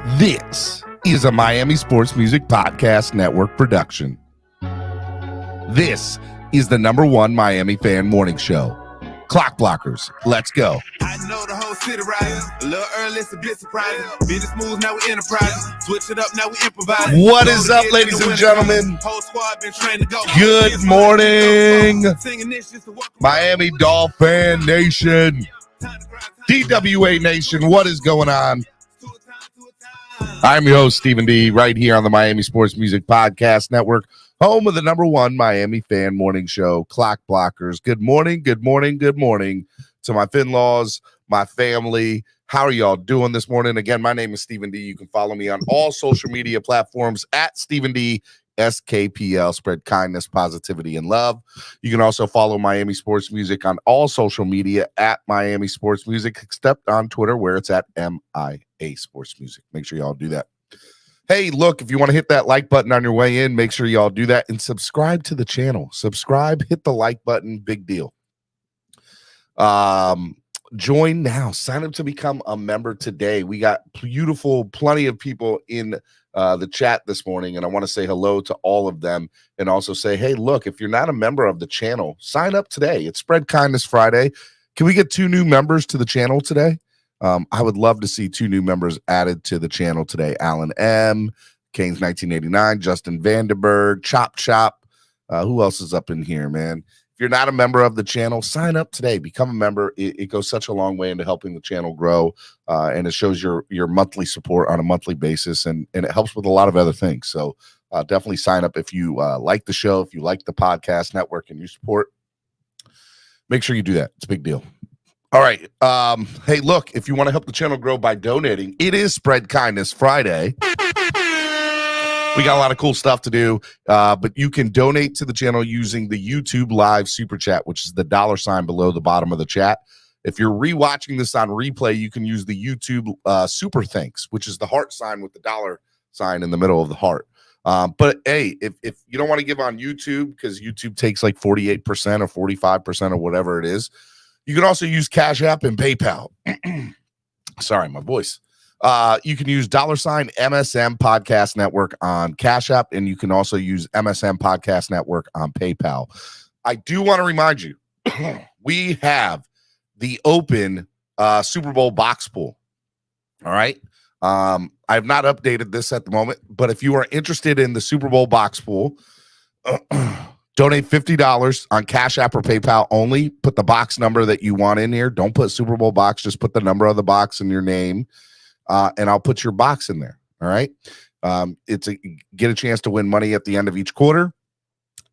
This is a Miami Sports Music Podcast Network production. This is the #1 Miami fan morning show. Clock Blockers, let's go. I know the whole city riding. A little early, it's a bit surprising. Business moves, now we enterprising. Switch it up, now we improvise. What is up, ladies and gentlemen? Whole squad been trained to go. Good morning, Miami Dolphin Nation, DWA Nation. What is going on? I'm your host, Stephen D, right here on the Miami Sports Music Podcast Network, home of the #1 Miami fan morning show, Clock Blockers. Good morning, good morning, good morning to my Finlaws, my family. How are y'all doing this morning? Again, my name is Stephen D. You can follow me on all social media platforms at Stephen D. SKPL, spread kindness, positivity, and love. You can also follow Miami Sports Music on all social media at Miami Sports Music, except on Twitter where it's at MIA Sports Music. Make sure y'all do that. Hey, look, if you want to hit that like button on your way in, make sure y'all do that and subscribe to the channel. Subscribe, hit the like button, big deal. Join now. Sign up to become a member today. We got plenty of people in the chat this morning, and I want to say hello to all of them and also say, hey, look, if you're not a member of the channel, sign up today. It's Spread Kindness Friday. Can we get 2 new members to the channel today? I would love to see 2 new members added to the channel today. Alan M., Kane's 1989, Justin Vandenberg, Chop. Who else is up in here, man? If you're not a member of the channel, sign up today. Become a member. It goes such a long way into helping the channel grow, and it shows your monthly support on a monthly basis, and it helps with a lot of other things. So definitely sign up if you like the show, if you like the podcast network, and you support. Make sure you do that. It's a big deal. All right. Hey, look, if you want to help the channel grow by donating, it is Spread Kindness Friday. We got a lot of cool stuff to do, but you can donate to the channel using the YouTube Live Super Chat, which is the $sign below the bottom of the chat. If you're rewatching this on replay, you can use the YouTube Super Thanks, which is the heart sign with the $sign in the middle of the heart. But hey, if you don't want to give on YouTube, because YouTube takes like 48% or 45% or whatever it is, you can also use Cash App and PayPal. Sorry, my voice. You can use $sign MSM Podcast Network on Cash App, and you can also use MSM Podcast Network on PayPal. I do want to remind you, we have the open Super Bowl box pool. All right. I have not updated this at the moment, but if you are interested in the Super Bowl box pool, donate $50 on Cash App or PayPal only. Put the box number that you want in here. Don't put Super Bowl box. Just put the number of the box and your name. And I'll put your box in there. All right. Get a chance to win money at the end of each quarter.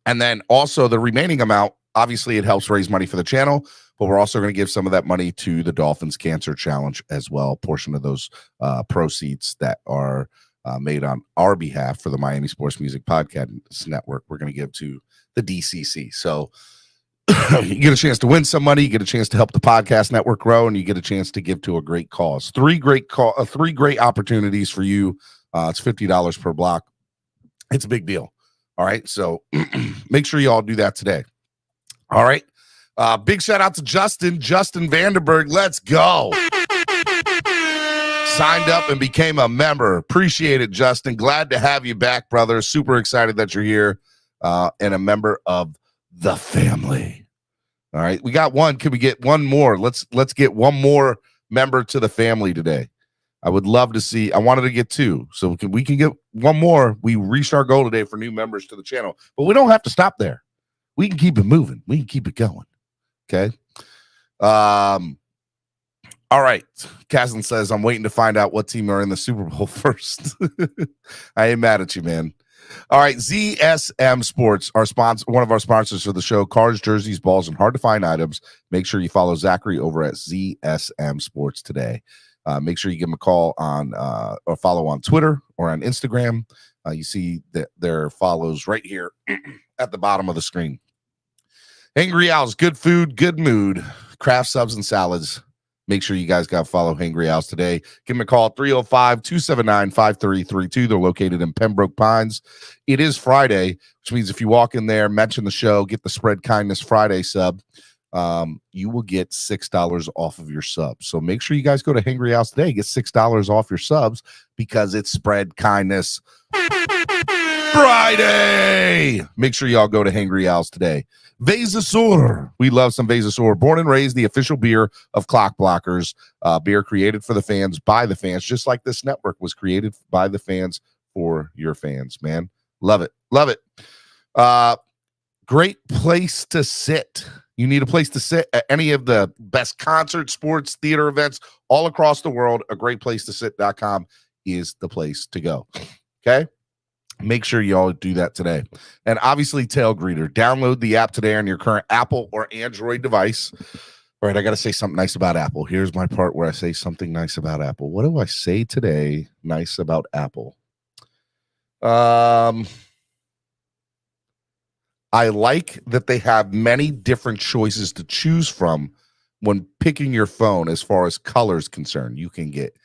And then also the remaining amount, obviously it helps raise money for the channel, but we're also going to give some of that money to the Dolphins Cancer Challenge as well. A portion of those proceeds that are made on our behalf for the Miami Sports Music Podcast Network, we're going to give to the DCC. So you get a chance to win some money, you get a chance to help the podcast network grow, and you get a chance to give to a great cause. 3 great opportunities for you. It's $50 per block. It's a big deal. All right. So make sure you all do that today. All right. Big shout out to Justin Vandenberg. Let's go. Signed up and became a member. Appreciate it, Justin. Glad to have you back, brother. Super excited that you're here and a member of the family. All right, we got one. Can we get one more? Let's get one more member to the family today. I would love to see. I wanted to get 2, so we can get one more. We reached our goal today for new members to the channel, but we don't have to stop there. We can keep it moving. We can keep it going. Okay. All right. Caslin says, I'm waiting to find out what team are in the Super Bowl first. I ain't mad at you, man. All right, ZSM Sports, our sponsor, one of our sponsors for the show, cars, jerseys, balls, and hard-to-find items. Make sure you follow Zachary over at ZSM Sports today. Make sure you give him a call on or follow on Twitter or on Instagram. You see their follows right here at the bottom of the screen. Hangry Owls, good food, good mood, craft subs and salads. Make sure you guys got to follow Hangry Owls today. Give them a call, 305-279-5332. They're located in Pembroke Pines. It is Friday, which means if you walk in there, mention the show, get the Spread Kindness Friday sub, you will get $6 off of your subs. So make sure you guys go to Hangry Owls today, get $6 off your subs because it's Spread Kindness Friday. Make sure y'all go to Hangry Owls today. Vesasaur. We love some Vesasaur. Born and raised the official beer of Clockblockers. Beer created for the fans, by the fans, just like this network was created by the fans for your fans, man. Love it. Love it. Great place to sit. You need a place to sit at any of the best concerts, sports, theater events all across the world. A great place to sit.com is the place to go. Okay? Make sure y'all do that today. And obviously, Tail Greeter. Download the app today on your current Apple or Android device. All right, I got to say something nice about Apple. Here's my part where I say something nice about Apple. What do I say today nice about Apple? I like that they have many different choices to choose from when picking your phone as far as colors concerned. You can get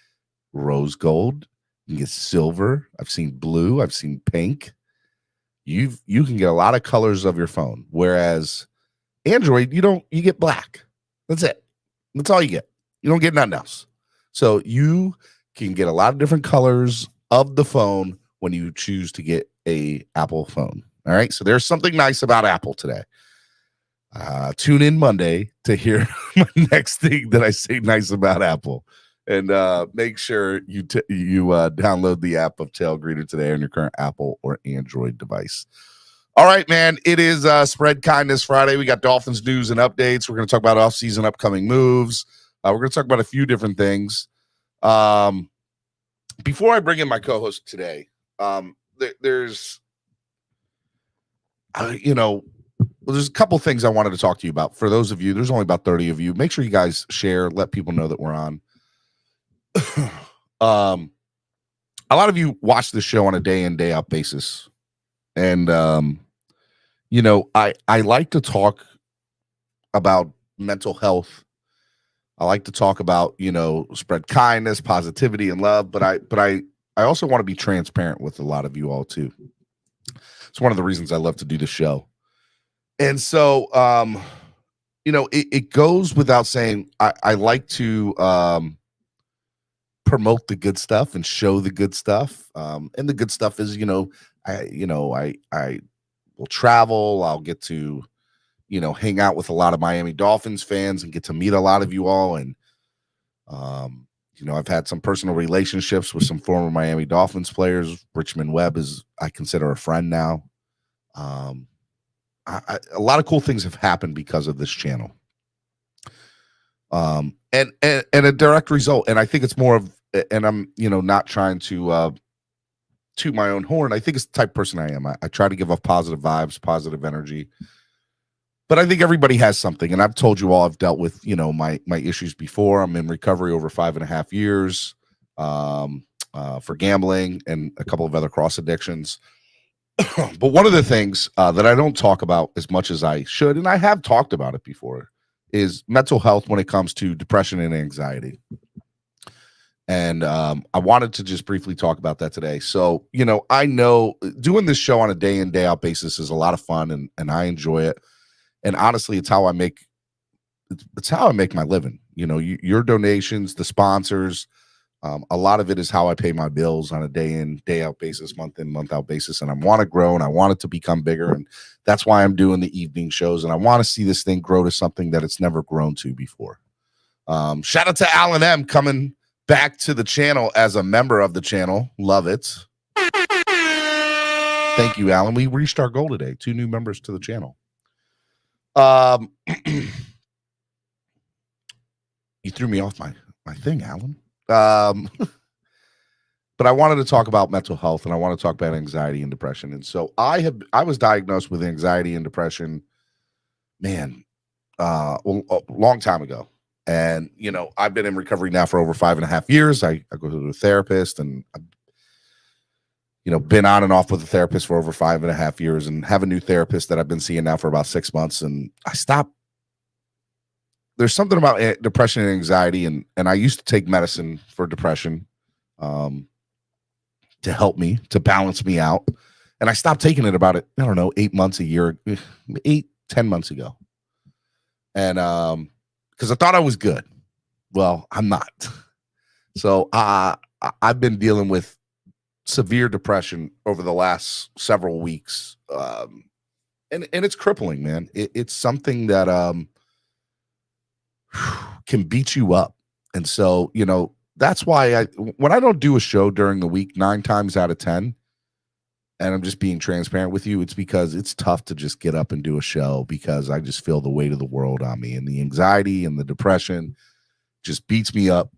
rose gold. You can get silver. I've seen blue. I've seen pink. You can get a lot of colors of your phone. Whereas Android, you get black. That's it. That's all you get. You don't get nothing else. So you can get a lot of different colors of the phone when you choose to get a Apple phone. All right. So there's something nice about Apple today. Tune in Monday to hear my next thing that I say nice about Apple. And make sure you download the app of Tail Greeter today on your current Apple or Android device. All right, man. It is Spread Kindness Friday. We got Dolphins news and updates. We're going to talk about offseason upcoming moves. We're going to talk about a few different things. Before I bring in my co-host today, there's a couple things I wanted to talk to you about. For those of you, there's only about 30 of you. Make sure you guys share, let people know that we're on. A lot of you watch the show on a day in, day out basis. And, I like to talk about mental health. I like to talk about, spread kindness, positivity, and love. But I also want to be transparent with a lot of you all too. It's one of the reasons I love to do the show. And so, it goes without saying, I like to, promote the good stuff and show the good stuff. And the good stuff is, I will travel. I'll get to, hang out with a lot of Miami Dolphins fans and get to meet a lot of you all. And, I've had some personal relationships with some former Miami Dolphins players. Richmond Webb is, I consider, a friend now. A lot of cool things have happened because of this channel. And a direct result. And I think it's more of, and I'm, not trying to toot my own horn. I think it's the type of person I am. I try to give off positive vibes, positive energy. But I think everybody has something. And I've told you all, I've dealt with, my issues before. I'm in recovery over 5.5 years for gambling and a couple of other cross addictions. But one of the things that I don't talk about as much as I should, and I have talked about it before, is mental health when it comes to depression and anxiety. And I wanted to just briefly talk about that today. So, I know doing this show on a day in, day out basis is a lot of fun, and I enjoy it. And honestly, it's how I make my living. Your donations, the sponsors, a lot of it is how I pay my bills on a day in, day out basis, month in, month out basis. And I want to grow and I want it to become bigger. And that's why I'm doing the evening shows. And I want to see this thing grow to something that it's never grown to before. Shout out to Alan M coming back to the channel as a member of the channel. Love it. Thank you, Alan. We reached our goal today. 2 new members to the channel. You threw me off my thing, Alan. But I wanted to talk about mental health, and I want to talk about anxiety and depression. And so I was diagnosed with anxiety and depression, a long time ago. And, I've been in recovery now for over 5.5 years. I go to a therapist, and I've, been on and off with a therapist for over 5.5 years, and have a new therapist that I've been seeing now for about 6 months. And I stopped. There's something about depression and anxiety, and I used to take medicine for depression to help me, to balance me out. And I stopped taking it about 8 months, a year, 10 months ago. And because I thought I was good. Well, I'm not. So I've been dealing with severe depression over the last several weeks. And it's crippling, man. It's something that can beat you up. And so, that's why when I don't do a show during the week, 9 times out of 10, and I'm just being transparent with you, it's because it's tough to just get up and do a show because I just feel the weight of the world on me, and the anxiety and the depression just beats me up.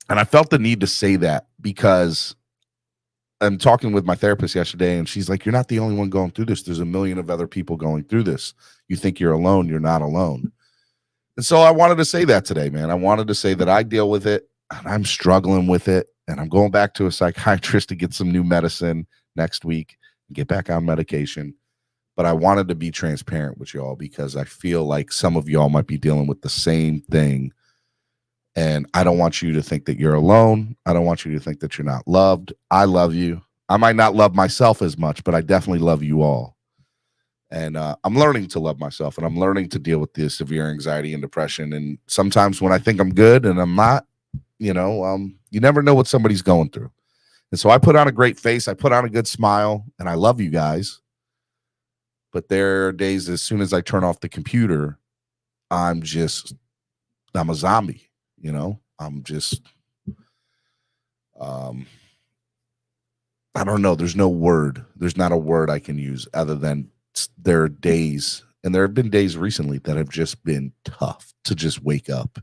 And I felt the need to say that because I'm talking with my therapist yesterday, and she's like, you're not the only one going through this. There's a million of other people going through this. You think you're alone. You're not alone. And so I wanted to say that today, man. I wanted to say that I deal with it, and I'm struggling with it, and I'm going back to a psychiatrist to get some new medicine next week and get back on medication. But I wanted to be transparent with y'all because I feel like some of y'all might be dealing with the same thing. And I don't want you to think that you're alone. I don't want you to think that you're not loved. I love you. I might not love myself as much, but I definitely love you all. And I'm learning to love myself, and I'm learning to deal with the severe anxiety and depression. And sometimes when I think I'm good and I'm not, you never know what somebody's going through. And so I put on a great face. I put on a good smile, and I love you guys. But there are days as soon as I turn off the computer, I'm a zombie. I'm just, I don't know. There's no word. There's not a word I can use other than there are days, and there have been days recently that have just been tough to just wake up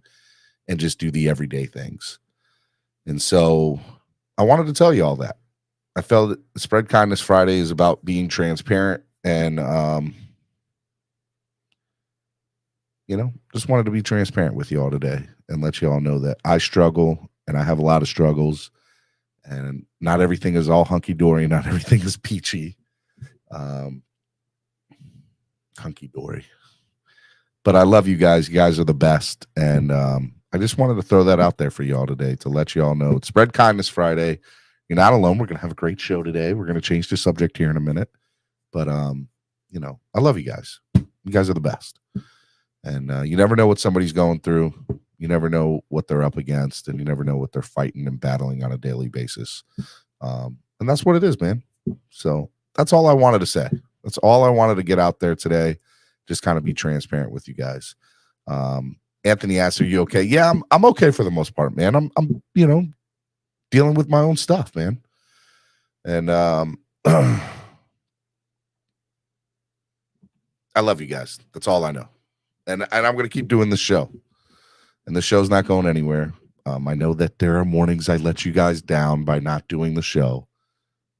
and just do the everyday things. And so I wanted to tell you all that. I felt that Spread Kindness Friday is about being transparent and, just wanted to be transparent with you all today and let you all know that I struggle, and I have a lot of struggles, and not everything is all hunky-dory. Not everything is peachy. Hunky-dory. But I love you guys. You guys are the best. And I just wanted to throw that out there for y'all today to let y'all know it's Spread Kindness Friday. You're not alone. We're going to have a great show today. We're going to change the subject here in a minute. But, I love you guys. You guys are the best. And you never know what somebody's going through. You never know what they're up against, and you never know what they're fighting and battling on a daily basis. And that's what it is, man. So that's all I wanted to say. That's all I wanted to get out there today. Just kind of be transparent with you guys. Anthony asks, are you okay? Yeah, I'm okay for the most part, man. I'm dealing with my own stuff, man. And I love you guys. That's all I know. And I'm going to keep doing the show. And the show's not going anywhere. I know that there are mornings I let you guys down by not doing the show.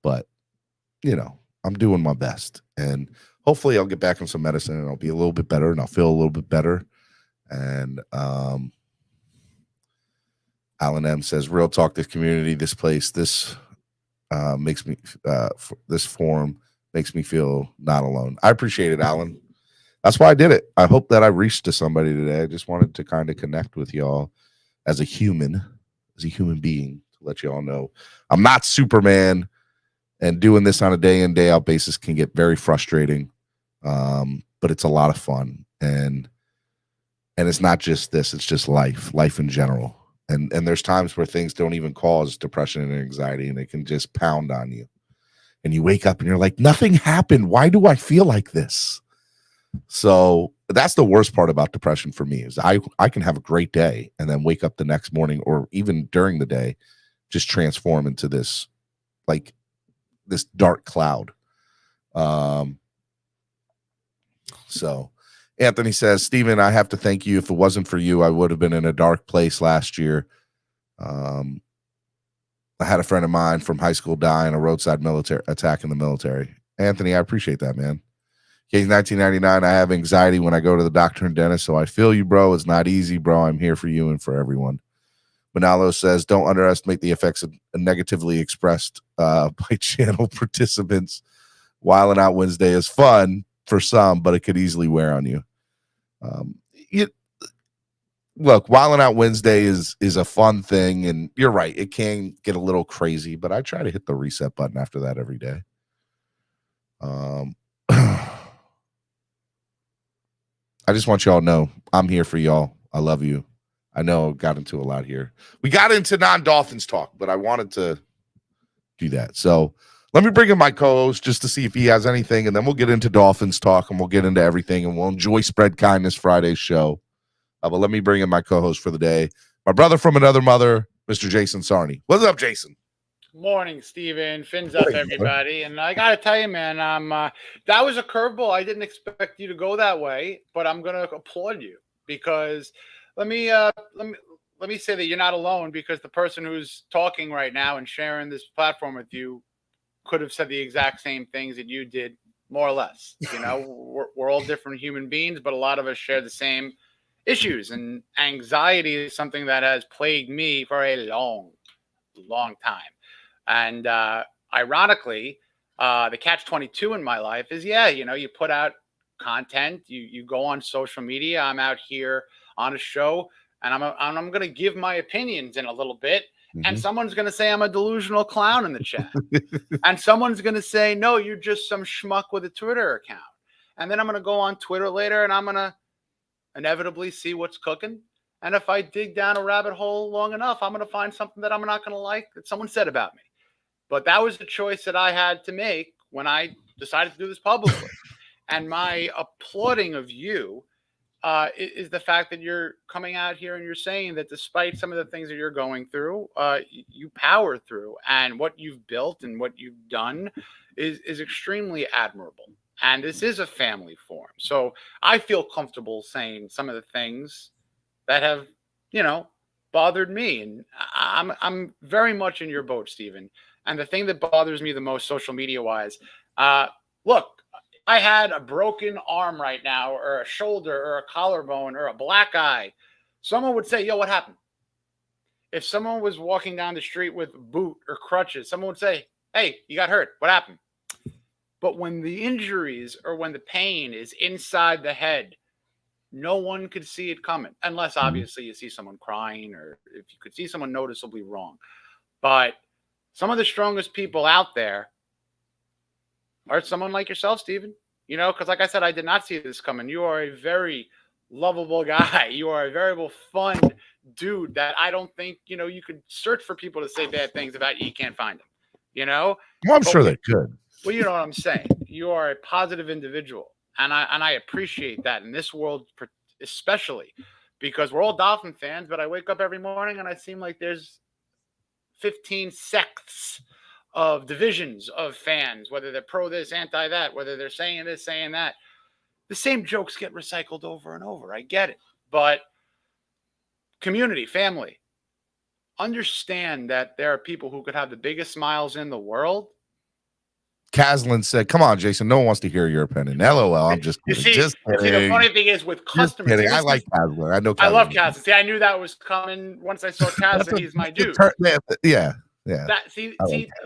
But, I'm doing my best. And hopefully I'll get back on some medicine, and I'll be a little bit better, and I'll feel a little bit better. And Alan M says, real talk, this community, this place, this makes me, this forum makes me feel not alone. I appreciate it, Alan. That's why I did it. I hope that I reached to somebody today. I just wanted to kind of connect with y'all as a human being, to let y'all know I'm not Superman, and doing this on a day in, day out basis can get very frustrating. But it's a lot of fun. And it's not just this, it's just life in general. And there's times where things don't even cause depression and anxiety, and they can just pound on you. And you wake up and you're like, nothing happened. Why do I feel like this? So that's the worst part about depression for me, is I can have a great day and then wake up the next morning, or even during the day, just transform into this dark cloud. So Anthony says, Steven, I have to thank you. If it wasn't for you, I would have been in a dark place last year. I had a friend of mine from high school die in a roadside military attack in the military. Anthony, I appreciate that, man. Case 1999, I have anxiety when I go to the doctor and dentist, so I feel you, bro. It's not easy, bro. I'm here for you and for everyone. Manalo says, don't underestimate the effects of negatively expressed by channel participants. Wildin' Out Wednesday is fun for some, but it could easily wear on you. Look, Wildin' Out Wednesday is a fun thing, and you're right. It can get a little crazy, but I try to hit the reset button after that every day. I just want y'all to know I'm here for y'all. I love you. I know I got into a lot here. We got into non-Dolphins talk, but I wanted to do that. So let me bring in my co-host just to see if he has anything, and then we'll get into Dolphins talk, and we'll get into everything, and we'll enjoy Spread Kindness Friday's show. But let me bring in my co-host for the day, my brother from another mother, Mr. Jason Sarney. What's up, Jason? Morning, Steven. Fins up, everybody. And I got to tell you, man, that was a curveball. I didn't expect you to go that way, but I'm going to applaud you because let me say that you're not alone, because the person who's talking right now and sharing this platform with you could have said the exact same things that you did, more or less. You know, we're all different human beings, but a lot of us share the same issues, and anxiety is something that has plagued me for a long time. And ironically, the catch-22 in my life is, you put out content, you go on social media. I'm out here on a show, and I'm going to give my opinions in a little bit. Mm-hmm. And someone's going to say I'm a delusional clown in the chat. And someone's going to say, no, you're just some schmuck with a Twitter account. And then I'm going to go on Twitter later, and I'm going to inevitably see what's cooking. And if I dig down a rabbit hole long enough, I'm going to find something that I'm not going to like that someone said about me. But that was the choice that I had to make when I decided to do this publicly. And my applauding of you is the fact that you're coming out here and you're saying that despite some of the things that you're going through, you power through. And what you've built and what you've done is extremely admirable. And this is a family forum. So I feel comfortable saying some of the things that have, bothered me. And I'm very much in your boat, Stephen. And the thing that bothers me the most social media wise, look, I had a broken arm right now, or a shoulder, or a collarbone, or a black eye. Someone would say, yo, what happened? If someone was walking down the street with a boot or crutches, someone would say, hey, you got hurt. What happened? But when the injuries or when the pain is inside the head, no one could see it coming, unless obviously you see someone crying, or if you could see someone noticeably wrong. But some of the strongest people out there are someone like yourself, Stephen. Because like I said, I did not see this coming. You are a very lovable guy. You are a very fun dude that I don't think, you could search for people to say bad things about you. You can't find them, Well, I'm sure they could. Well, you know what I'm saying. You are a positive individual. And I appreciate that in this world, especially because we're all Dolphin fans, but I wake up every morning and I seem like there's 15 sects of divisions of fans, whether they're pro this, anti that, whether they're saying this, saying that. The same jokes get recycled over and over. I get it. But community, family, understand that there are people who could have the biggest smiles in the world. Caslin said, come on, Jason. No one wants to hear your opinion. LOL. I'm just kidding. See, the funny thing is with customers. I like Caslin. I know Caslin. I love Caslin. See, I knew that was coming. Once I saw Caslin, he's my dude. Yeah.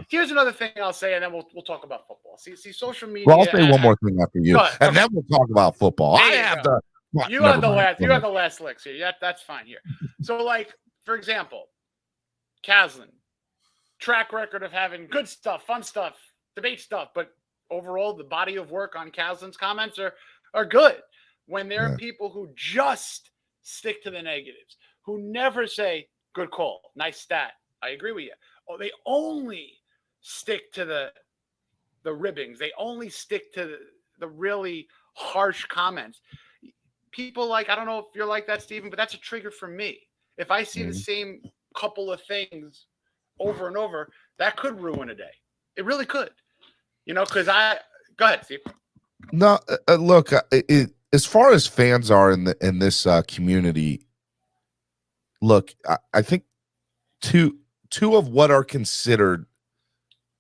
Here's another thing I'll say, and then we'll talk about football. See, social media. Well, I'll say one more thing after you, and then we'll talk about football. You have the last licks here. Yeah, that's fine here. So, like, for example, Caslin, track record of having good stuff, fun stuff, debate stuff, but overall the body of work on Caslin's comments are good. When there are people who just stick to the negatives, who never say good call, nice stat, I agree with you. Oh, they only stick to the ribbings. They only stick to the really harsh comments. People like, I don't know if you're like that, Stephen, but that's a trigger for me. If I see the same couple of things over and over, that could ruin a day. It really could. Because go ahead, Steve. No, look, as far as fans are in this community, look, I think two of what are considered,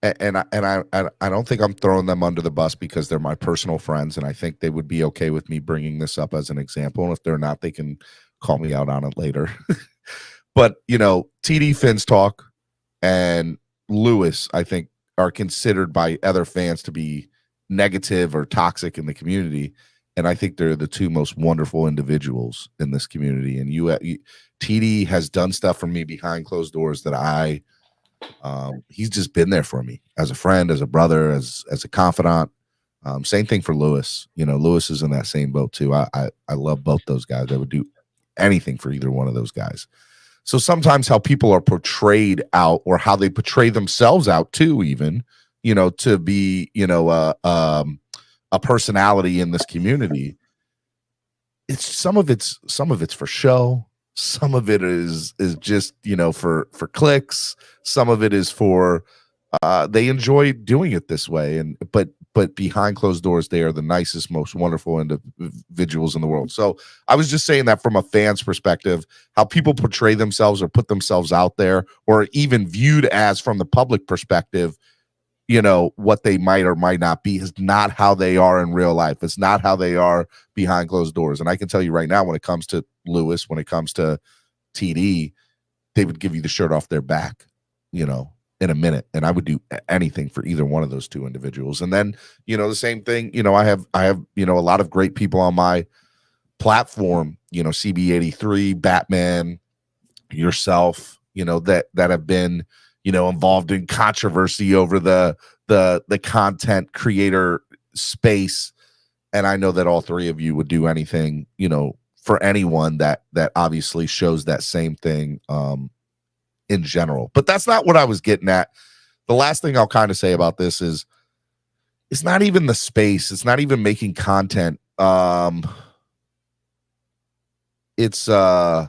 and I don't think I'm throwing them under the bus because they're my personal friends, and I think they would be okay with me bringing this up as an example. And if they're not, they can call me out on it later. But TD Fins Talk and Lewis, I think, are considered by other fans to be negative or toxic in the community, and I think they're the two most wonderful individuals in this community. And TD has done stuff for me behind closed doors that he's just been there for me as a friend, as a brother, as a confidant. Same thing for Lewis. Lewis is in that same boat too. I love both those guys. I would do anything for either one of those guys. So sometimes how people are portrayed out, or how they portray themselves out too, even, to be, a personality in this community. Some of it's for show. Some of it is just, for clicks. Some of it is for, they enjoy doing it this way. But behind closed doors, they are the nicest, most wonderful individuals in the world. So I was just saying that from a fan's perspective, how people portray themselves or put themselves out there, or even viewed as from the public perspective, what they might or might not be, is not how they are in real life. It's not how they are behind closed doors. And I can tell you right now, when it comes to Lewis, when it comes to TD, they would give you the shirt off their back, in a minute. And I would do anything for either one of those two individuals. And then, the same thing, I have, a lot of great people on my platform, CB83, Batman, yourself, that have been, involved in controversy over the content creator space. And I know that all three of you would do anything, for anyone that obviously shows that same thing, in general. But that's not what I was getting at. The last thing I'll kind of say about this is, it's not even the space. It's not even making content. It's just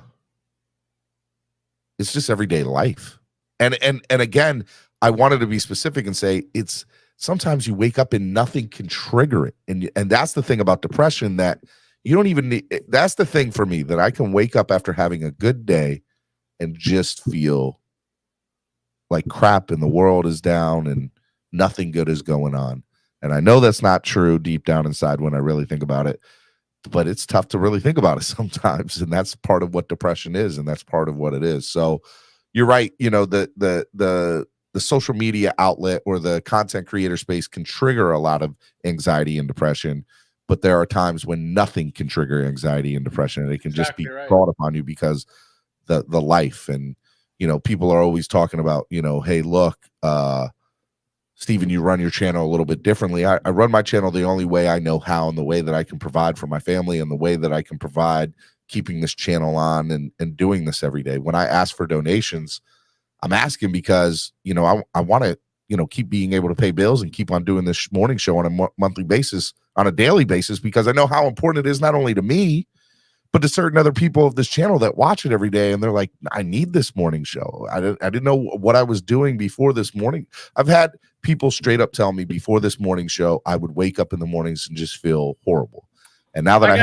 everyday life. And again, I wanted to be specific and say, it's sometimes you wake up and nothing can trigger it. And that's the thing about depression, that you don't even need. That's the thing for me, that I can wake up after having a good day and just feel like crap and the world is down and nothing good is going on. And I know that's not true deep down inside when I really think about it, but it's tough to really think about it sometimes. And that's part of what depression is. And that's part of what it is. So you're right. The social media outlet or the content creator space can trigger a lot of anxiety and depression, but there are times when nothing can trigger anxiety and depression. And it can just be brought upon you because the life. And people are always talking about, hey, look, Steven, you run your channel a little bit differently. I run my channel the only way I know how, and the way that I can provide for my family, and the way that I can provide keeping this channel on and doing this every day. When I ask for donations, I'm asking because, I want to, keep being able to pay bills and keep on doing this morning show on a monthly basis, on a daily basis, because I know how important it is, not only to me, but to certain other people of this channel that watch it every day. And they're like, I need this morning show. I didn't know what I was doing before this morning. I've had people straight up tell me before this morning show, I would wake up in the mornings and just feel horrible. And now that I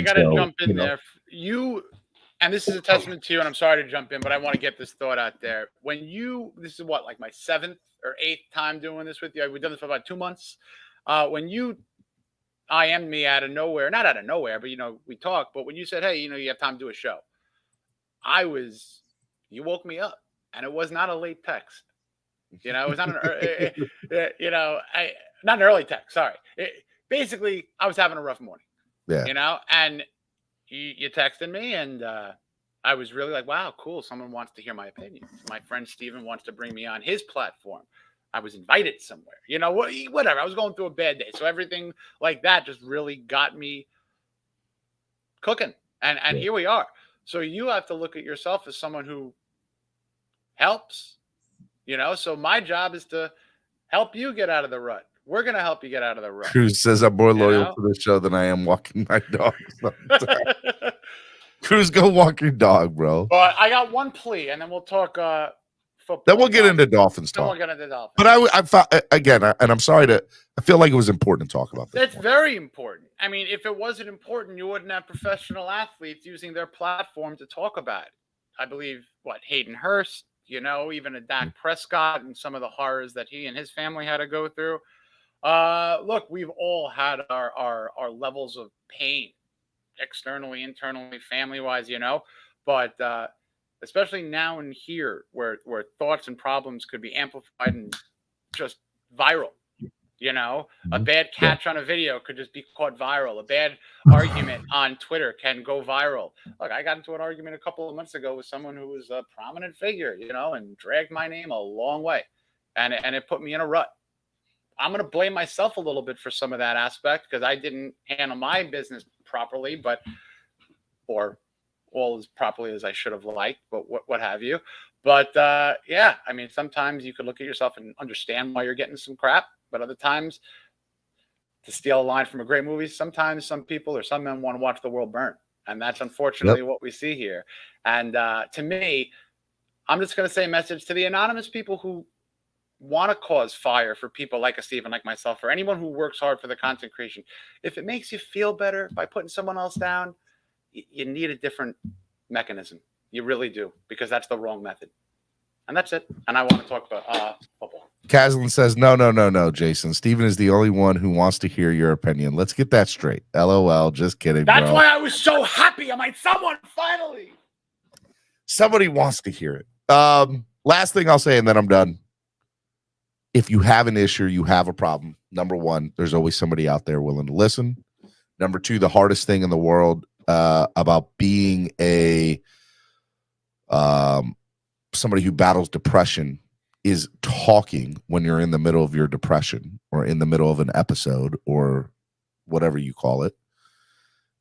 gotta jump in there. And this is a testament to you, and I'm sorry to jump in, but I want to get this thought out there. This is what, like my 7th or 8th time doing this with you. We've done this for about 2 months. When you IM'd me out of nowhere, not out of nowhere, but we talked. But when you said, hey, you have time to do a show, you woke me up, and it was not a late text. It was not not an early text. Sorry. Basically, I was having a rough morning. Yeah. And you texted me, and I was really like, wow, cool. Someone wants to hear my opinion. My friend Steven wants to bring me on his platform. I was invited somewhere, whatever. I was going through a bad day. So everything like that just really got me cooking. And here we are. So you have to look at yourself as someone who helps, so my job is to help you get out of the rut. We're going to help you get out of the rut. Cruz says I'm more loyal to the show than I am walking my dog. Cruz, go walk your dog, bro. But I got one plea, and then we'll talk football. Then we'll get into Dolphins talk. Then we'll get into Dolphins. But I thought, again, and I'm sorry I feel like it was important to talk about this. It's very important. I mean, if it wasn't important, you wouldn't have professional athletes using their platform to talk about it. I believe, Hayden Hurst, even a Dak Prescott and some of the horrors that he and his family had to go through. Look, we've all had our levels of pain, externally, internally, family-wise, but especially now and here where thoughts and problems could be amplified and just viral. A bad catch on a video could just be caught viral. A bad argument on Twitter can go viral. Look, I got into an argument a couple of months ago with someone who was a prominent figure, and dragged my name a long way. And it put me in a rut. I'm going to blame myself a little bit for some of that aspect because I didn't handle my business properly, or all as properly as I should have liked, but what have you. But yeah, I mean, sometimes you could look at yourself and understand why you're getting some crap, but other times, to steal a line from a great movie, sometimes some people or some men want to watch the world burn. And that's unfortunately what we see here. And to me, I'm just going to say a message to the anonymous people who want to cause fire for people like a Steven, like myself, or anyone who works hard for the content creation. If it makes you feel better by putting someone else down, you need a different mechanism. You really do, because that's the wrong method. And that's it. And I want to talk about football. Caslin says, no, Jason. Steven is the only one who wants to hear your opinion. Let's get that straight. LOL. Just kidding, That's bro. why I was so happy. I'm like, someone finally. Somebody wants to hear it. Last thing I'll say, and then I'm done. If you have an issue, you have a problem. Number one, there's always somebody out there willing to listen. Number two, the hardest thing in the world about being somebody who battles depression is talking when you're in the middle of your depression or in the middle of an episode or whatever you call it.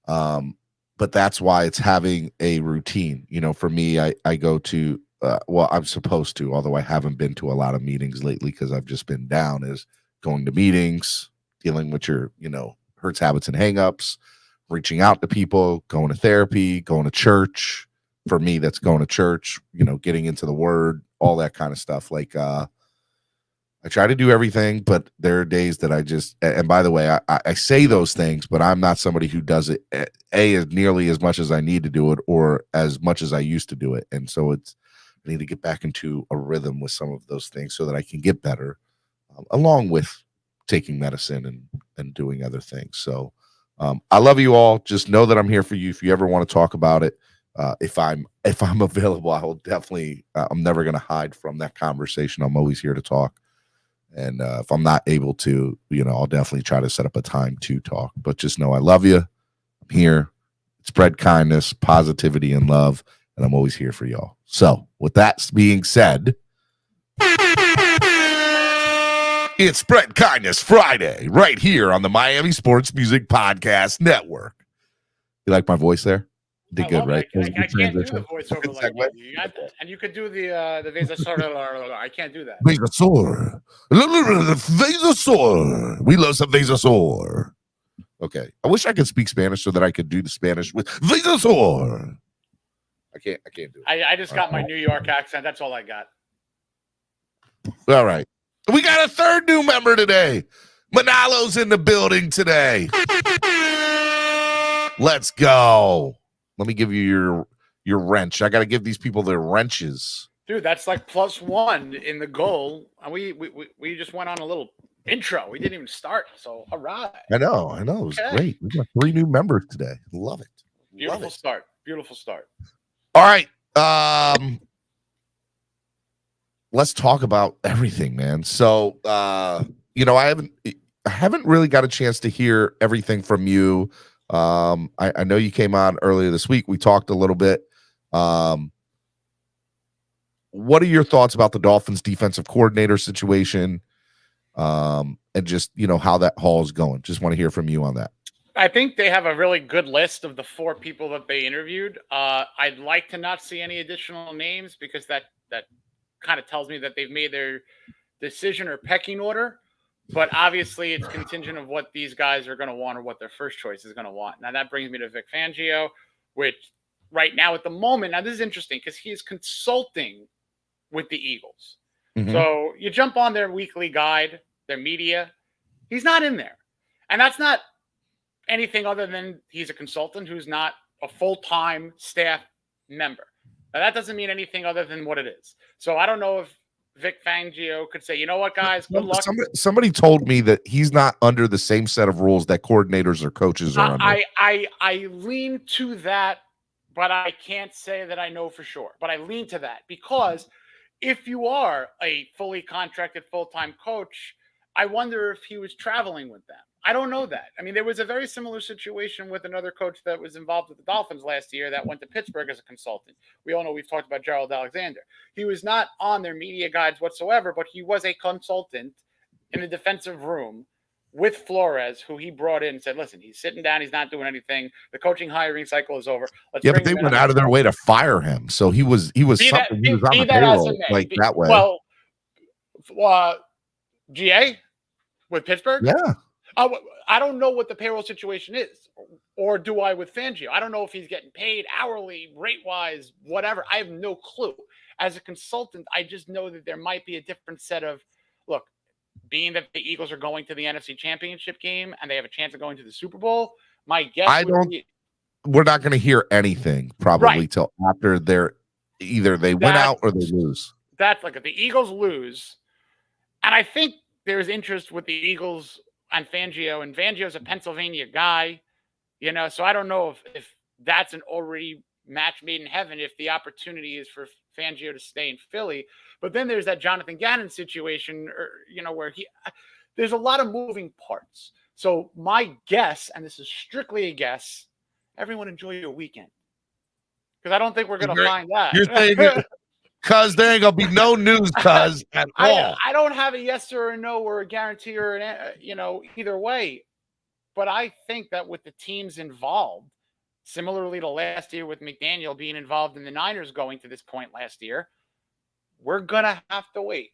But that's why it's having a routine. You know, for me, I go to, well, I'm supposed to, although I haven't been to a lot of meetings lately because I've just been down, is going to meetings, dealing with your, hurts, habits, and hangups, reaching out to people, going to therapy, going to church. For me, that's going to church, getting into the word, all that kind of stuff. Like, I try to do everything, but there are days that I just, and by the way, I say those things, but I'm not somebody who does it, as nearly as much as I need to do it or as much as I used to do it. And so I need to get back into a rhythm with some of those things so that I can get better, along with taking medicine and doing other things. So I love you all. Just know that I'm here for you. If you ever want to talk about it, if I'm available, I will definitely, I'm never going to hide from that conversation. I'm always here to talk. And if I'm not able to, I'll definitely try to set up a time to talk. But just know I love you. I'm here. Spread kindness, positivity, and love. And I'm always here for y'all. So with that being said, it's Spread Kindness Friday right here on the Miami Sports Music Podcast Network. You like my voice there? Did good, right? I can't do the voiceover like you. And you could do the Vasasaur. I can't do that. Vasasaur. Vasasaur. We love some Vasasaur. Okay. I wish I could speak Spanish so that I could do the Spanish with Vasasaur. I can't do it. I just got my New York accent. That's all I got. All right. We got a third new member today. Manalo's in the building today. Let's go. Let me give you your wrench. I got to give these people their wrenches. Dude, that's like +1 in the goal. And we just went on a little intro. We didn't even start. So, all right. I know. It was great. We got 3 new members today. Love it. Beautiful start. Beautiful start. All right. Let's talk about everything, man. So, I haven't really got a chance to hear everything from you. I know you came on earlier this week. We talked a little bit. What are your thoughts about the Dolphins defensive coordinator situation? And just, how that haul is going. Just want to hear from you on that. I think they have a really good list of the 4 people that they interviewed. I'd like to not see any additional names because that kind of tells me that they've made their decision or pecking order. But obviously, it's contingent of what these guys are going to want or what their first choice is going to want. Now, that brings me to Vic Fangio, which right now at the moment, now this is interesting because he is consulting with the Eagles. Mm-hmm. So you jump on their weekly guide, their media. He's not in there. And that's not anything other than he's a consultant who's not a full-time staff member. Now, that doesn't mean anything other than what it is. So I don't know if Vic Fangio could say, you know what, guys, good luck. Somebody told me that he's not under the same set of rules that coordinators or coaches are under. I lean to that, but I can't say that I know for sure. But I lean to that because if you are a fully contracted full-time coach, I wonder if he was traveling with them. I don't know that. I mean, there was a very similar situation with another coach that was involved with the Dolphins last year that went to Pittsburgh as a consultant. We all know we've talked about Gerald Alexander. He was not on their media guides whatsoever, but he was a consultant in the defensive room with Flores, who he brought in and said, listen, he's sitting down. He's not doing anything. The coaching hiring cycle is over. Let's Yeah, bring but they him in. went out of their way to fire him. So he was Be something. that, He was on be the that as payroll it may. like that way. Well, GA with Pittsburgh? Yeah. I don't know what the payroll situation is, or do I with Fangio? I don't know if he's getting paid hourly, rate-wise, whatever. I have no clue. As a consultant, I just know that there might be a different set of, look, being that the Eagles are going to the NFC Championship game and they have a chance of going to the Super Bowl, my guess we're not going to hear anything probably till after either they win out or they lose. That's like if the Eagles lose, and I think there's interest with the Eagles and Fangio's a Pennsylvania guy, so I don't know if that's an already match made in heaven if the opportunity is for Fangio to stay in Philly. But then there's that Jonathan Gannon situation, where there's a lot of moving parts. So my guess, and this is strictly a guess, everyone enjoy your weekend. Because I don't think we're going to find that. You're saying because there ain't going to be no news, cuz, at all. I don't have a yes or a no or a guarantee or either way. But I think that with the teams involved, similarly to last year with McDaniel being involved in the Niners going to this point last year, we're going to have to wait.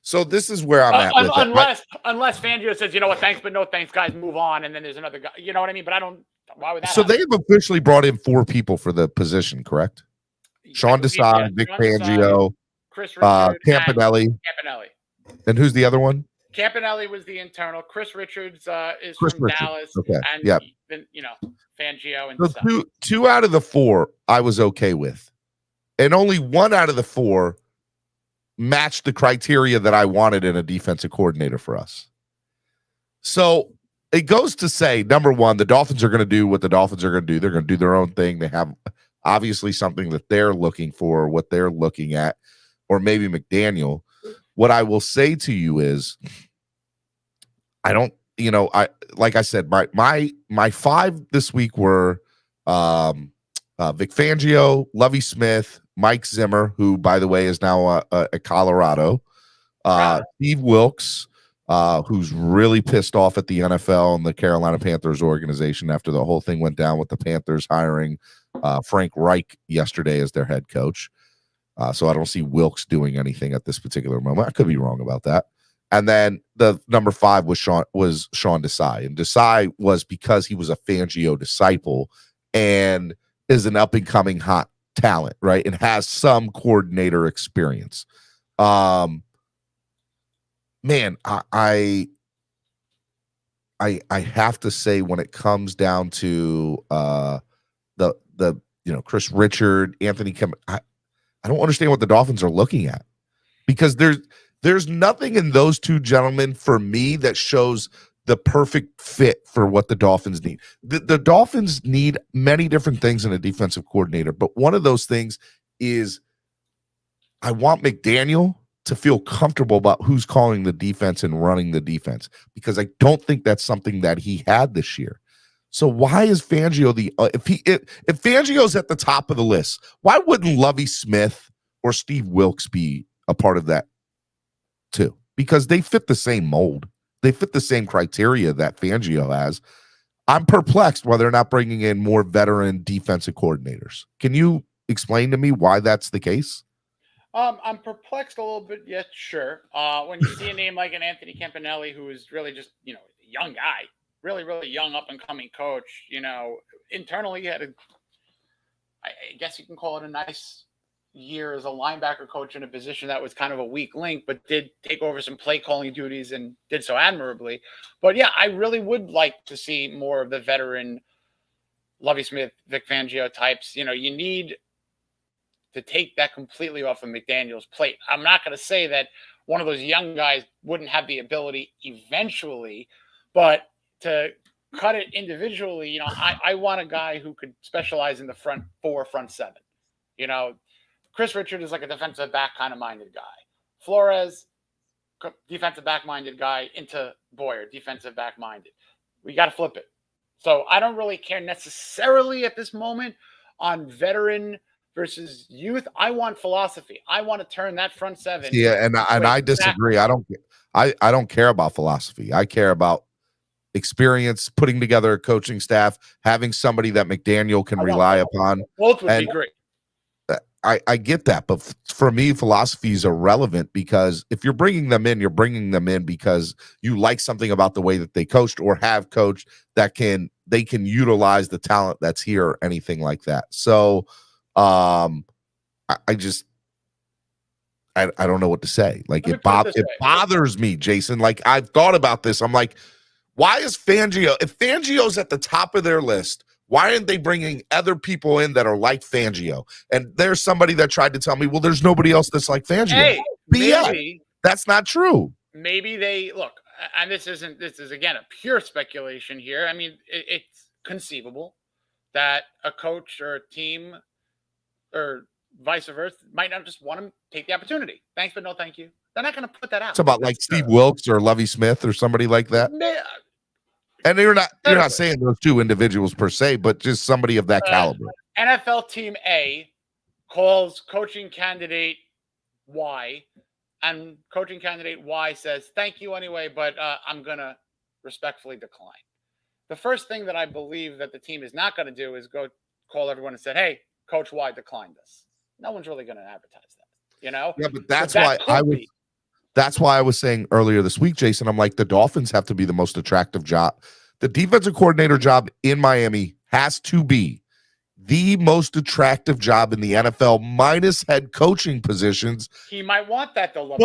So this is where I'm at with unless Fangio says, you know what, thanks, but no thanks, guys, move on. And then there's another guy, you know what I mean? But why would that happen? They've officially brought in 4 people for the position, correct? Sean Desai, Vic Fangio, Chris Richards, Campanelli. And who's the other one? Campanelli was the internal. Chris Richards is Chris from Richards. Dallas. Okay. And then, Fangio. And so two out of the 4 I was okay with. And only 1 out of the 4 matched the criteria that I wanted in a defensive coordinator for us. So it goes to say, number one, the Dolphins are going to do what the Dolphins are going to do. They're going to do their own thing. They have obviously something that they're looking for, what they're looking at, or maybe McDaniel. What I will say to you is, I don't, like I said, my 5 this week were Vic Fangio, Lovie Smith, Mike Zimmer, who, by the way, is now at Colorado, Steve Wilks, who's really pissed off at the NFL and the Carolina Panthers organization after the whole thing went down with the Panthers hiring Frank Reich yesterday as their head coach. So I don't see Wilks doing anything at this particular moment. I could be wrong about that. And then the number 5 was Sean Desai. And Desai was because he was a Fangio disciple and is an up-and-coming hot talent, right? And has some coordinator experience. Man, I have to say, when it comes down to the Chris Richard, Anthony Kim, I don't understand what the Dolphins are looking at, because there's nothing in those 2 gentlemen for me that shows the perfect fit for what the Dolphins need. The Dolphins need many different things in a defensive coordinator, but one of those things is I want McDaniel to feel comfortable about who's calling the defense and running the defense, because I don't think that's something that he had this year. So why is Fangio if Fangio's at the top of the list, why wouldn't Lovie Smith or Steve Wilks be a part of that too? Because they fit the same mold. They fit the same criteria that Fangio has. I'm perplexed why they're not bringing in more veteran defensive coordinators. Can you explain to me why that's the case? I'm perplexed a little bit. Yeah, sure. When you see a name like an Anthony Campanelli, who is really just, a young guy, really, really young up and coming coach, internally he had I guess you can call it a nice year as a linebacker coach in a position that was kind of a weak link, but did take over some play calling duties and did so admirably. But yeah, I really would like to see more of the veteran Lovie Smith, Vic Fangio types. You need to take that completely off of McDaniel's plate. I'm not going to say that one of those young guys wouldn't have the ability eventually, but to cut it individually, I want a guy who could specialize in the front 4, front 7. Chris Richard is like a defensive back kind of minded guy. Flores, defensive back minded guy, into Boyer, defensive back minded. We got to flip it. So I don't really care necessarily at this moment on veteran versus youth. I want philosophy. I want to turn that front 7. Yeah, and I disagree. I don't I don't care about philosophy. I care about experience, putting together a coaching staff, having somebody that McDaniel can rely upon. Both would be great. I get that, but for me, philosophy is irrelevant, because if you're bringing them in, you're bringing them in because you like something about the way that they coached or have coached that they can utilize the talent that's here or anything like that. So I don't know what to say. Like, it bothers me, Jason. Like, I've thought about this. I'm like, why is Fangio, if Fangio's at the top of their list, why aren't they bringing other people in that are like Fangio? And there's somebody that tried to tell me, well, there's nobody else that's like Fangio. Hey, maybe that's not true. Maybe they look, and this is again a pure speculation here. I mean, it's conceivable that a coach or a team or vice versa might not just want to take the opportunity. Thanks, but no thank you. They're not going to put that out. It's about like Steve Wilkes or Lovie Smith or somebody like that. And you're not saying those two individuals per se, but just somebody of that caliber. NFL team A calls coaching candidate Y, and coaching candidate Y says, thank you anyway, but I'm going to respectfully decline. The first thing that I believe that the team is not going to do is go call everyone and say, hey, Coach Y declined us. No one's really going to advertise that, you know? Yeah, but that's why I was saying earlier this week, Jason, I'm like, the Dolphins have to be the most attractive job. The defensive coordinator job in Miami has to be the most attractive job in the NFL, minus head coaching positions. He might want that, though.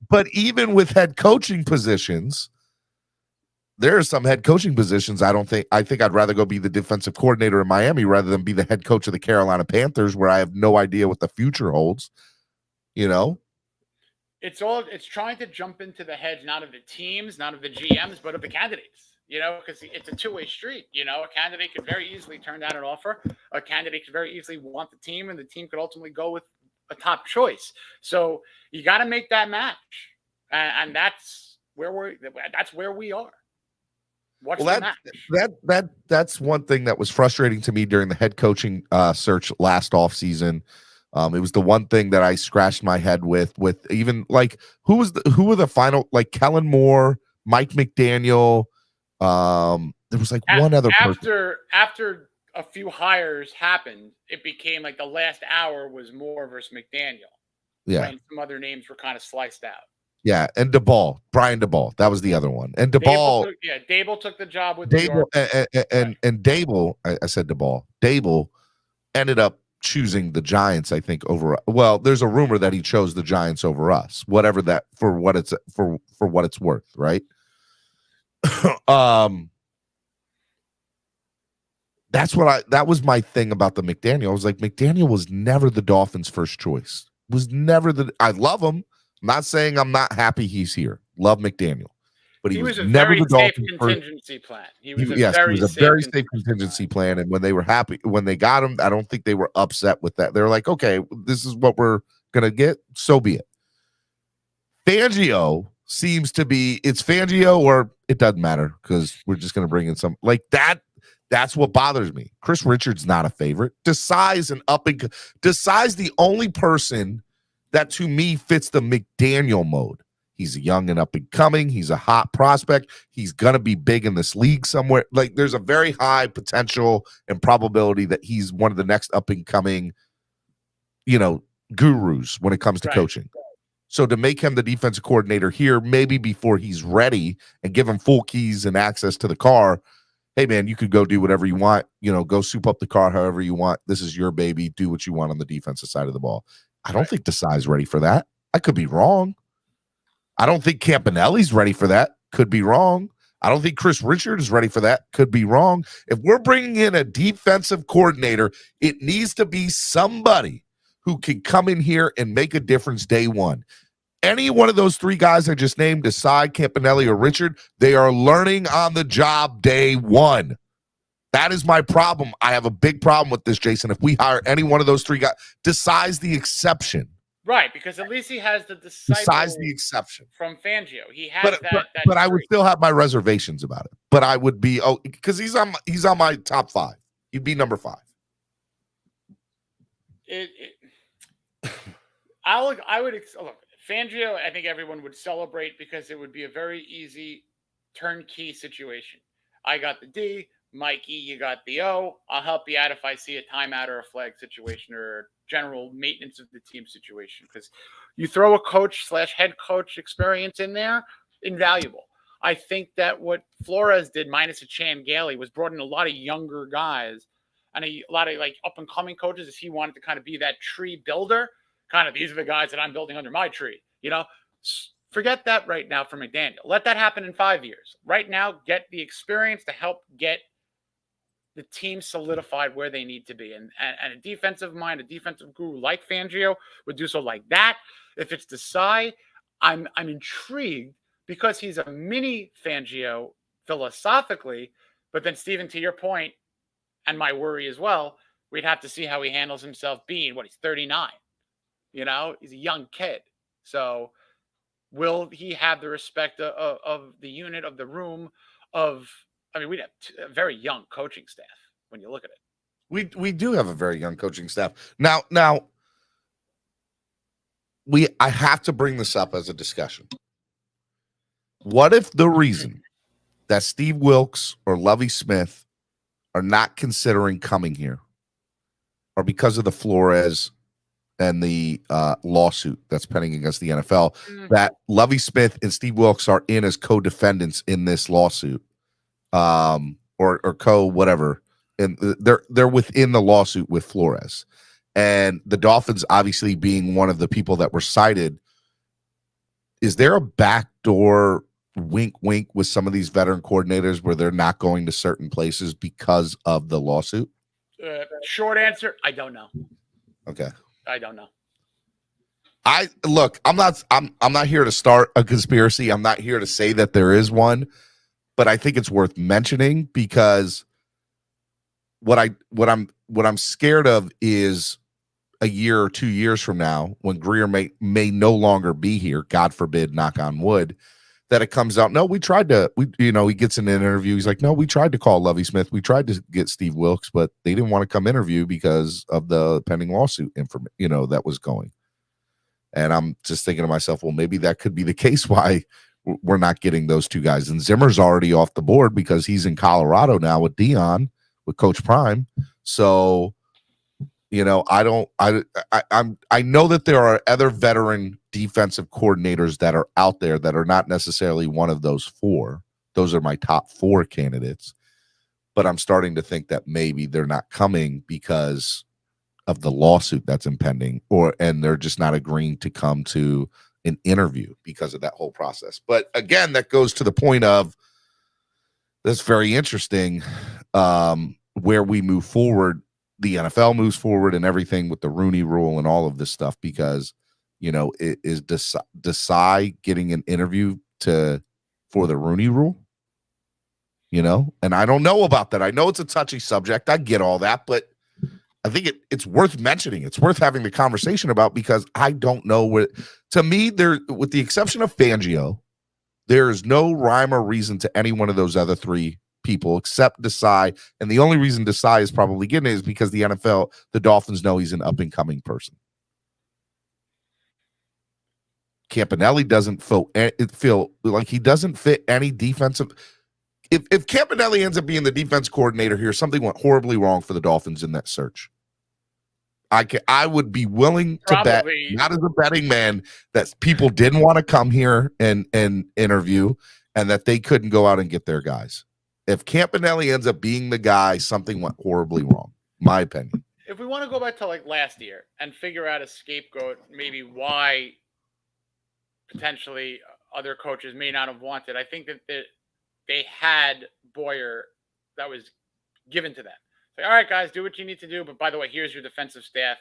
But even with head coaching positions, there are some head coaching positions I think I'd rather go be the defensive coordinator in Miami rather than be the head coach of the Carolina Panthers, where I have no idea what the future holds, you know? It's trying to jump into the heads, not of the teams, not of the GMs, but of the candidates, you know, because it's a two-way street. You know, a candidate could very easily turn down an offer. A candidate could very easily want the team, and the team could ultimately go with a top choice. So you got to make that match. And that's where we are. That's one thing that was frustrating to me during the head coaching search last offseason. It was the one thing that I scratched my head with even like who were the final, like Kellen Moore, Mike McDaniel. There was like one other person. After a few hires happened, it became like the last hour was Moore versus McDaniel. Yeah. When some other names were kind of sliced out. Yeah, and Brian DeBall, that was the other one. And Dable took the job with Dable, and Dable, I said DeBall. Dable ended up choosing the Giants, I think, over. Well, there's a rumor that he chose the Giants over us. Whatever that for what it's worth, right? That was my thing about the McDaniel. I was like, McDaniel was never the Dolphins' first choice. I love him. I'm not saying I'm not happy he's here. Love McDaniel. But he was never the Dolphins' contingency plan. He was a very safe contingency plan. And when they were happy, when they got him, I don't think they were upset with that. They're like, okay, this is what we're gonna get. So be it. Fangio seems to be it's Fangio or it doesn't matter because we're just gonna bring in some like that. That's what bothers me. Chris Richards not a favorite. Desai's the only person that to me fits the McDaniel mode. He's young and up and coming. He's a hot prospect. He's going to be big in this league somewhere. Like there's a very high potential and probability that he's one of the next up and coming, gurus when it comes to coaching. So to make him the defensive coordinator here, maybe before he's ready and give him full keys and access to the car, hey man, you could go do whatever you want, go soup up the car however you want. This is your baby. Do what you want on the defensive side of the ball. I don't think Desai's ready for that. I could be wrong. I don't think Campanelli's ready for that. Could be wrong. I don't think Chris Richards is ready for that. Could be wrong. If we're bringing in a defensive coordinator, it needs to be somebody who can come in here and make a difference day one. Any one of those three guys I just named, Desai, Campanelli, or Richard, they are learning on the job day one. That is my problem. I have a big problem with this, Jason. If we hire any one of those three guys, Desai's the exception. Right, because at least he has the Desai's the exception from Fangio. He has but I would still have my reservations about it. But I would be because he's on my top 5. He'd be number 5. I would look. Fangio, I think everyone would celebrate because it would be a very easy turnkey situation. I got the D, Mikey, you got the O. I'll help you out if I see a timeout or a flag situation or general maintenance of the team situation. Because you throw a coach / head coach experience in there, invaluable. I think that what Flores did, minus a Chan Gailey, was brought in a lot of younger guys and a lot of like up and coming coaches, as he wanted to kind of be that tree builder. Kind of, these are the guys that I'm building under my tree. Forget that right now for McDaniel. Let that happen in 5 years. Right now, get the experience to help get the team solidified where they need to be. And a defensive mind, a defensive guru like Fangio would do so like that. If it's Desai, I'm intrigued because he's a mini Fangio philosophically. But then, Stephen, to your point, and my worry as well, we'd have to see how he handles himself being, he's 39. He's a young kid. So will he have the respect of the unit, of the room, we'd have a very young coaching staff when you look at it. We do have a very young coaching staff. Now I have to bring this up as a discussion. What if the reason that Steve Wilks or Lovie Smith are not considering coming here are because of the Flores and the lawsuit that's pending against the NFL, that Lovie Smith and Steve Wilks are in as co-defendants in this lawsuit, or co-whatever, and they're within the lawsuit with Flores, and the Dolphins obviously being one of the people that were cited. Is there a backdoor wink with some of these veteran coordinators where they're not going to certain places because of the lawsuit? Short answer, I don't know. Okay. I don't know. I'm not here to start a conspiracy. I'm not here to say that there is one, but I think it's worth mentioning because what I'm scared of is a year or 2 years from now when Greer may no longer be here, God forbid, knock on wood, that it comes out, no, he gets in an interview. He's like, no, we tried to call Lovie Smith. We tried to get Steve Wilks, but they didn't want to come interview because of the pending lawsuit that was going. And I'm just thinking to myself, well, maybe that could be the case why we're not getting those two guys. And Zimmer's already off the board because he's in Colorado now with Dion, with Coach Prime. So, I know that there are other veteran defensive coordinators that are out there that are not necessarily one of those four. Those are my top 4 candidates, but I'm starting to think that maybe they're not coming because of the lawsuit that's impending, and they're just not agreeing to come to an interview because of that whole process. But again, that goes to the point of that's very interesting, where we move forward. The NFL moves forward and everything with the Rooney Rule and all of this stuff because, is Desai getting an interview for the Rooney Rule? And I don't know about that. I know it's a touchy subject. I get all that, but I think it's worth mentioning. It's worth having the conversation about because I don't know what. To me, with the exception of Fangio, there is no rhyme or reason to any one of those other 3 people except Desai, and the only reason Desai is probably getting it is because the NFL, the Dolphins know he's an up-and-coming person. Campanelli doesn't feel like he doesn't fit any defensive. If Campanelli ends up being the defense coordinator here, something went horribly wrong for the Dolphins in that search. I would be willing to bet, not as a betting man, that people didn't want to come here and interview, and that they couldn't go out and get their guys. If Campanelli ends up being the guy, something went horribly wrong, my opinion. If we want to go back to like last year and figure out a scapegoat, maybe why potentially other coaches may not have wanted, I think that they had Boyer that was given to them. Like, all right, guys, do what you need to do. But by the way, here's your defensive staff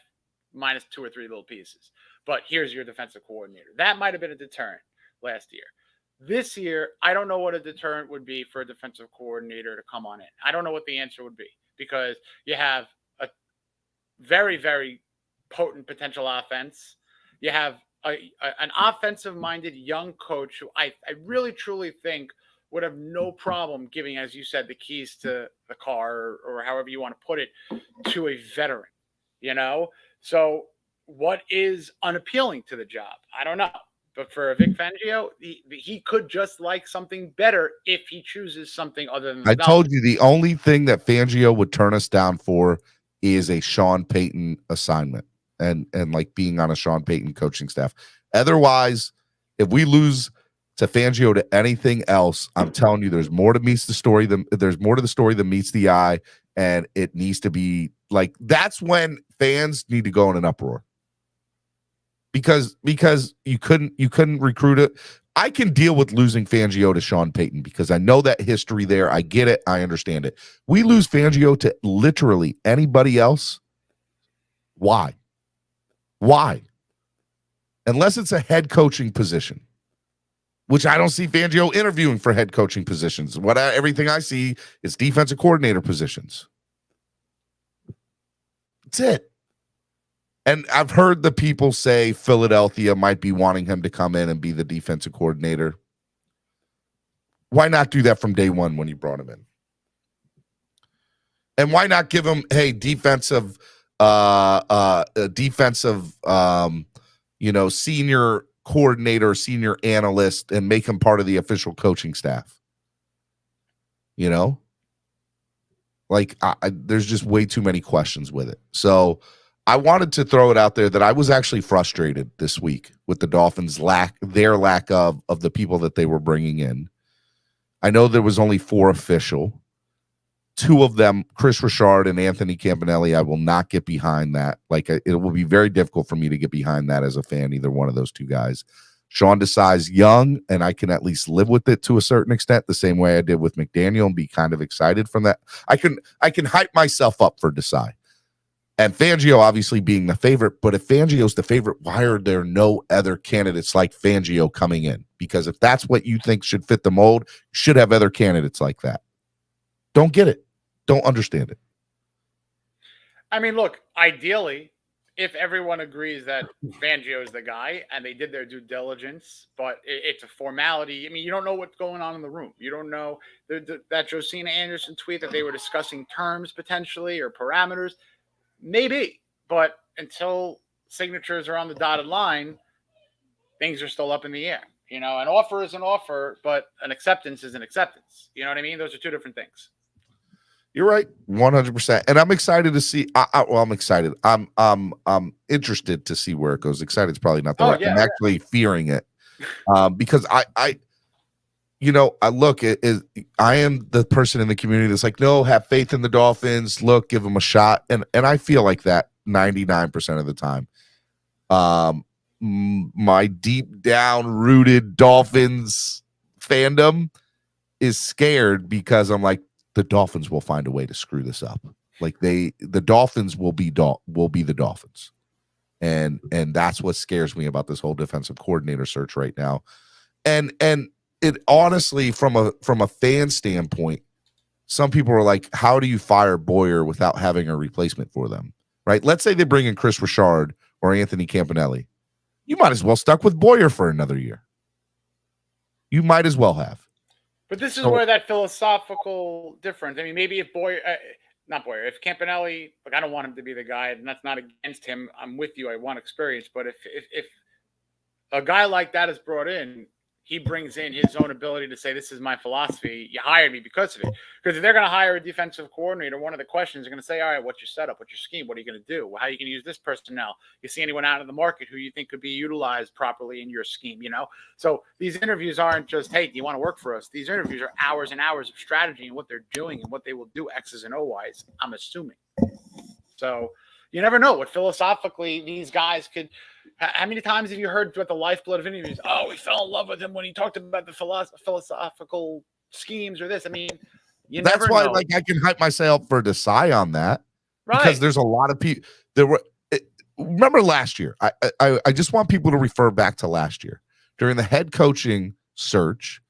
minus 2 or 3 little pieces. But here's your defensive coordinator. That might have been a deterrent last year. This year, I don't know what a deterrent would be for a defensive coordinator to come on in. I don't know what the answer would be because you have a very, very potent potential offense. You have an offensive-minded young coach who I really, truly think would have no problem giving, as you said, the keys to the car or however you want to put it to a veteran, So what is unappealing to the job? I don't know. But for Vic Fangio, he could just like something better if he chooses something other than the Dolphins. Told you the only thing that Fangio would turn us down for is a Sean Payton assignment and like being on a Sean Payton coaching staff. Otherwise, if we lose to Fangio to anything else, I'm telling you, there's more to the story than meets the eye, and it needs to be like that's when fans need to go in an uproar because you couldn't recruit it. I can deal with losing Fangio to Sean Payton because I know that history there. I get it. I understand it. We lose Fangio to literally anybody else. Why? Unless it's a head coaching position, which I don't see Fangio interviewing for head coaching positions. Everything I see is defensive coordinator positions. That's it. And I've heard the people say Philadelphia might be wanting him to come in and be the defensive coordinator. Why not do that from day one when you brought him in? And why not give him, hey, defensive senior coordinator, senior analyst, and make him part of the official coaching staff? There's just way too many questions with it. So I wanted to throw it out there that I was actually frustrated this week with the Dolphins' lack of the people that they were bringing in. I know there was only 4 official. 2 of them, Chris Richard and Anthony Campanelli, I will not get behind that. It will be very difficult for me to get behind that as a fan, either one of those 2 guys. Sean Desai's young, and I can at least live with it to a certain extent, the same way I did with McDaniel, and be kind of excited from that. I can hype myself up for Desai. And Fangio obviously being the favorite, but if Fangio's the favorite, why are there no other candidates like Fangio coming in? Because if that's what you think should fit the mold, you should have other candidates like that. Don't get it. Don't understand it. I mean, look, ideally, if everyone agrees that Fangio is the guy and they did their due diligence, but it's a formality. I mean, you don't know what's going on in the room. You don't know that Josina Anderson tweet that they were discussing terms potentially or parameters. Maybe, but until signatures are on the dotted line, things are still up in the air. An offer is an offer, but an acceptance is an acceptance. You know what I mean? Those are 2 different things. You're right, 100%. And I'm excited to see. I'm excited. I'm interested to see where it goes. Excited is probably not the right. I'm actually fearing it because I am the person in the community that's like, no, have faith in the Dolphins. Look, give them a shot, and I feel like that 99% of the time. My deep down rooted Dolphins fandom is scared because I'm like, the Dolphins will find a way to screw this up. The Dolphins will be the Dolphins. And that's what scares me about this whole defensive coordinator search right now. And it honestly, from a fan standpoint, some people are like, how do you fire Boyer without having a replacement for them? Right? Let's say they bring in Chris Richard or Anthony Campanelli. You might as well stuck with Boyer for another year. You might as well have. But this is where that philosophical difference. I mean, maybe if if Campanelli, I don't want him to be the guy, and that's not against him. I'm with you. I want experience. But if a guy like that is brought in, he brings in his own ability to say, this is my philosophy. You hired me because of it. Because if they're going to hire a defensive coordinator, one of the questions they're going to say, all right, what's your setup? What's your scheme? What are you going to do? How are you going to use this personnel? You see anyone out in the market who you think could be utilized properly in your scheme, So these interviews aren't just, hey, do you want to work for us? These interviews are hours and hours of strategy and what they're doing and what they will do, X's and O's, I'm assuming. So you never know what philosophically these guys could. How many times have you heard about the lifeblood of interviews? Oh, we fell in love with him when he talked about the philosophical schemes or this. I mean, that's why I can hype myself for Desai on that, right? Because there's a lot of people. Remember last year? I just want people to refer back to last year during the head coaching search.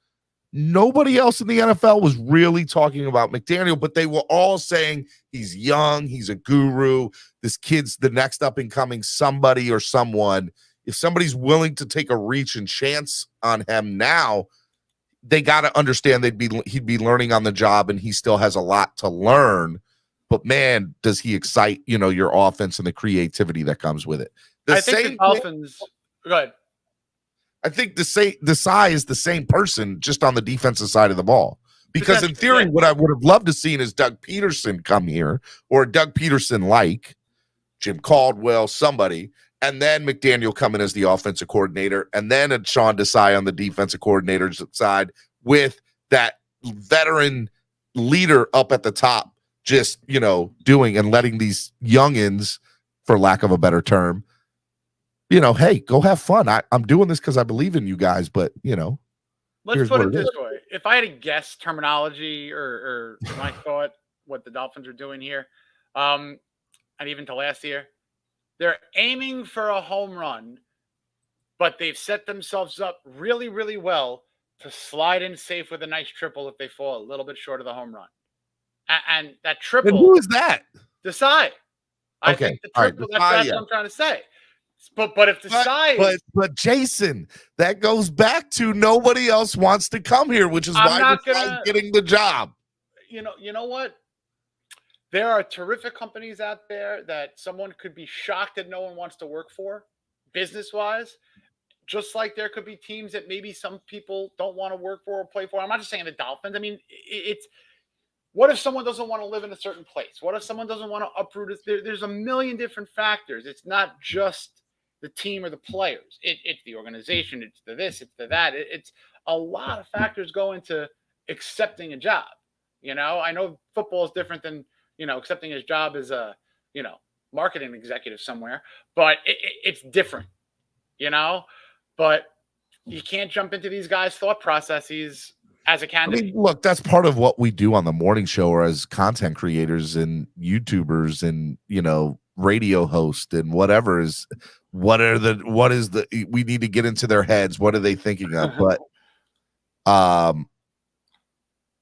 Nobody else in the NFL was really talking about McDaniel, but they were all saying he's young, he's a guru, this kid's the next up and coming somebody or someone. If somebody's willing to take a reach and chance on him now, they got to understand he'd be learning on the job, and he still has a lot to learn. But man, does he excite your offense and the creativity that comes with it? I think the Dolphins. Go ahead. I think Desai is the same person, just on the defensive side of the ball. Because in theory, what I would have loved to seen is Doug Peterson come here, or Doug Peterson like Jim Caldwell, somebody, and then McDaniel come in as the offensive coordinator, and then a Sean Desai on the defensive coordinator's side with that veteran leader up at the top, just, doing and letting these youngins, for lack of a better term, hey, go have fun. I'm doing this because I believe in you guys, but, Let's put it this way. If I had to guess terminology or my thought, what the Dolphins are doing here, and even to last year, they're aiming for a home run, but they've set themselves up really, really well to slide in safe with a nice triple if they fall a little bit short of the home run. And that triple. And who is that? Desai. I think the triple, that's what I'm trying to say. But if Desai but Jason, that goes back to nobody else wants to come here, which is why Desai's getting the job. You know what? There are terrific companies out there that someone could be shocked that no one wants to work for, business-wise. Just like there could be teams that maybe some people don't want to work for or play for. I'm not just saying the Dolphins. I mean, what if someone doesn't want to live in a certain place? What if someone doesn't want to uproot? There's a million different factors. It's not just the team or the players. It's the organization. It's the this. It's the that. It's a lot of factors go into accepting a job. I know football is different than, accepting his job as a, marketing executive somewhere, but it's different, but you can't jump into these guys' thought processes as a candidate. Look, that's part of what we do on the morning show, or as content creators and YouTubers and, radio hosts and whatever is, we need to get into their heads. What are they thinking of? But,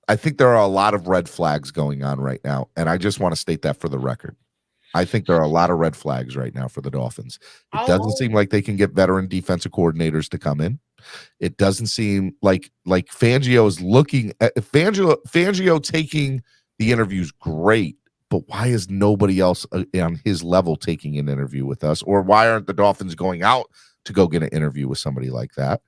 I think there are a lot of red flags going on right now, and I just want to state that for the record. I think there are a lot of red flags right now for the Dolphins. It doesn't seem like they can get veteran defensive coordinators to come in. It doesn't seem like Fangio is looking at Fangio taking the interviews. Great, but why is nobody else on his level taking an interview with us? Or why aren't the Dolphins going out to go get an interview with somebody like that?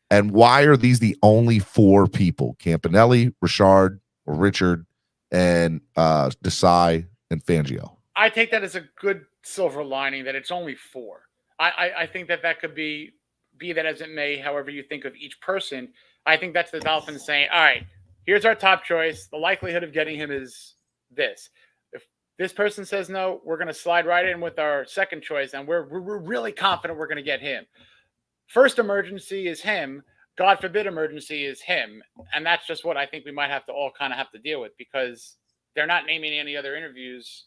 And why are these the only 4 people? Campanelli, Richard, and Desai and Fangio. I take that as a good silver lining that it's only 4. I think that could be that as it may, however you think of each person. I think that's the Dolphins saying, all right, here's our top choice. The likelihood of getting him is this. If this person says no, we're going to slide right in with our second choice, and we're really confident we're going to get him. First emergency is him. God forbid emergency is him. And that's just what I think we might have to all kind of have to deal with, because they're not naming any other interviews.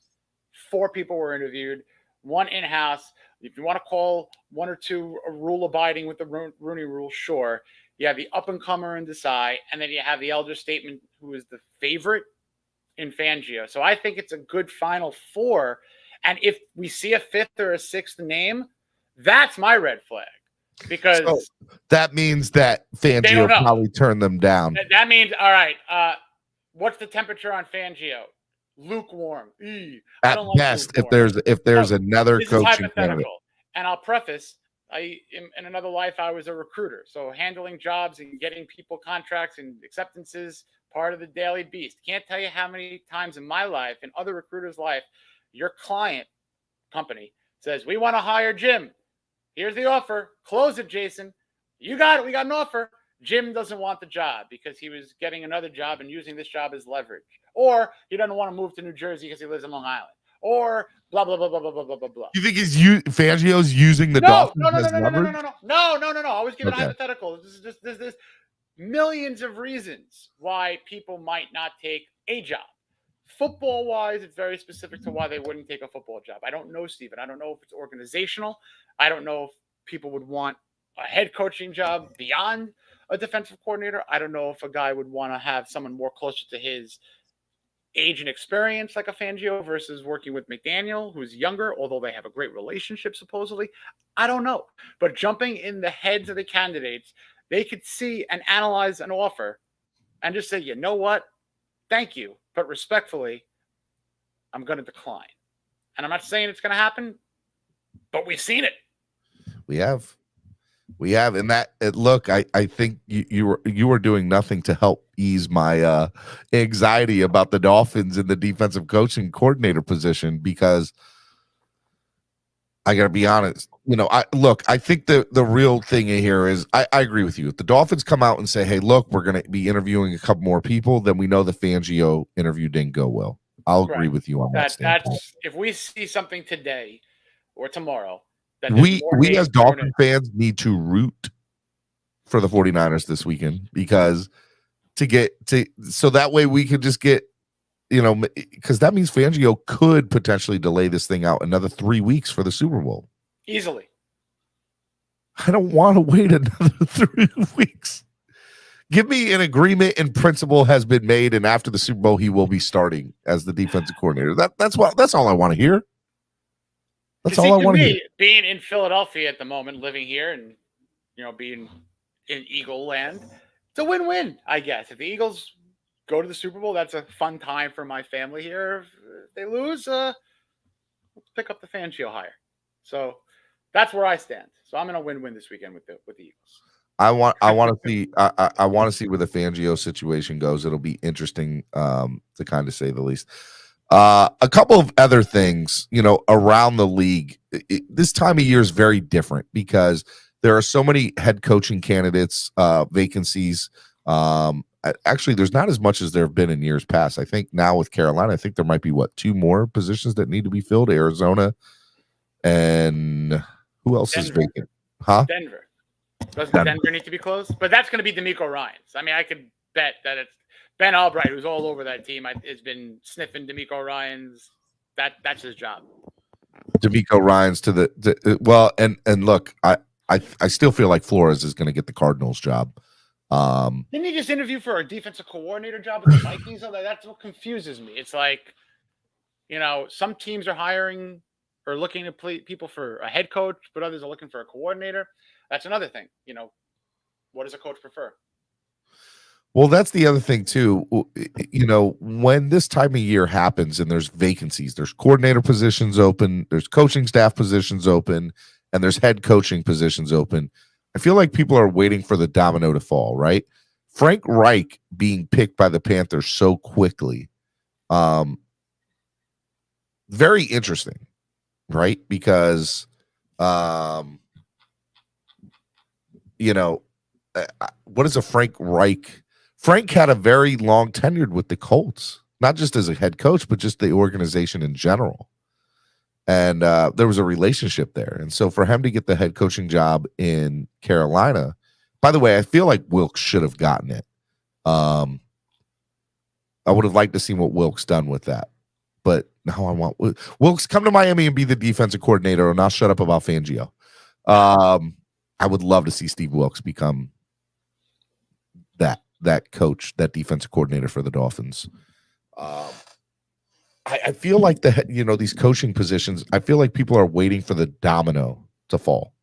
4 people were interviewed, 1 in-house. If you want to call 1 or 2 rule abiding with the Rooney Rule, sure. You have the up-and-comer in Desai, and then you have the elder statesman who is the favorite in Fangio. So I think it's a good final 4. And if we see a 5th or a 6th name, that's my red flag. Because that means that Fangio probably turned them down. That means, all right, what's the temperature on Fangio? Lukewarm. At best, lukewarm. if there's another coaching candidate. And I'll preface, in another life, I was a recruiter. So handling jobs and getting people contracts and acceptances, part of the daily beast. Can't tell you how many times in my life and other recruiters' life, your client company says, we want to hire Jim. Here's the offer. Close it, Jason. You got it. We got an offer. Jim doesn't want the job because he was getting another job and using this job as leverage. Or he doesn't want to move to New Jersey because he lives in Long Island. Or blah, blah, blah, blah, blah, blah, blah, blah. You think Fangio's using the Dolphins as leverage? No. I was giving hypotheticals. There's millions of reasons why people might not take a job. Football-wise, it's very specific to why they wouldn't take a football job. I don't know, Steven. I don't know if it's organizational. I don't know if people would want a head coaching job beyond a defensive coordinator. I don't know if a guy would want to have someone more closer to his age and experience like a Fangio versus working with McDaniel, who's younger, although they have a great relationship supposedly. I don't know. But jumping in the heads of the candidates, they could see and analyze an offer and just say, you know what? Thank you. But respectfully, I'm going to decline. And I'm not saying it's going to happen, but we've seen it. We have. We have, and look, I think you were doing nothing to help ease my anxiety about the Dolphins in the defensive coaching coordinator position, because I got to be honest. I think the real thing here is I agree with you. If the Dolphins come out and say, "Hey, look, we're going to be interviewing a couple more people," then we know the Fangio interview didn't go well. I'll agree with you on that standpoint. That's if we see something today or tomorrow. We as Dolphin fans need to root for the 49ers this weekend, because so that way we could just get, because that means Fangio could potentially delay this thing out another 3 weeks for the Super Bowl. Easily. I don't want to wait another 3 weeks. Give me an agreement in principle has been made, and after the Super Bowl, he will be starting as the defensive coordinator. That's all I want to hear. That's all I want to hear. Being in Philadelphia at the moment, living here, and being in Eagle land, it's a win-win, I guess. If the Eagles go to the Super Bowl, that's a fun time for my family here. If they lose, let's pick up the Fangio hire. So that's where I stand. So I'm in a win-win this weekend with the Eagles. I want to see I want to see where the Fangio situation goes. It'll be interesting, to kind of say the least. A couple of other things, around the league. This time of year is very different because there are so many head coaching candidates, vacancies. Actually, there's not as much as there have been in years past. I think now with Carolina, I think there might be 2 more positions that need to be filled. Arizona, and who else is vacant? Denver. Doesn't Denver need to be closed? But that's going to be D'Amico Ryans. I mean, I could bet that it's Ben Albright, who's all over that team, has been sniffing D'Amico Ryans. That's his job. D'Amico Ryans and look, I still feel like Flores is going to get the Cardinals job. Didn't he just interview for a defensive coordinator job with the Vikings? That's what confuses me. It's like, some teams are hiring or looking to play people for a head coach, but others are looking for a coordinator. That's another thing. What does a coach prefer? Well, that's the other thing too. When this time of year happens and there's vacancies, there's coordinator positions open, there's coaching staff positions open, and there's head coaching positions open. I feel like people are waiting for the domino to fall, right? Frank Reich being picked by the Panthers so quickly, very interesting, right? Because, what is a Frank Reich? Frank had a very long tenure with the Colts, not just as a head coach, but just the organization in general. And there was a relationship there. And so for him to get the head coaching job in Carolina, by the way, I feel like Wilkes should have gotten it. I would have liked to see what Wilkes done with that. But now I want Wilkes, come to Miami and be the defensive coordinator, and I'll shut up about Fangio. I would love to see Steve Wilkes become that coach, that defensive coordinator for the Dolphins. I feel like these coaching positions, I feel like people are waiting for the domino to fall.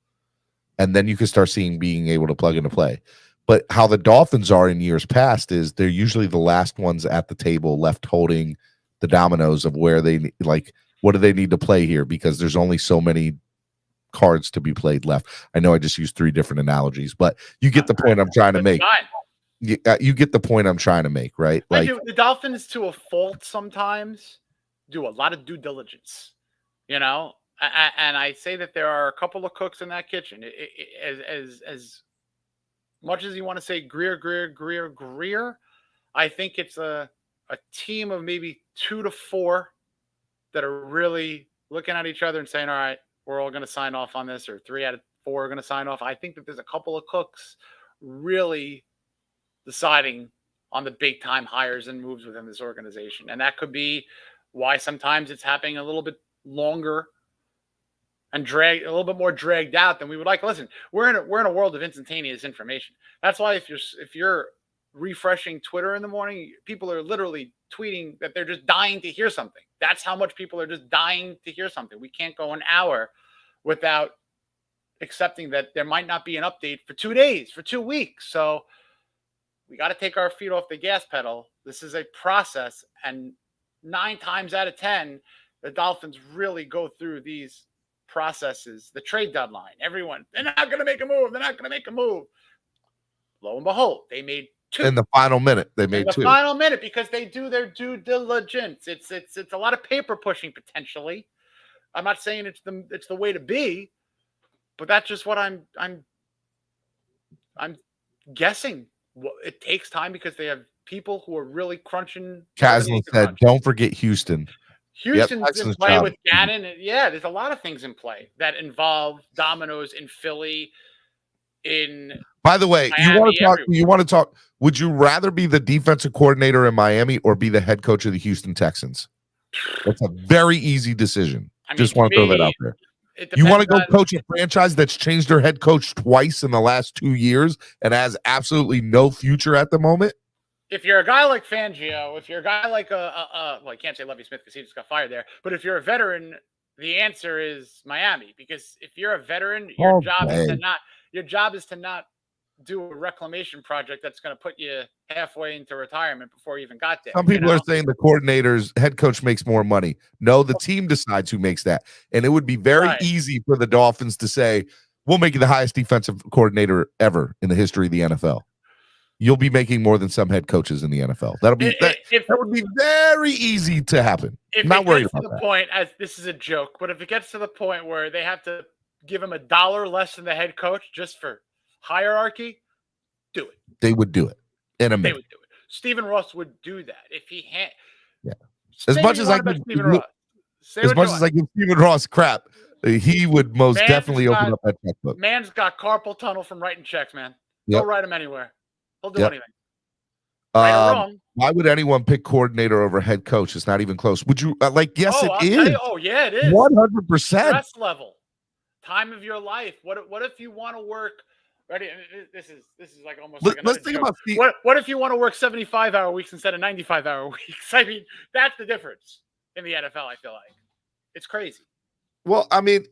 And then you can start being able to plug into play. But how the Dolphins are in years past is they're usually the last ones at the table left holding the dominoes of where they what do they need to play here? Because there's only so many cards to be played left. I know I just used 3 different analogies, but you get the point I'm trying to make. You get the point I'm trying to make, right? Like the Dolphins, to a fault, sometimes do a lot of due diligence, and I say that there are a couple of cooks in that kitchen. As much as you want to say Greer, I think it's a team of maybe 2 to 4 that are really looking at each other and saying, all right, we're all going to sign off on this, or 3 out of 4 are going to sign off. I think that there's a couple of cooks really deciding on the big time hires and moves within this organization. And that could be why sometimes it's happening a little bit longer and a little bit more dragged out than we would like. Listen, we're in a world of instantaneous information. That's why if you're refreshing Twitter in the morning, people are literally tweeting that they're just dying to hear something. That's how much people are just dying to hear something. We can't go an hour without accepting that there might not be an update for 2 days, for 2 weeks. So we got to take our feet off the gas pedal. This is a process, and 9 times out of 10, the Dolphins really go through these processes, the trade deadline, everyone, they're not going to make a move. They're not going to make a move. Lo and behold, they made 2. In the final minute, they made 2. In the final minute, because they do their due diligence. It's a lot of paper pushing potentially. I'm not saying it's the way to be, but that's just what I'm guessing. It takes time because they have people who are really crunching. Caslin said, "Don't forget Houston." Houston's in play with Gannon. Yeah, there's a lot of things in play that involve dominoes in Philly. By the way, Miami, you want to talk. Would you rather be the defensive coordinator in Miami or be the head coach of the Houston Texans? That's a very easy decision. Just want to throw that out there. You want to go coach a franchise that's changed their head coach twice in the last 2 years and has absolutely no future at the moment? If you're a guy like Fangio, if you're a guy like well, I can't say Lovie Smith because he just got fired there. But if you're a veteran, the answer is Miami, because if you're a veteran, your job is to not do a reclamation project that's going to put you halfway into retirement before you even got there. Some people are saying the head coach makes more money. No, the team decides who makes that. And it would be very easy for the Dolphins to say, we'll make you the highest defensive coordinator ever in the history of the NFL. You'll be making more than some head coaches in the NFL. That would be very easy to happen. If not worried about the point, as this is a joke, but if it gets to the point where they have to give him $1 less than the head coach just for hierarchy, do it. They would do it in a minute. They would do it. Stephen Ross would do that if he had. Yeah. As much as I give Stephen Ross crap, he would most definitely open up that checkbook. Man's got carpal tunnel from writing checks, man. Go write him anywhere. He'll do anything. Right or wrong. Why would anyone pick coordinator over head coach? It's not even close. Would you yes, it is. Yeah, it is. 100%. Stress level. Time of your life. What if you want to work? Ready? This is like almost. Let's think about what if you want to work 75-hour weeks instead of 95-hour weeks? I mean, that's the difference in the NFL. I feel like it's crazy. Well, I mean,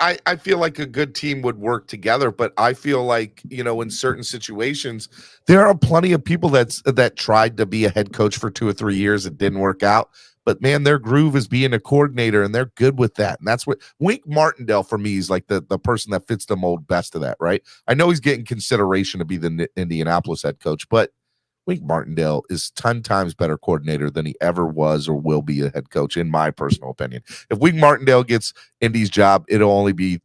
I feel like a good team would work together, but I feel like, in certain situations, there are plenty of people that tried to be a head coach for 2 or 3 years. It didn't work out. But, man, their groove is being a coordinator, and they're good with that. And that's what Wink Martindale, for me, is like the person that fits the mold best of that, right? I know he's getting consideration to be the Indianapolis head coach, but Wink Martindale is 10 times better coordinator than he ever was or will be a head coach, in my personal opinion. If Wink Martindale gets Indy's job, it'll only be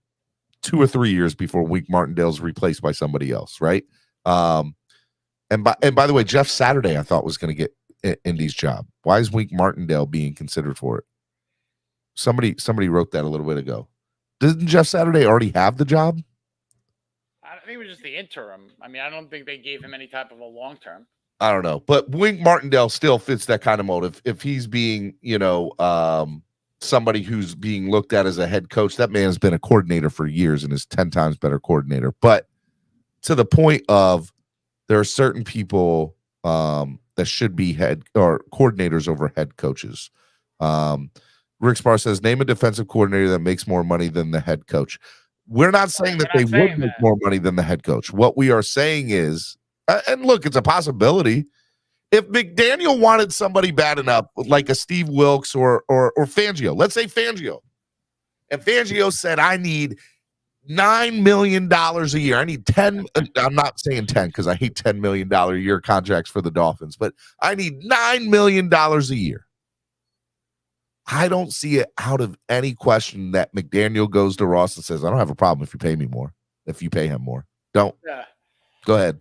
2 or 3 years before Wink Martindale's replaced by somebody else, right? And by the way, Jeff Saturday, I thought, was going to get Indy's job. Why is Wink Martindale being considered for it? Somebody wrote that a little bit ago. Doesn't Jeff Saturday already have the job? I think it was just the interim. I mean, I don't think they gave him any type of a long term. I don't know, but Wink Martindale still fits that kind of motive. If he's being, somebody who's being looked at as a head coach, that man has been a coordinator for years and is 10 times better coordinator. But to the point of, there are certain people that should be head or coordinators over head coaches. Rick Spar says, name a defensive coordinator that makes more money than the head coach. We're not saying that they would make more money than the head coach. What we are saying is, and look, it's a possibility. If McDaniel wanted somebody bad enough, like a Steve Wilkes or Fangio, let's say Fangio, and Fangio said, I need $9 million a year. I need 10. I'm not saying 10 because I hate $10 million a year contracts for the Dolphins, but I need $9 million a year. I don't see it out of any question that McDaniel goes to Ross and says, I don't have a problem if you pay me more, if you pay him more. Don't. Yeah. Go ahead.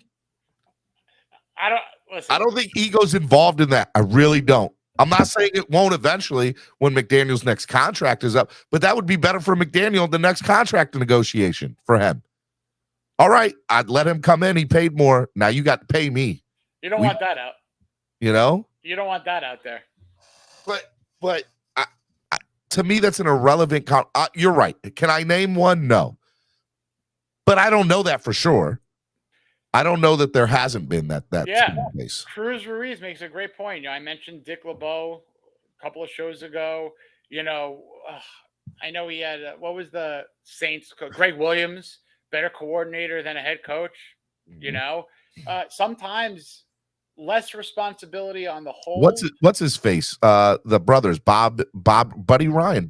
I don't think ego's involved in that. I really don't. I'm not saying it won't eventually when McDaniel's next contract is up, but that would be better for McDaniel, the next contract negotiation for him. All right, I'd let him come in. He paid more. Now you got to pay me. You don't want that out. You know? You don't want that out there. But to me, that's an irrelevant. You're right. Can I name one? No. But I don't know that for sure. I don't know that there hasn't been that case. Cruz Ruiz makes a great point. I mentioned Dick LeBeau a couple of shows ago. I know he had what was the Saints? Greg Williams, better coordinator than a head coach. Sometimes less responsibility on the whole. What's his face? The brothers, Buddy Ryan.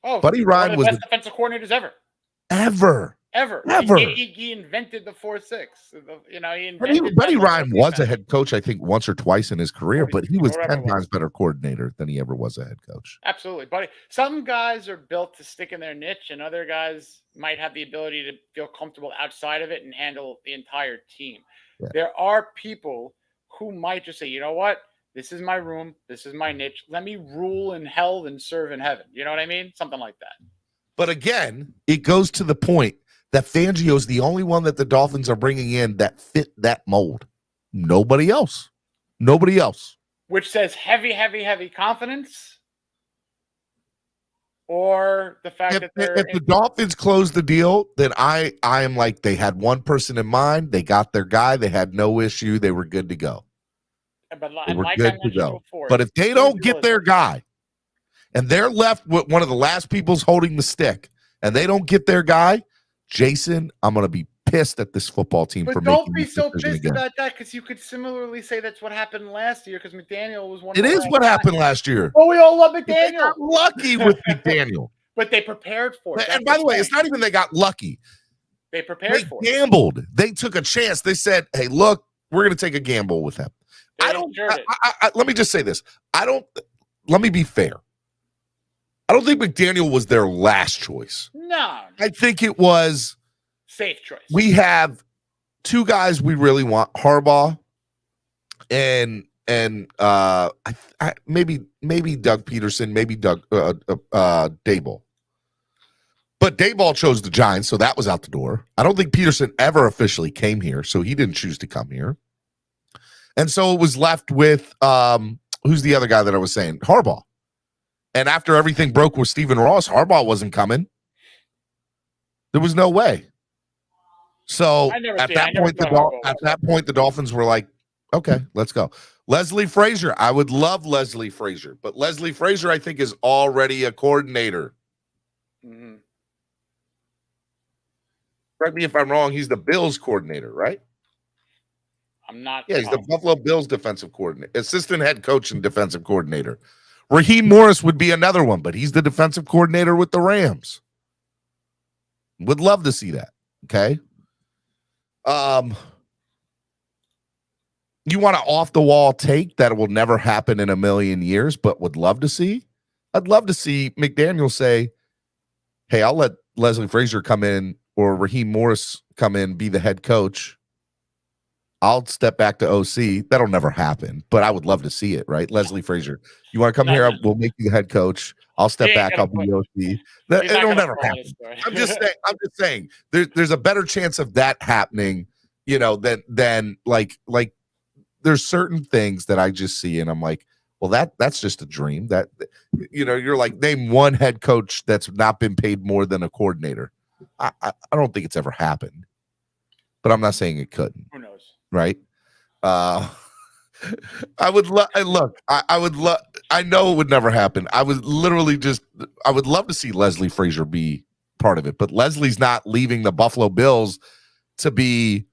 Oh, Buddy one Ryan of the was best defensive coordinators ever. ever. He invented the 4-6. He invented Buddy that Ryan was a defense. head coach, I think, once or twice in his career, but he was Whatever 10 times better coordinator than he ever was a head coach. Absolutely. But some guys are built to stick in their niche, and other guys might have the ability to feel comfortable outside of it and handle the entire team. Yeah. There are people who might just say, you know what? This is my room. This is my niche. Let me rule in hell and serve in heaven. You know what I mean? Something like that. But again, it goes to the point that Fangio is the only one that the Dolphins are bringing in that fit that mold. Nobody else. Which says heavy, heavy, heavy confidence, or the fact that if the Dolphins close the deal, then I am like, they had one person in mind. They got their guy. They had no issue. They were good to go. They were good to go. But if they don't get their guy, and they're left with one of the last people's holding the stick, and they don't get their guy, Jason, I'm going to be pissed at this football team for making this decision again. But don't be so pissed about that, because you could similarly say that's what happened last year, because McDaniel was one of the last guys. Happened last year. Oh, we all love McDaniel. They got lucky with McDaniel. But they prepared for it. And by the way, it's not even they got lucky. They prepared for it. They gambled. They took a chance. They said, hey, look, we're going to take a gamble with him. Let me just say this. Let me be fair. I don't think McDaniel was their last choice. No. I think it was safe choice. We have two guys we really want, Harbaugh and maybe Doug Peterson, maybe Daboll. But Daboll chose the Giants, so that was out the door. I don't think Peterson ever officially came here, so he didn't choose to come here. And so it was left with who's the other guy that I was saying? Harbaugh. And after everything broke with Stephen Ross, Harbaugh wasn't coming. There was no way. So at that point, the Dolphins were like, okay, let's go. Leslie Frazier. I would love Leslie Frazier, but Leslie Frazier, I think, is already a coordinator. Mm-hmm. Correct me if I'm wrong. He's the Bills coordinator, right? I'm not. Yeah, he's the Buffalo Bills defensive coordinator, assistant head coach and defensive coordinator. Raheem Morris would be another one, but he's the defensive coordinator with the Rams. Would love to see that. Okay. You want an off-the-wall take that will never happen in a million years, but would love to see? I'd love to see McDaniel say, hey, I'll let Leslie Frazier come in or Raheem Morris come in, be the head coach. I'll step back to OC. That'll never happen, but I would love to see it, right? Leslie Frazier, you want to come here? We'll make you the head coach. I'll step back. I'll be OC. It'll never happen. I'm just saying. There's a better chance of that happening, than like there's certain things that I just see and I'm like, well, that's just a dream. That you're like, name one head coach that's not been paid more than a coordinator. I don't think it's ever happened, but I'm not saying it couldn't. Who knows? Right. I would love. I would love. I know it would never happen. I would love to see Leslie Frazier be part of it, but Leslie's not leaving the Buffalo Bills to be,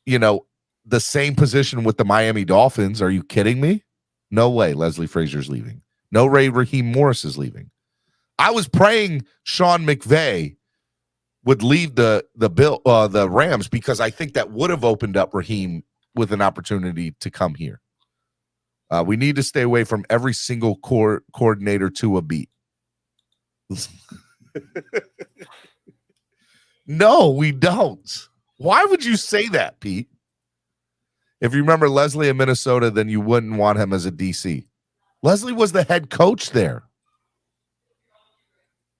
the same position with the Miami Dolphins. Are you kidding me? No way. Leslie Frazier's leaving. No way. Raheem Morris is leaving. I was praying Sean McVay would leave the Rams because I think that would have opened up Raheem with an opportunity to come here. We need to stay away from every single coordinator to a beat. No, we don't. Why would you say that, Pete? If you remember Leslie in Minnesota, then you wouldn't want him as a DC. Leslie was the head coach there.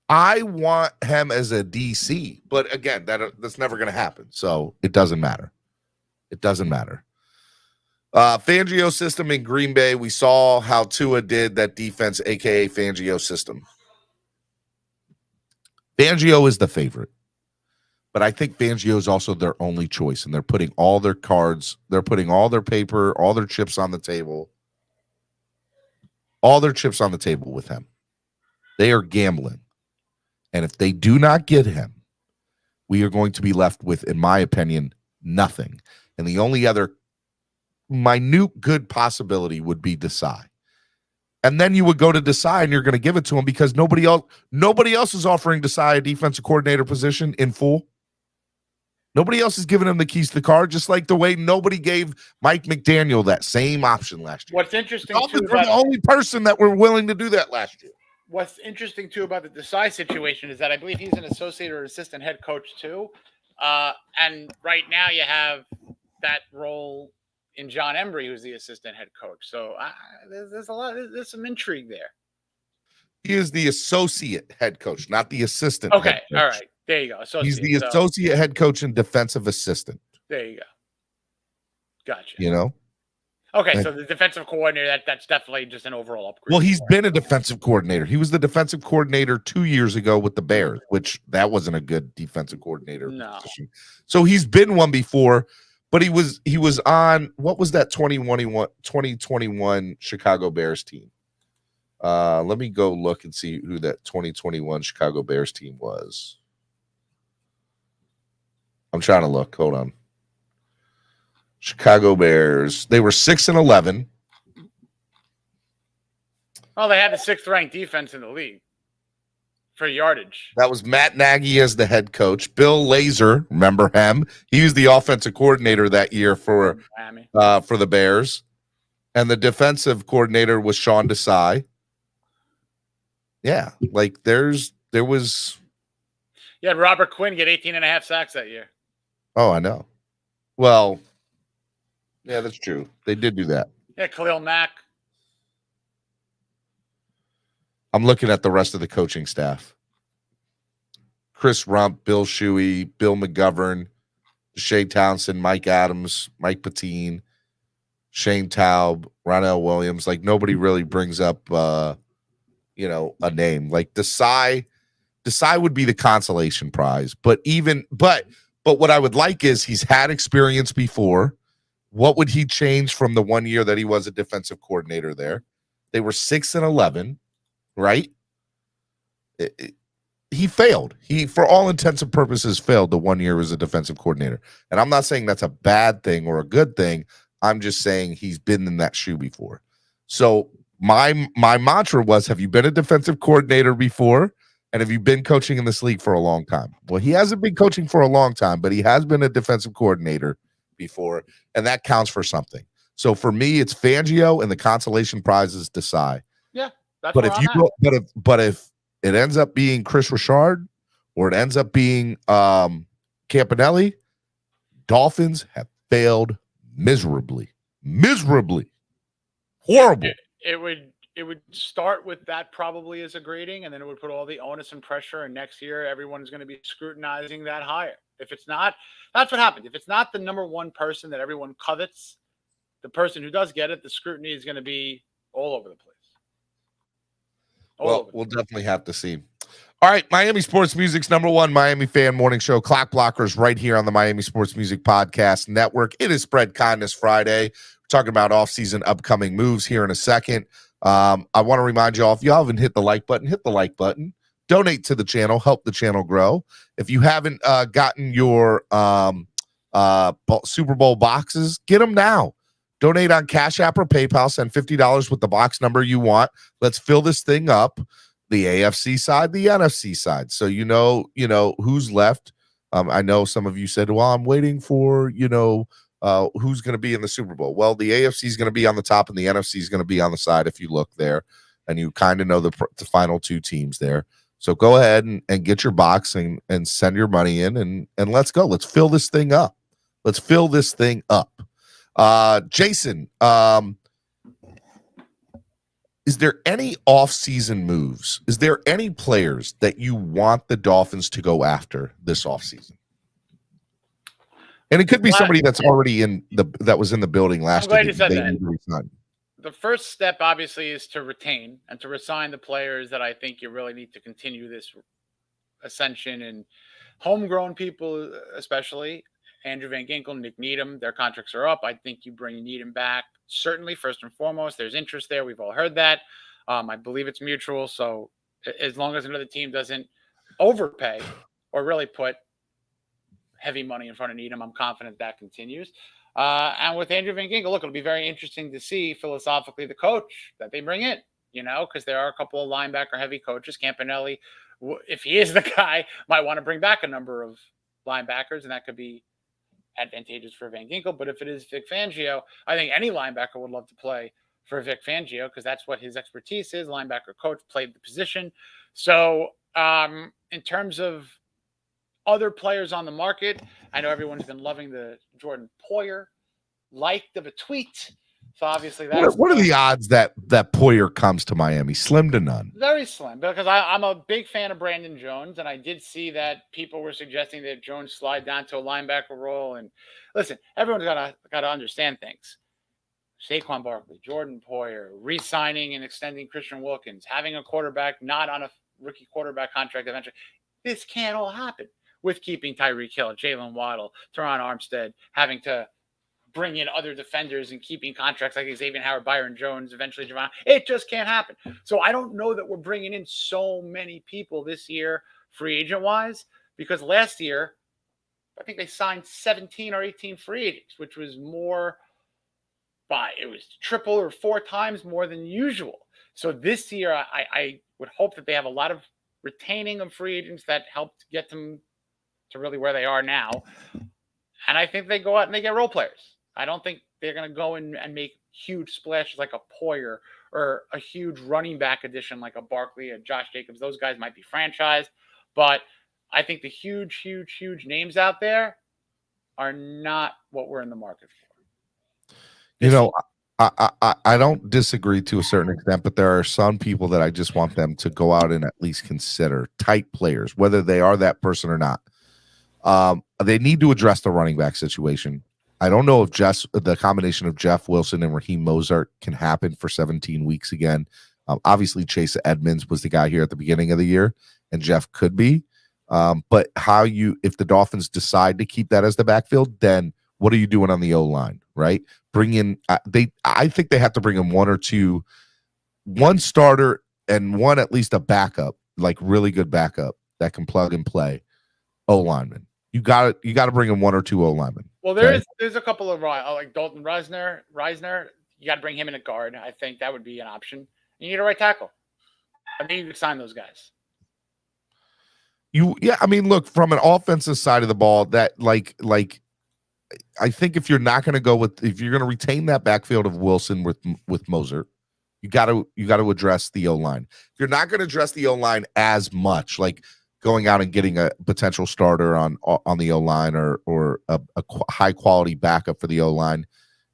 I want him as a DC, but again, that's never going to happen. So it doesn't matter. It doesn't matter. Fangio system in Green Bay. We saw how Tua did that defense, aka Fangio system. Fangio is the favorite, but I think Fangio is also their only choice, and they're putting all their cards, they're putting all their paper, all their chips on the table. All their chips on the table with him. They are gambling. And if they do not get him, we are going to be left with, in my opinion, nothing. And the only other minute good possibility would be Desai. And then you would go to Desai and you're going to give it to him because nobody else is offering Desai a defensive coordinator position in full. Nobody else is giving him the keys to the car, just like the way nobody gave Mike McDaniel that same option last year. What's interesting Dolphins were the only person that were willing to do that last year. What's interesting too about the Desai situation is that I believe he's an associate or assistant head coach too. And right now you have that role in John Embry, who's the assistant head coach. So there's some intrigue there. He is the associate head coach, not the assistant. Okay, all right. There you go. He's the associate head coach and defensive assistant. There you go. Gotcha. You know? Okay, so the defensive coordinator, that's definitely just an overall upgrade. Well, he's been a defensive coordinator. He was the defensive coordinator 2 years ago with the Bears, which that wasn't a good defensive coordinator position. So he's been one before, but he was on, what was that 2021 Chicago Bears team? Let me go look and see who that 2021 Chicago Bears team was. I'm trying to look. Hold on. Chicago Bears. They were 6-11. Oh, they had the 6th ranked defense in the league for yardage. That was Matt Nagy as the head coach. Bill Lazor, remember him? He was the offensive coordinator that year for the Bears. And the defensive coordinator was Sean Desai. Yeah, like there was. You had Robert Quinn get 18.5 sacks that year. Oh, I know. Well, yeah, that's true. They did do that. Yeah, Khalil Mack. I'm looking at the rest of the coaching staff. Chris Rump, Bill Shuey, Bill McGovern, Shea Townsend, Mike Adams, Mike Patine, Shane Taub, Ronell Williams. Like nobody really brings up a name. Like Desai would be the consolation prize. But what I would like is he's had experience before. What would he change from the 1 year that he was a defensive coordinator there? They were 6-11, right? He failed. He, for all intents and purposes, failed the 1 year as a defensive coordinator. And I'm not saying that's a bad thing or a good thing. I'm just saying he's been in that shoe before. So my mantra was, have you been a defensive coordinator before? And have you been coaching in this league for a long time? Well, he hasn't been coaching for a long time, but he has been a defensive coordinator before, and that counts for something. So for me, it's Fangio, and the consolation prize is Desai. Yeah, that's but if it ends up being Chris Richard or it ends up being Campanelli, Dolphins have failed miserably, horrible. It would start with that probably as a grading, and then it would put all the onus and pressure. And next year, everyone's going to be scrutinizing that higher. If it's not, that's what happens. If it's not the number one person that everyone covets, the person who does get it, the scrutiny is going to be all over the place. We'll definitely have to see. All right, Miami Sports Music's #1 Miami fan morning show, Clock Blockers, right here on the Miami Sports Music Podcast Network. It is Spread Kindness Friday. We're talking about off-season upcoming moves here in a second. I want to remind you all, if you haven't hit the like button, hit the like button. Donate to the channel, help the channel grow. If you haven't gotten your Super Bowl boxes, get them now. Donate on Cash App or PayPal. Send $50 with the box number you want. Let's fill this thing up. The AFC side, the NFC side. So you know who's left. I know some of you said, well, I'm waiting for, who's going to be in the Super Bowl. Well, the AFC is going to be on the top and the NFC is going to be on the side if you look there. And you kind of know the final two teams there. So go ahead and get your box and send your money in and let's go. Let's fill this thing up. Jason, is there any off-season moves? Is there any players that you want the Dolphins to go after this off-season? And it could be somebody that's already that was in the building last year. The first step, obviously, is to retain and to resign the players that I think you really need to continue this ascension, and homegrown people, especially Andrew Van Ginkel, Nick Needham. Their contracts are up. I think you bring Needham back. Certainly, first and foremost, there's interest there. We've all heard that. I believe it's mutual. So as long as another team doesn't overpay or really put heavy money in front of Needham, I'm confident that continues. And with Andrew Van Ginkel, look, it'll be very interesting to see philosophically the coach that they bring in. because there are a couple of linebacker-heavy coaches. Campanelli, if he is the guy, might want to bring back a number of linebackers, and that could be advantageous for Van Ginkel. But if it is Vic Fangio, I think any linebacker would love to play for Vic Fangio because that's what his expertise is. Linebacker coach, played the position. So in terms of other players on the market, I know everyone's been loving the Jordan Poyer liked of a tweet. So obviously that's what are the odds that Poyer comes to Miami? Slim to none. Very slim, because I'm a big fan of Brandon Jones, and I did see that people were suggesting that Jones slide down to a linebacker role. And listen, everyone's gotta understand things. Saquon Barkley, Jordan Poyer, re-signing and extending Christian Wilkins, having a quarterback not on a rookie quarterback contract eventually. This can't all happen with keeping Tyreek Hill, Jalen Waddle, Teron Armstead, having to bring in other defenders and keeping contracts like Xavier Howard, Byron Jones, eventually Javon. It just can't happen. So I don't know that we're bringing in so many people this year, free agent-wise, because last year, I think they signed 17 or 18 free agents, which was it was triple or 4 times more than usual. So this year, I would hope that they have a lot of retaining of free agents that helped get them to really where they are now. And I think they go out and they get role players. I don't think they're going to go in and make huge splashes like a Poyer or a huge running back addition like a Barkley, a Josh Jacobs. Those guys might be franchised. But I think the huge names out there are not what we're in the market for. I don't disagree to a certain extent, but there are some people that I just want them to go out and at least consider type players, whether they are that person or not. They need to address the running back situation. I don't know if the combination of Jeff Wilson and Raheem Mostert can happen for 17 weeks again. Obviously, Chase Edmonds was the guy here at the beginning of the year, and Jeff could be. But if the Dolphins decide to keep that as the backfield, then what are you doing on the O-line, right? I think they have to bring in one starter and one at least a backup, like really good backup that can plug and play O-lineman. You got to bring in 1 or 2 O-linemen. Well, there's a couple of like Dalton Reisner. You got to bring him in at guard. I think that would be an option. You need a right tackle. I think you could sign those guys. Look, from an offensive side of the ball, that like I think if you're not going to if you're going to retain that backfield of Wilson with Mostert, you got to address the O-line. If you're not going to address the O-line as much, like going out and getting a potential starter on the O-line or a high quality backup for the O-line,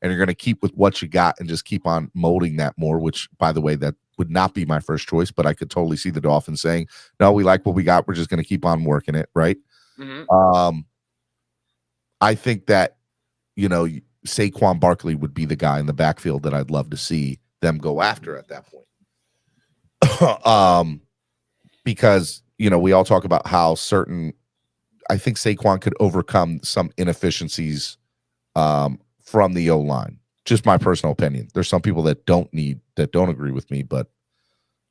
and you're going to keep with what you got and just keep on molding that more, which, by the way, that would not be my first choice, but I could totally see the Dolphins saying, no, we like what we got. We're just going to keep on working it, right? Mm-hmm. I think that, Saquon Barkley would be the guy in the backfield that I'd love to see them go after at that point. Because, we all talk about how I think Saquon could overcome some inefficiencies from the O-line. Just my personal opinion. There's some people that don't agree with me, but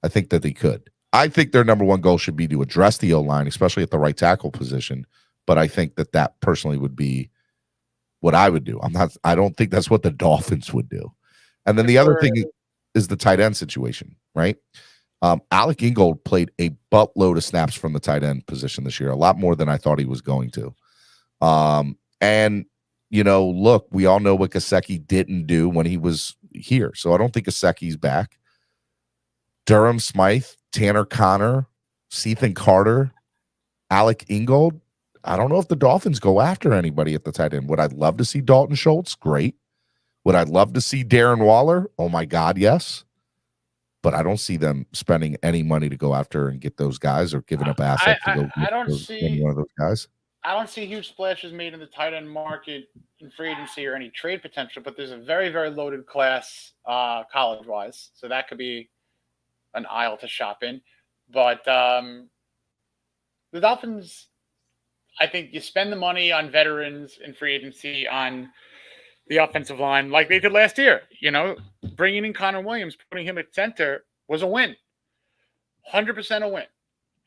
I think that they could. I think their number one goal should be to address the O-line, especially at the right tackle position. But I think that personally would be what I would do. I don't think that's what the Dolphins would do. And then the other thing is the tight end situation, right? Alec Ingold played a buttload of snaps from the tight end position this year, a lot more than I thought he was going to. And look, we all know what Gesicki didn't do when he was here. So I don't think Gesicki's back. Durham Smythe, Tanner Connor, Ethan Carter, Alec Ingold. I don't know if the Dolphins go after anybody at the tight end. Would I love to see Dalton Schultz? Great. Would I love to see Darren Waller? Oh, my God, yes. But I don't see them spending any money to go after and get those guys or giving up assets to go get any one of those guys. I don't see huge splashes made in the tight end market in free agency or any trade potential, but there's a very, very loaded class college-wise. So that could be an aisle to shop in. But the Dolphins, I think you spend the money on veterans in free agency on the offensive line like they did last year. Bringing in Connor Williams, putting him at center was a win. 100% a win.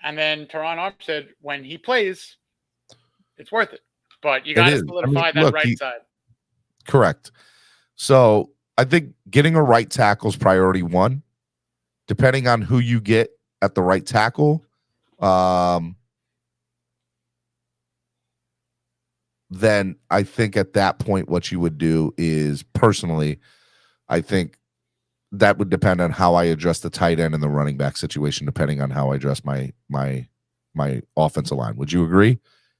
And then Teron Armstead, when he plays, it's worth it. But you got to solidify that right side. Correct. So I think getting a right tackle is priority 1. depending on who you get at the right tackle, then I think at that point what you would do is, personally, I think that would depend on how I address the tight end and the running back situation, depending on how I address my offensive line. Would you agree?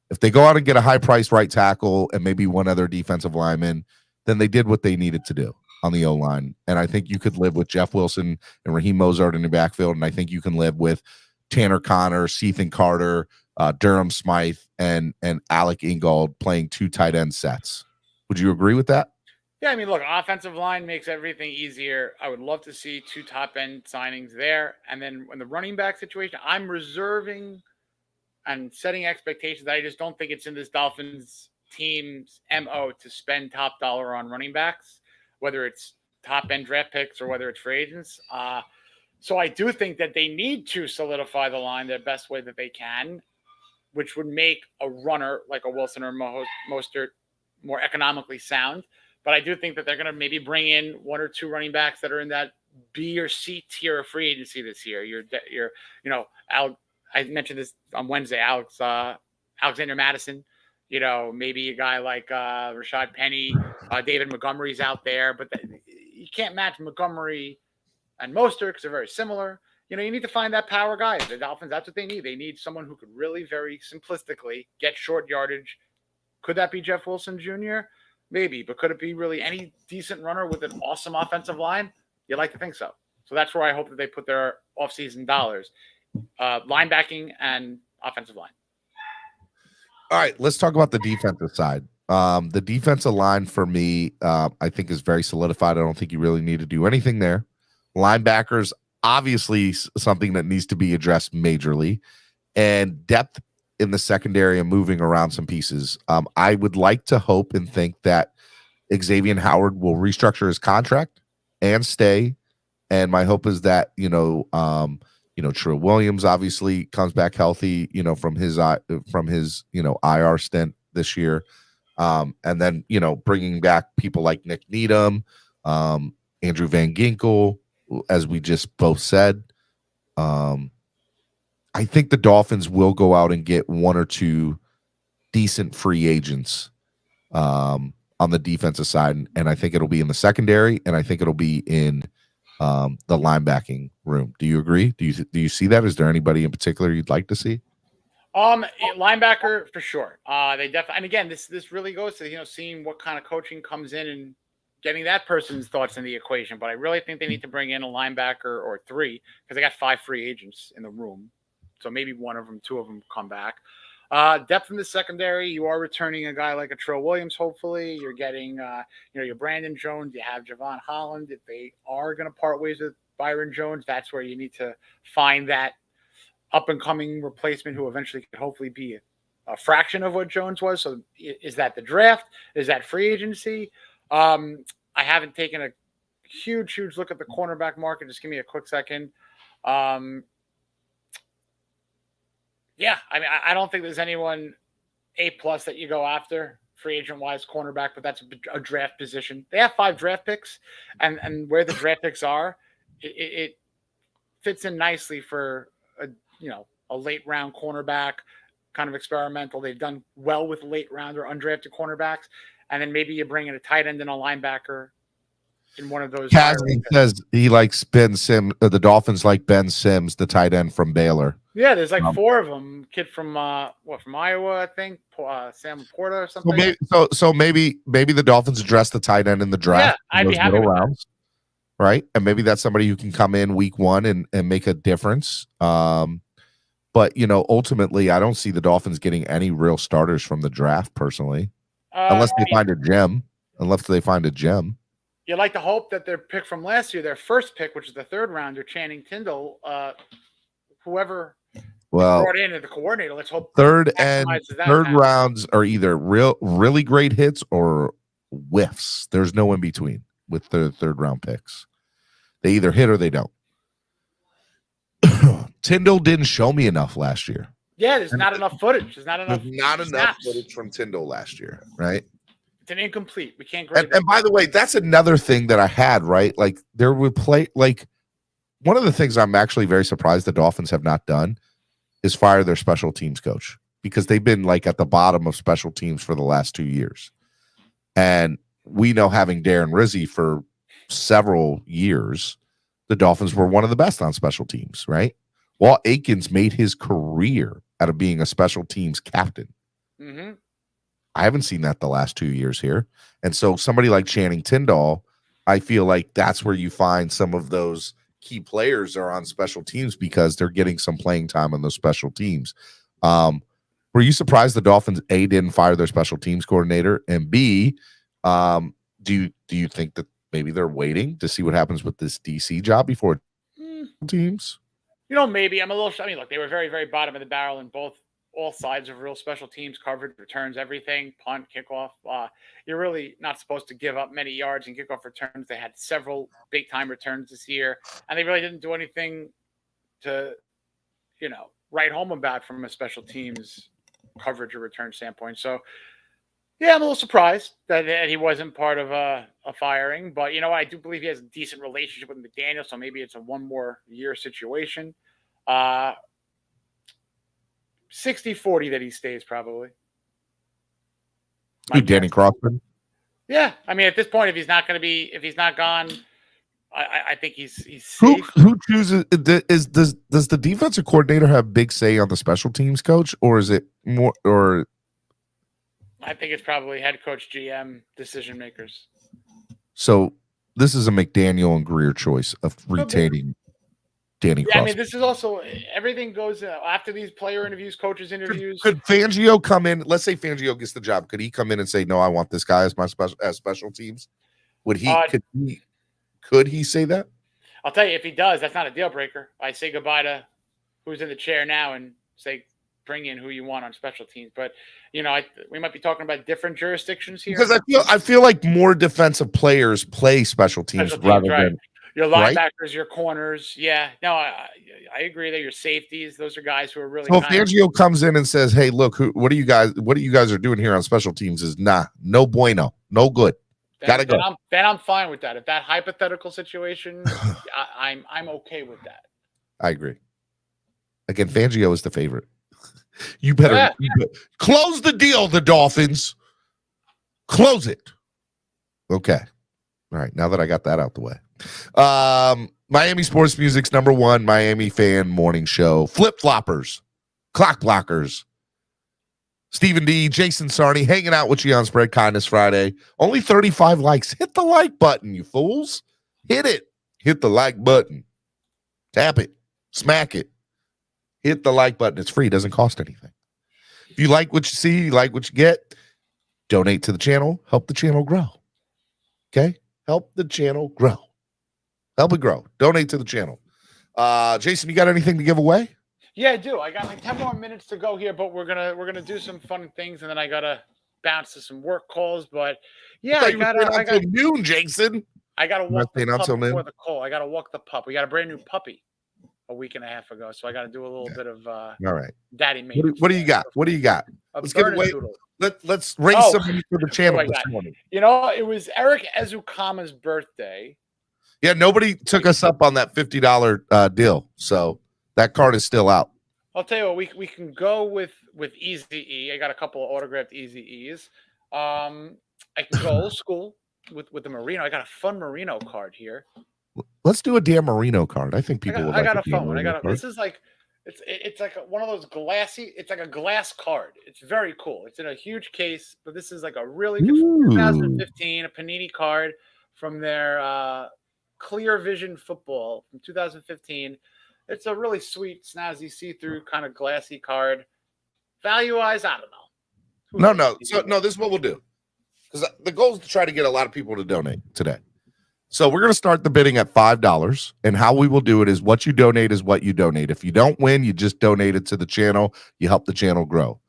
If they go out and get a high-priced right tackle and maybe one other defensive lineman, then they did what they needed to do on the O-line. And I think you could live with Jeff Wilson and Raheem Mostert in the backfield, and I think you can live with Tanner Connor, Ethan Carter, Durham Smythe, and Alec Ingold playing 2 tight end sets. Would you agree with that? Yeah, I mean, look, offensive line makes everything easier. I would love to see 2 top-end signings there. And then in the running back situation, I'm reserving and setting expectations. I just don't think it's in this Dolphins team's MO to spend top dollar on running backs, whether it's top-end draft picks or whether it's free agents. So I do think that they need to solidify the line the best way that they can, which would make a runner like a Wilson or Mostert more economically sound. But I do think that they're going to maybe bring in 1 or 2 running backs that are in that B or C tier of free agency this year. I mentioned this on Wednesday, Alexander Madison, maybe a guy like Rashad Penny, David Montgomery's out there, but you can't match Montgomery and Mostert because they're very similar. You need to find that power guy. The Dolphins, that's what they need. They need someone who could really very simplistically get short yardage. Could that be Jeff Wilson Jr.? Maybe, but could it be really any decent runner with an awesome offensive line? You'd like to think so. So that's where I hope that they put their offseason dollars, linebacking and offensive line. All right, let's talk about the defensive side. The defensive line for me, I think is very solidified. I don't think you really need to do anything there. Linebackers, obviously something that needs to be addressed majorly, and depth in the secondary and moving around some pieces. I would like to hope and think that Xavier Howard will restructure his contract and stay. And my hope is that, Trill Williams obviously comes back healthy, from his IR stint this year. And then, bringing back people like Nick Needham, Andrew Van Ginkel, as we just both said. I think the Dolphins will go out and get 1 or 2 decent free agents on the defensive side, and I think it'll be in the secondary, and I think it'll be in the linebacking room. Do you agree? Do you see that? Is there anybody in particular you'd like to see? Linebacker for sure. They definitely, and again, this really goes to seeing what kind of coaching comes in and getting that person's thoughts in the equation. But I really think they need to bring in a linebacker or 3 because they got 5 free agents in the room. So maybe 1 of them, 2 of them come back. Depth in the secondary, you are returning a guy like a Trill Williams, hopefully. You're getting, your Brandon Jones. You have Javon Holland. If they are going to part ways with Byron Jones, that's where you need to find that up-and-coming replacement who eventually could hopefully be a fraction of what Jones was. So is that the draft? Is that free agency? I haven't taken a huge look at the cornerback market. Just give me a quick second. Yeah, I mean, I don't think there's anyone A+ that you go after free agent wise cornerback, but that's a draft position. They have 5 draft picks, and where the draft picks are, it fits in nicely for a late round cornerback, kind of experimental. They've done well with late round or undrafted cornerbacks, and then maybe you bring in a tight end and a linebacker in one of those. Cassie says he likes Ben Sims. The Dolphins like Ben Sims, the tight end from Baylor. Yeah, there's like 4 of them. Kid from from Iowa, I think. Sam Porta or something. So maybe the Dolphins address the tight end in the draft. Yeah, I'd be happy with rounds, right? And maybe that's somebody who can come in week 1 and make a difference. But ultimately, I don't see the Dolphins getting any real starters from the draft personally, unless they find a gem. You like to hope that their pick from last year, their first pick, which is the 3rd rounder, Channing Tindall, whoever brought in as the coordinator. Let's hope third rounds are either really great hits or whiffs. There's no in between with the 3rd round picks. They either hit or they don't. Tindall didn't show me enough last year. Yeah, there's not enough footage. There's not enough footage from Tindall last year, right? It's an incomplete. We can't grade and by the way, that's another thing that I had, right? Like there would play one of the things I'm actually very surprised the Dolphins have not done is fire their special teams coach, because they've been like at the bottom of special teams for the last 2 years. And we know, having Darren Rizzi for several years, the Dolphins were one of the best on special teams, right? Walt Aikens made his career out of being a special teams captain. Mm-hmm. I haven't seen that the last 2 years here. And so somebody like Channing Tindall, I feel like that's where you find some of those key players are on special teams, because they're getting some playing time on those special teams. Were you surprised the Dolphins, A, didn't fire their special teams coordinator, and B, do you think that maybe they're waiting to see what happens with this DC job before teams? Maybe I'm a little. I mean, look, they were very, very bottom of the barrel in all sides of real special teams, coverage, returns, everything, punt, kickoff. You're really not supposed to give up many yards in kickoff returns. They had several big time returns this year, and they really didn't do anything to, write home about from a special teams coverage or return standpoint. So, yeah, I'm a little surprised that he wasn't part of a firing. But, I do believe he has a decent relationship with McDaniel, so maybe it's a one more year situation. 60-40 that he stays, probably. Danny Crossman? Yeah. I mean, at this point, if he's not gone, I think he's safe. Who chooses? Does the defensive coordinator have big say on the special teams coach, or is it more, or? I think it's probably head coach, GM, decision makers. So this is a McDaniel and Greer choice of retaining Danny Crossman. I mean, this is also, everything goes after these player interviews, coaches interviews. Could Fangio come in? Let's say Fangio gets the job. Could he come in and say, "No, I want this guy as my special teams"? Would he? Could he say that? I'll tell you, if he does, that's not a deal breaker. I say goodbye to who's in the chair now and say, bring in who you want on special teams. But we might be talking about different jurisdictions here, because I feel like more defensive players play special teams rather than your linebackers, your corners. Yeah, no, I agree that your safeties, those are guys who are really. So if Fangio comes in and says, "Hey, look, what you guys are doing here on special teams is no bueno, no good." Gotta go. Then I'm fine with that. If that hypothetical situation, I'm okay with that. I agree. Again, Fangio is the favorite. You better close the deal, the Dolphins. Close it. Okay. All right. Now that I got that out the way. Miami Sports Music's #1 Miami fan morning show. Flip Floppers, Clock Blockers. Stephen D, Jason Sarney, hanging out with you on Spread Kindness Friday. Only 35 likes. Hit the like button, you fools. Hit it. Hit the like button. Tap it. Smack it. Hit the like button. It's free. It doesn't cost anything. If you like what you see, you like what you get, donate to the channel. Help the channel grow. Okay? Help the channel grow. Help it grow. Donate to the channel. Jason, you got anything to give away? Yeah, I do. I got like 10 more minutes to go here, but we're gonna do some fun things, and then I gotta bounce to some work calls. But yeah, I got noon, Jason. I gotta walk the pup before the call. I gotta walk the pup. We got a brand new puppy a week and a half ago, so I gotta do a little bit of all right, daddy maintenance. What do you got? What do you got? Let's give away. Let's raise some money for the channel this morning. It was Eric Ezukama's birthday. Yeah, nobody took us up on that $50 deal, so that card is still out. I'll tell you what, we can go with Easy E. I got a couple of autographed Easy E's. I can go old school with the Marino. I got a fun Marino card here. Let's do a damn Marino card. I think people would like a fun one. This is like it's like one of those glassy. It's like a glass card. It's very cool. It's in a huge case, but this is like a really good 2015 a Panini card from their Clear Vision Football from 2015. It's a really sweet, snazzy, see-through kind of glassy card. Value-wise, I don't know. No. So this is what we'll do, because the goal is to try to get a lot of people to donate today. So we're going to start the bidding at $5, and how we will do it is what you donate is what you donate. If you don't win, you just donate it to the channel. You help the channel grow.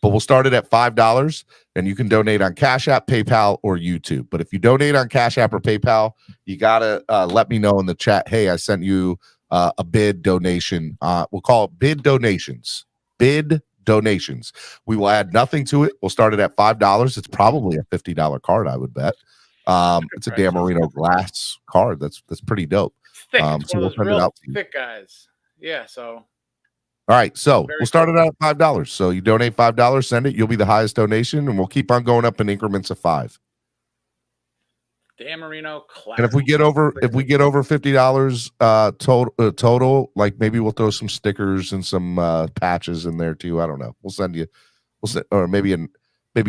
But we'll start it at $5, and you can donate on Cash App, PayPal, or YouTube. But if you donate on Cash App or PayPal, you got to let me know in the chat, hey, I sent you a bid donation. We'll call it bid donations. Bid donations. We will add nothing to it. We'll start it at $5. It's probably a $50 card, I would bet. It's a Dan Marino glass card. That's pretty dope. thick. So It's one we'll of those send it real out to you. thick guys. Yeah. So. All right, so Very we'll start cool. it out at $5. So you donate $5, send it. You'll be the highest donation, and we'll keep on going up in increments of 5. Dan Marino class. And if we get over $50 total, like maybe we'll throw some stickers and some patches in there too. I don't know. We'll send or maybe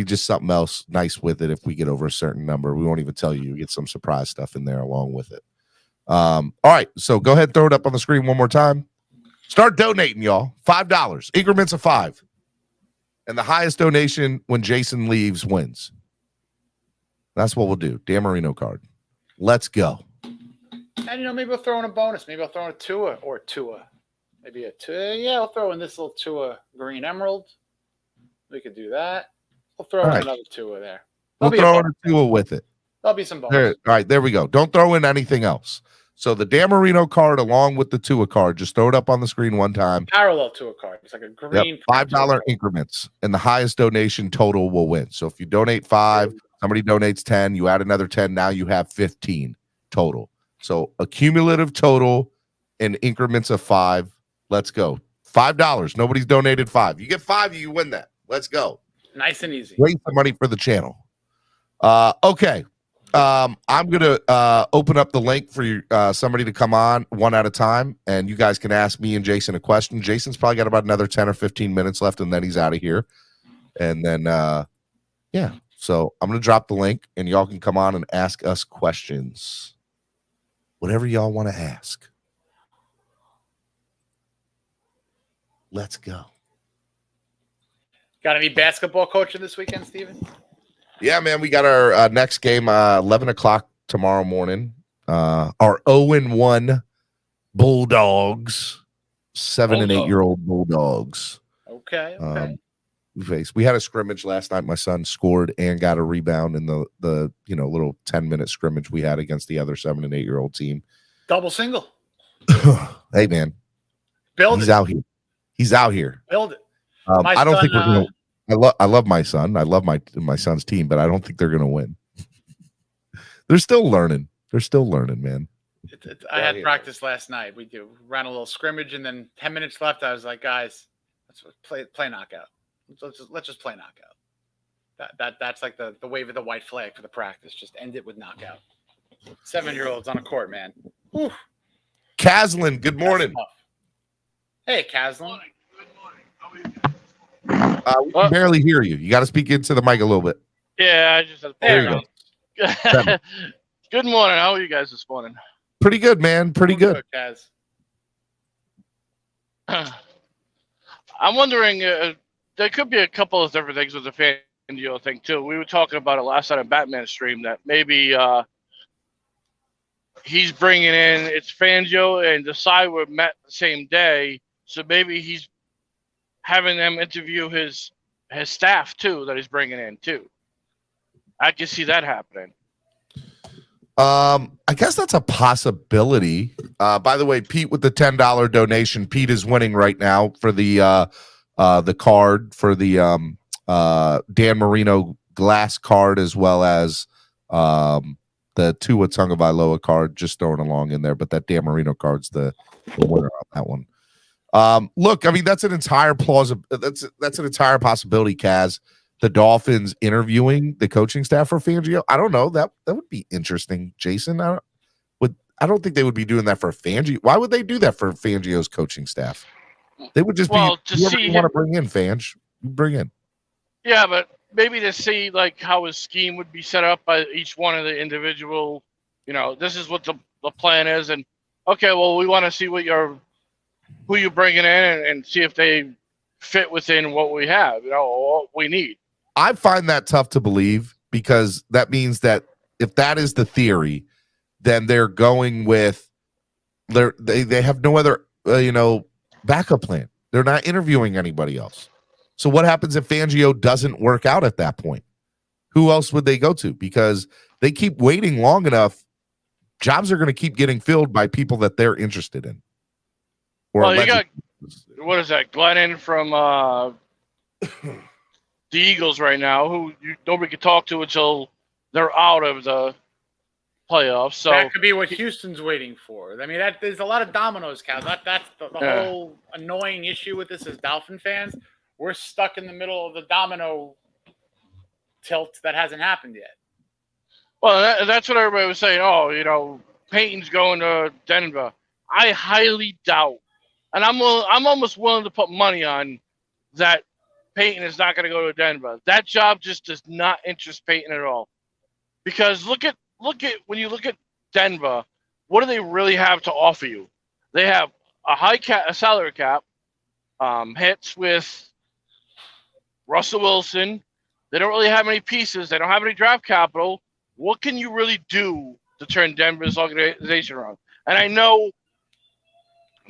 just something else nice with it if we get over a certain number. We won't even tell you. You get some surprise stuff in there along with it. All right, so go ahead and throw it up on the screen one more time. Start donating, y'all. $5, increments of 5. And the highest donation when Jason leaves wins. That's what we'll do. Dan Marino card. Let's go. And, maybe we'll throw in a bonus. Maybe I'll throw in a Tua. Maybe a Tua. Yeah, I'll throw in this little Tua Green Emerald. We could do that. We'll throw in another Tua there. We'll throw in a Tua with it. There'll be some bonus. There, all right, there we go. Don't throw in anything else. So the Dan Marino card along with the Tua card, just throw it up on the screen one time. Parallel Tua card. It's like a green. $5 increments, and the highest donation total will win. So if you donate 5, somebody donates 10, you add another 10, now you have 15 total. So a cumulative total in increments of 5. Let's go. $5. Nobody's donated 5. You get 5, you win that. Let's go. Nice and easy. Raise the money for the channel. Okay. I'm gonna open up the link for somebody to come on one at a time, and you guys can ask me and Jason a question. Jason's probably got about another 10 or 15 minutes left, and then he's out of here. And then yeah, so I'm gonna drop the link, and y'all can come on and ask us questions, whatever y'all want to ask. Let's go. Got any basketball coaching this weekend, Steven? Yeah, man, we got our next game 11 o'clock tomorrow morning. Our 0-1 Bulldogs, 7 and 8-year-old Bulldogs. Okay. We had a scrimmage last night. My son scored and got a rebound in the little 10-minute scrimmage we had against the other 7 and 8-year-old team. Double single. Hey, man, he's out here. He's out here. Build it. I don't think we're gonna. I love my son. I love my son's team, but I don't think they're going to win. They're still learning. Man. I had practice last night. We ran a little scrimmage, and then 10 minutes left. I was like, guys, let's play knockout. Let's just play knockout. That's like the wave of the white flag for the practice. Just end it with knockout. 7-year-olds on a court, man. Whew. Caslin, good morning. Hey, Caslin. Good morning. How are you? We can barely hear you. You got to speak into the mic a little bit. Yeah, I just had there you go. Good morning. How are you guys this morning? Pretty good, man. Pretty good. Kaz. I'm wondering, there could be a couple of different things with the Fangio thing, too. We were talking about it last night on Batman stream, that maybe he's bringing in, it's Fangio, and the side were met the same day, so maybe he's having them interview his staff too that he's bringing in too. I can see that happening. I guess that's a possibility. By the way, Pete with the $10 donation. Pete is winning right now for the card for the Dan Marino glass card, as well as the Tua Tagovailoa card. Just throwing along in there, but that Dan Marino card's the winner on that one. Look, I mean, that's an entire that's an entire possibility, Kaz. The Dolphins interviewing the coaching staff for Fangio. I don't know. That would be interesting, Jason. I don't think they would be doing that for Fangio. Why would they do that for Fangio's coaching staff? They would just to whoever see you want to bring in, Fange. Bring in. Yeah, but maybe to see like how his scheme would be set up by each one of the individual, this is what the plan is, and okay, well, we want to see who you're bringing in and see if they fit within what we have, what we need. I find that tough to believe, because that means that if that is the theory, then they're going with they have no other backup plan. They're not interviewing anybody else. So what happens if Fangio doesn't work out at that point? Who else would they go to? Because they keep waiting long enough, jobs are going to keep getting filled by people that they're interested in. Well, you got, what is that, Glennon from the Eagles right now, who nobody can talk to until they're out of the playoffs. So that could be what Houston's waiting for. I mean, there's a lot of dominoes, Cal. That's the whole annoying issue with this as Dolphin fans. We're stuck in the middle of the domino tilt that hasn't happened yet. Well, that's what everybody was saying. Oh, you know, Peyton's going to Denver. I highly doubt, and I'm almost willing to put money on that Peyton is not going to go to Denver. That job just does not interest Peyton at all. Because look at when you look at Denver, what do they really have to offer you? They have a salary cap, hits with Russell Wilson. They don't really have any pieces. They don't have any draft capital. What can you really do to turn Denver's organization around? And I know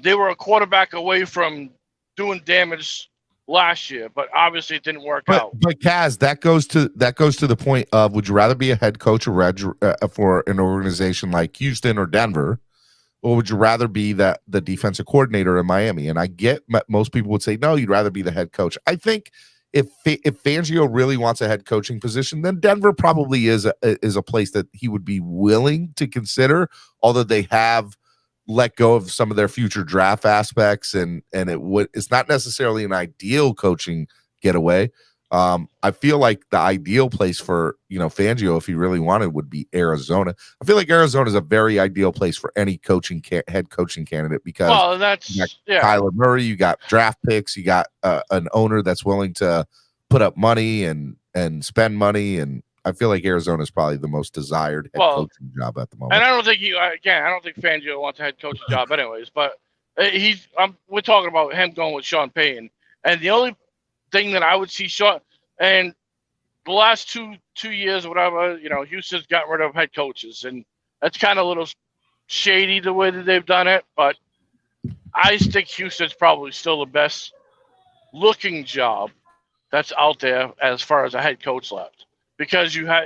they were a quarterback away from doing damage last year, but obviously it didn't work out. But Kaz, that goes to the point of, would you rather be a head coach for an organization like Houston or Denver, or would you rather be the defensive coordinator in Miami? And I get most people would say no, you'd rather be the head coach. I think if Fangio really wants a head coaching position, then Denver probably is a place that he would be willing to consider, although they have let go of some of their future draft aspects, and it's not necessarily an ideal coaching getaway. I feel like the ideal place for Fangio, if he really wanted, would be Arizona. I feel like Arizona is a very ideal place for any head coaching candidate, because you got Kyler Murray, you got draft picks, you got an owner that's willing to put up money and spend money, and I feel like Arizona is probably the most desired head coaching job at the moment. And I don't think Fangio wants a head coaching job anyways, but we're talking about him going with Sean Payton. And the only thing that I would see Sean, and the last two years or whatever, Houston's got rid of head coaches, and that's kind of a little shady the way that they've done it, but I think Houston's probably still the best looking job that's out there as far as a head coach left. Because you have,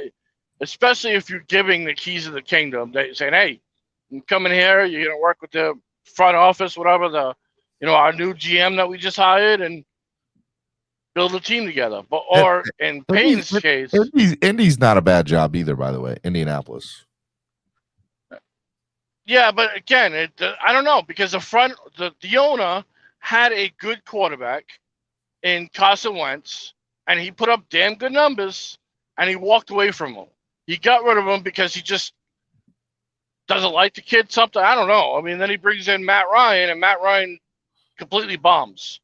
especially if you're giving the keys of the kingdom, they saying, "Hey, you come in here. You're gonna work with the front office, whatever our new GM that we just hired, and build a team together." But in Payne's case, Indy's not a bad job either, by the way. Indianapolis. Yeah, but again, I don't know, because the owner had a good quarterback in Carson Wentz, and he put up damn good numbers. And he walked away from him. He got rid of him because he just doesn't like the kid. Something, I don't know. I mean, then he brings in Matt Ryan, and Matt Ryan completely bombs.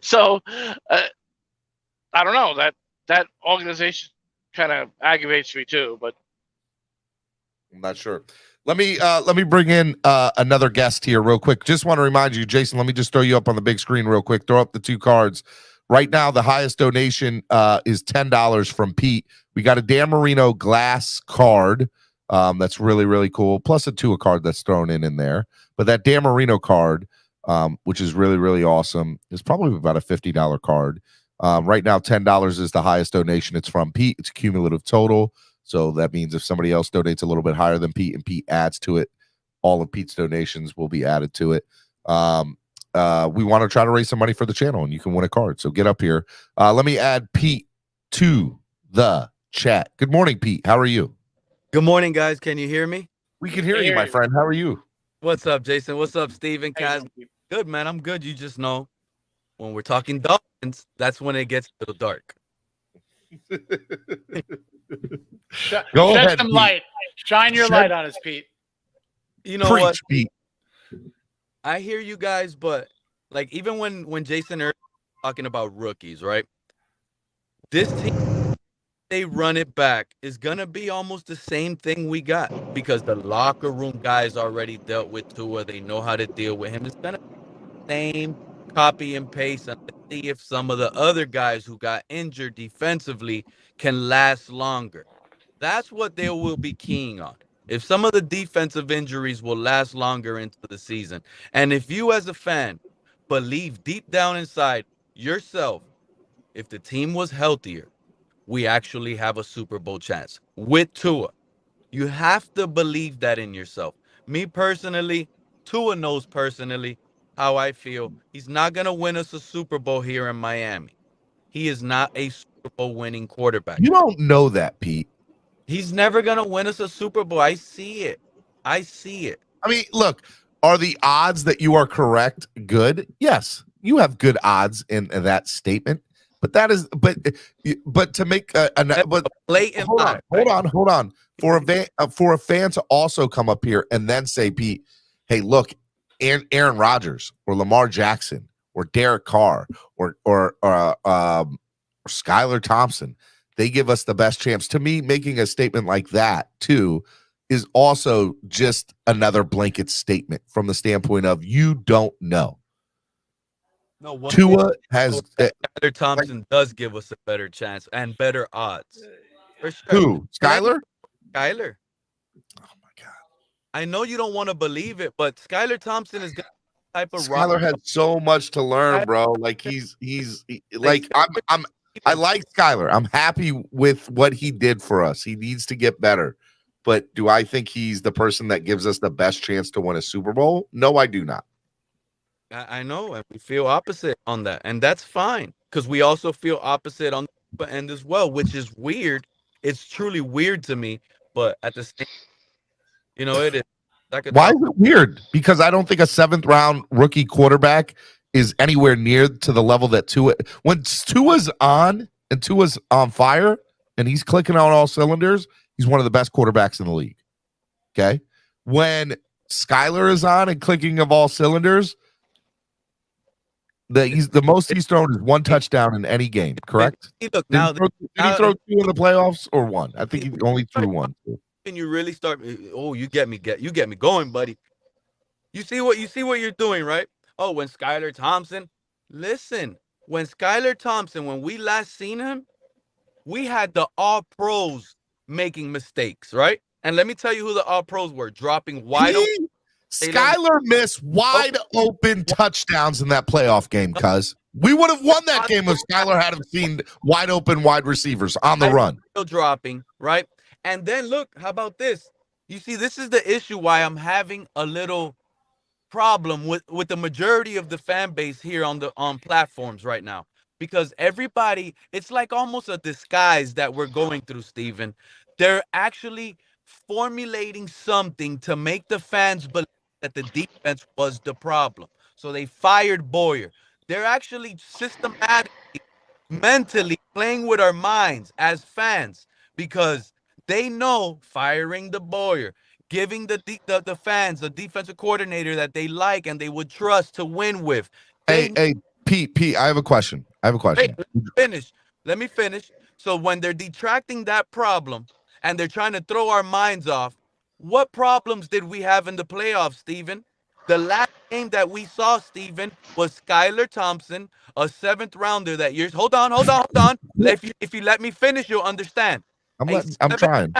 So I don't know. That organization kind of aggravates me too. But I'm not sure. Let me bring in another guest here real quick. Just want to remind you, Jason. Let me just throw you up on the big screen real quick. Throw up the two cards. Right now, the highest donation is $10 from Pete. We got a Dan Marino glass card that's really, really cool, plus a Tua card that's thrown in there. But that Dan Marino card, which is really, really awesome, is probably about a $50 card. Right now, $10 is the highest donation. It's from Pete. It's cumulative total. So that means if somebody else donates a little bit higher than Pete and Pete adds to it, all of Pete's donations will be added to it. We want to try to raise some money for the channel, and you can win a card. So get up here. Let me add Pete to the chat. Good morning, Pete. How are you? Good morning, guys. Can you hear me? We can hear you, my friend. How are you? What's up, Jason? What's up, Steven? Kaz? Good, man. I'm good. You just know when we're talking Dolphins, that's when it gets a little dark. Go ahead, some Pete. light. Shine your light on us, Pete. You know Preach, what? Pete. I hear you guys, but like even when Jason Earth talking about rookies, right? This team, they run it back, is gonna be almost the same thing we got, because the locker room guys already dealt with Tua. They know how to deal with him. It's gonna be the same copy and paste, and let's see if some of the other guys who got injured defensively can last longer. That's what they will be keying on. If some of the defensive injuries will last longer into the season. And if you as a fan believe deep down inside yourself, if the team was healthier, we actually have a Super Bowl chance with Tua. You have to believe that in yourself. Me personally, Tua knows personally how I feel. He's not going to win us a Super Bowl here in Miami. He is not a Super Bowl winning quarterback. You don't know that, Pete. He's never gonna win us a Super Bowl. I see it. I see it. I mean, look, are the odds that you are correct good? Yes, you have good odds in that statement. But that is, but to make but blatant hold on, lie, right? hold on. For a fan to also come up here and then say, Pete, hey, look, Aaron Rodgers or Lamar Jackson or Derek Carr or Skylar Thompson, they give us the best chance. To me, making a statement like that too is also just another blanket statement from the standpoint of you don't know. No, Tua has Skylar Thompson does give us a better chance and better odds. For sure. Who? Skylar? Skylar. Oh my God. I know you don't want to believe it, but Skylar Thompson is type of Skylar has so much to learn, bro. Like I like Skylar. I'm happy with what he did for us. He needs to get better. But do I think he's the person that gives us the best chance to win a Super Bowl? No, I do not. I know, and we feel opposite on that, and that's fine because we also feel opposite on the end as well, which is weird. It's truly weird to me, but at the same, it is. Why is it weird? Because I don't think a 7th round rookie quarterback is anywhere near to the level that Tua. When Tua's on and Tua's on fire and he's clicking on all cylinders, he's one of the best quarterbacks in the league. Okay, when Skylar is on and clicking of all cylinders. The most he's thrown is 1 touchdown in any game, correct? Look, did he throw 2 in the playoffs or 1? I think he only threw 1. And you really start. Oh, you get me going, buddy. You see what you're doing, right? Oh, when Skylar Thompson, listen, when we last seen him, we had the All Pros making mistakes, right? And let me tell you who the All Pros were, dropping wide open. Skylar missed wide open touchdowns in that playoff game, cuz we would have won that game if Skylar had seen wide open wide receivers on the run. Still dropping, right? And then look, how about this? You see, this is the issue why I'm having a little problem with the majority of the fan base here on platforms right now. Because everybody, it's like almost a disguise that we're going through, Steven. They're actually formulating something to make the fans believe that the defense was the problem. So they fired Boyer. They're actually systematically, mentally playing with our minds as fans because they know firing the Boyer, giving the fans the defensive coordinator that they like and they would trust to win with. Hey, Pete, I have a question. Wait, let me finish. So when they're detracting that problem and they're trying to throw our minds off, what problems did we have in the playoffs, Steven? The last game that we saw, Steven, was Skylar Thompson, a 7th rounder that year. Hold on. If you let me finish, you'll understand. I'm trying.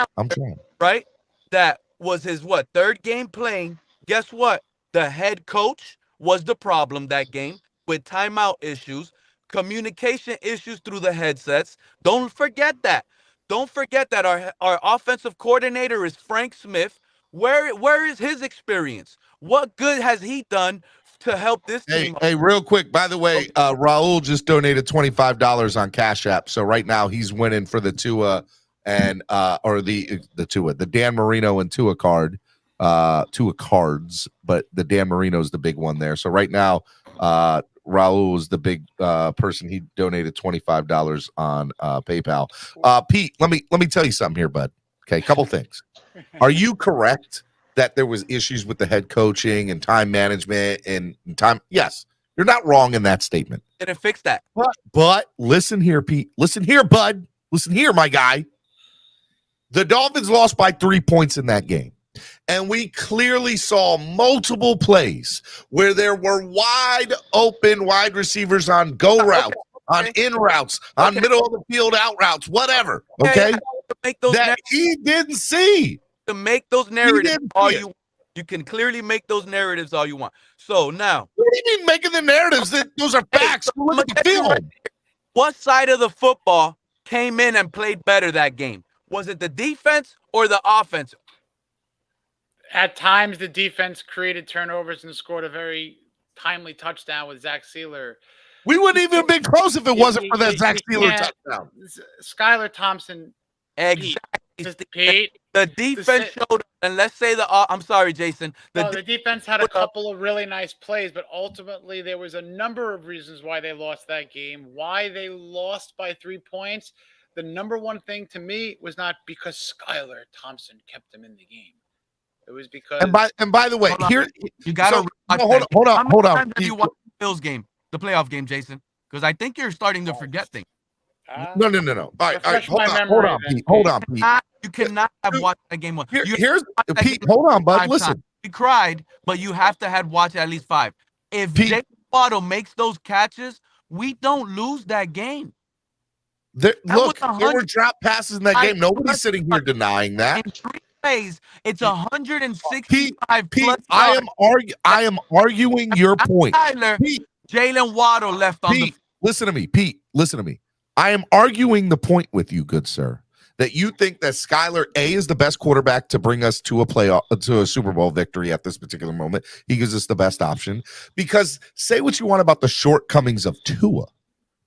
Right? That was his 3rd game playing. Guess what? The head coach was the problem that game with timeout issues, communication issues through the headsets. Don't forget that. Don't forget that our offensive coordinator is Frank Smith. Where is his experience? What good has he done to help this team? Hey, real quick, by the way, Raul just donated $25 on Cash App. So right now he's winning for the Tua and the Dan Marino and Tua card. Tua cards, but the Dan Marino's the big one there. So right now, Raul is the big person. He donated $25 on PayPal. Pete, let me tell you something here, bud. Okay, a couple things. Are you correct that there was issues with the head coaching and time management and time? Yes, you're not wrong in that statement. Didn't fix that. But listen here, Pete. Listen here, bud. Listen here, my guy. The Dolphins lost by 3 points in that game. And we clearly saw multiple plays where there were wide open wide receivers on go routes, on in routes, on middle of the field out routes, whatever. Okay, that he didn't see. To make those narratives all you can clearly make those narratives all you want. So now, what do you mean making the narratives? Those are facts. Look at the film. What side of the football came in and played better that game? Was it the defense or the offense? At times, the defense created turnovers and scored a very timely touchdown with Zach Sealer. We wouldn't even have been close if it wasn't for that Zach Sealer touchdown. Skylar Thompson. Exactly. Pete, the defense showed up, and let's say I'm sorry, Jason. The defense had a couple of really nice plays, but ultimately there was a number of reasons why they lost that game. Why they lost by 3 points. The number one thing to me was not because Skylar Thompson kept them in the game. It was because and by the way, here you got to hold on. How many times have you watched the Bills game, the playoff game, Jason? Because I think you're starting to forget things. No. All right. Hold on, Pete. You cannot have watched that game. Here's Pete. Hold on, bud. Listen. We cried, but you have to have watched at least 5. If Jay Waddle makes those catches, we don't lose that game. There were drop passes in that game. Nobody's sitting here denying that. In 3 plays, it's 165 Pete, plus. I am arguing your point. Jalen Waddle left on the. Listen to me, Pete. Listen to me. I am arguing the point with you, good sir, that you think that Skylar A is the best quarterback to bring us to a Super Bowl victory at this particular moment. He gives us the best option. Because say what you want about the shortcomings of Tua.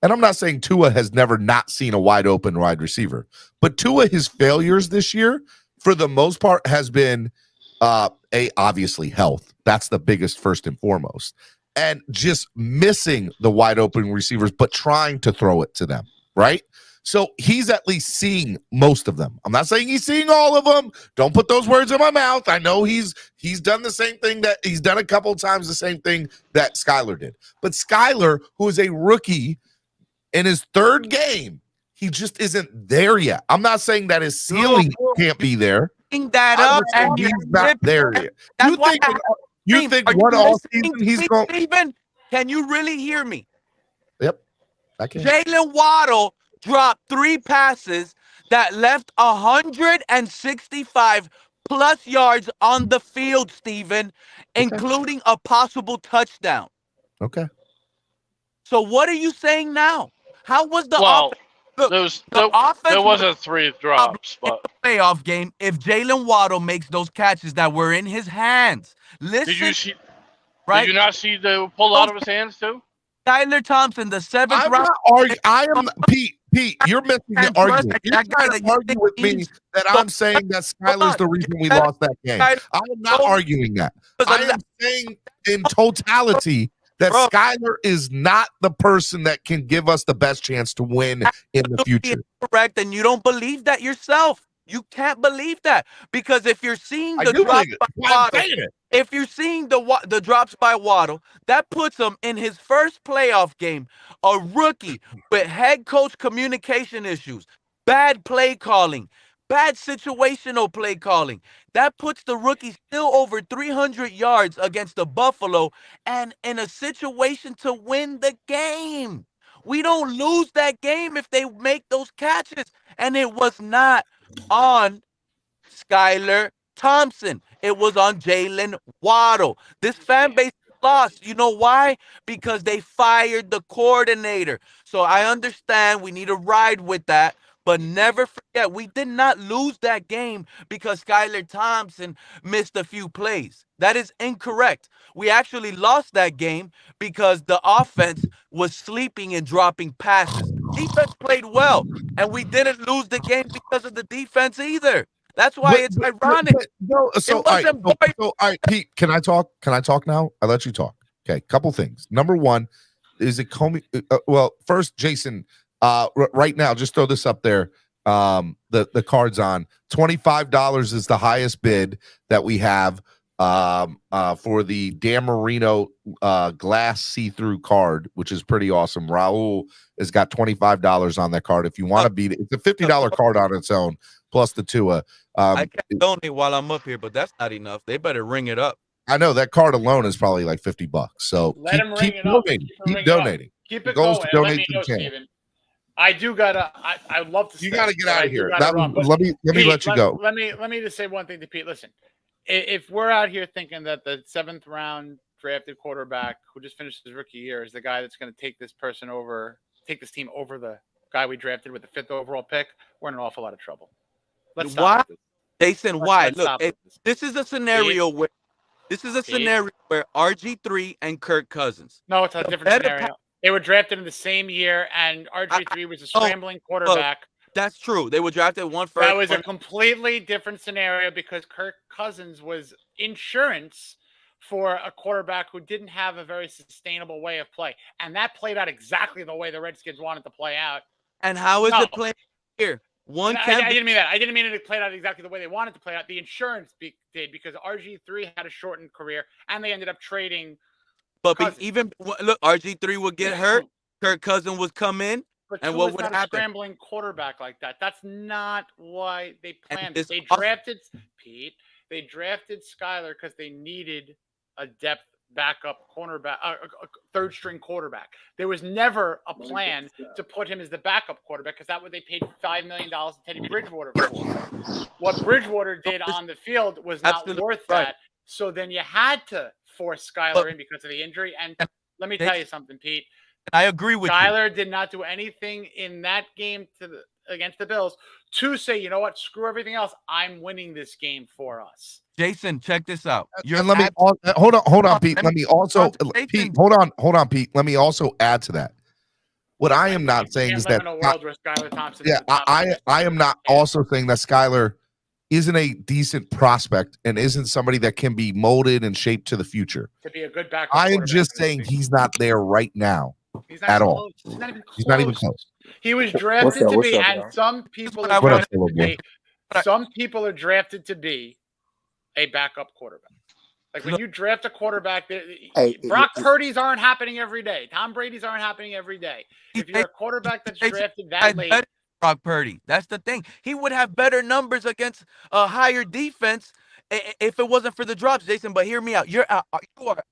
And I'm not saying Tua has never not seen a wide open wide receiver, but Tua, his failures this year, for the most part, has been obviously health. That's the biggest first and foremost. And just missing the wide open receivers, but trying to throw it to them, right? So he's at least seeing most of them. I'm not saying he's seeing all of them. Don't put those words in my mouth. I know he's done the same thing that he's done a couple of times, the same thing that Skylar did. But Skylar, who is a rookie in his 3rd game, he just isn't there yet. I'm not saying that his ceiling can't be there. That up and he's not there yet. You think one all season he's going? Steven, can you really hear me? Yep, I can. Jalen Waddle dropped 3 passes that left 165 plus yards on the field, Steven, including a possible touchdown. Okay. So what are you saying now? How was the offense? The offense there wasn't 3 drops, but the playoff game if Jalen Waddle makes those catches that were in his hands. Listen, did you not see the pull out of his hands too? Skylar Thompson, the 7th round. I am Pete, you're missing the argument. You're trying to argue with me that I'm saying that Skylar's the reason we lost that game. I am not arguing that. I am saying in totality that Skylar is not the person that can give us the best chance to win in the future. Correct, and you don't believe that yourself. You can't believe that because if you're seeing the drops by Waddle, if you're seeing the drops by Waddle, that puts him in his first playoff game, a rookie with head coach communication issues, bad play calling, bad situational play calling. That puts the rookie still over 300 yards against the Buffalo and in a situation to win the game. We don't lose that game if they make those catches. And it was not on Skylar Thompson. It was on Jalen Waddle. This fan base lost. You know why? Because they fired the coordinator. So I understand we need to ride with that. But never forget, we did not lose that game because Skylar Thompson missed a few plays. That is incorrect. We actually lost that game because the offense was sleeping and dropping passes. Defense played well, and we didn't lose the game because of the defense either. That's why it's ironic. All right, Pete, can I talk? Can I talk now? I let you talk. Okay, couple things. Number one, is it Comey? First, Jason. Right now, just throw this up there. The cards on $25 is the highest bid that we have for the Dan Marino glass see-through card, which is pretty awesome. Raul has got $25 on that card. If you want to beat it, it's a $50 card on its own plus the Tua. I can donate while I'm up here, but that's not enough. They better ring it up. I know that card alone is probably like $50. So keep donating. Keep donating. Keep it going. Let me know, Steven. I do gotta. I'd love to. You gotta get out of here. Let me let you go. Let me just say one thing to Pete. Listen, if we're out here thinking that the 7th round drafted quarterback who just finished his rookie year is the guy that's going to take this team over the guy we drafted with the 5th overall pick, we're in an awful lot of trouble. Let's stop this. Jason, why? Look, this is a scenario where RG3 and Kirk Cousins. No, it's a different scenario. They were drafted in the same year, and RG3 was a scrambling quarterback That's true. They were drafted one first. That was a completely different scenario because Kirk Cousins was insurance for a quarterback who didn't have a very sustainable way of play. And that played out exactly the way the Redskins wanted to play out. And how is it playing here? I didn't mean that. I didn't mean it played out exactly the way they wanted to play out. The insurance did because RG3 had a shortened career and they ended up trading. But even look, RG3 would get hurt. Kirk Cousins would come in. But and what would happen? A scrambling quarterback like that. That's not why they planned it. They drafted Skyler because they needed a depth backup cornerback, third string quarterback. There was never a plan to put him as the backup quarterback because that's what they paid $5 million to Teddy Bridgewater for. What Bridgewater did on the field was not worth that. So then you had to force Skyler in because of the injury. And let me tell you something, Pete. I agree with Skyler did not do anything in that game against the Bills to say, you know what, screw everything else. I'm winning this game for us. Jason, check this out. And let me hold on, Pete. Let me also Pete. Hold on, Pete. Let me also add to that. What I am not saying is that I am not also saying that Skyler isn't a decent prospect and isn't somebody that can be molded and shaped to the future. To be a good backup. I am just saying he's not there right now. He's not at close. all. He's not even close. He was drafted to be, and some people are drafted to be a backup quarterback. Like when you draft a quarterback, Brock Purdy's aren't happening every day. Tom Brady's aren't happening every day. If you're a quarterback that's drafted that late, Brock Purdy. That's the thing. He would have better numbers against a higher defense if it wasn't for the drops, Jason. But hear me out. You are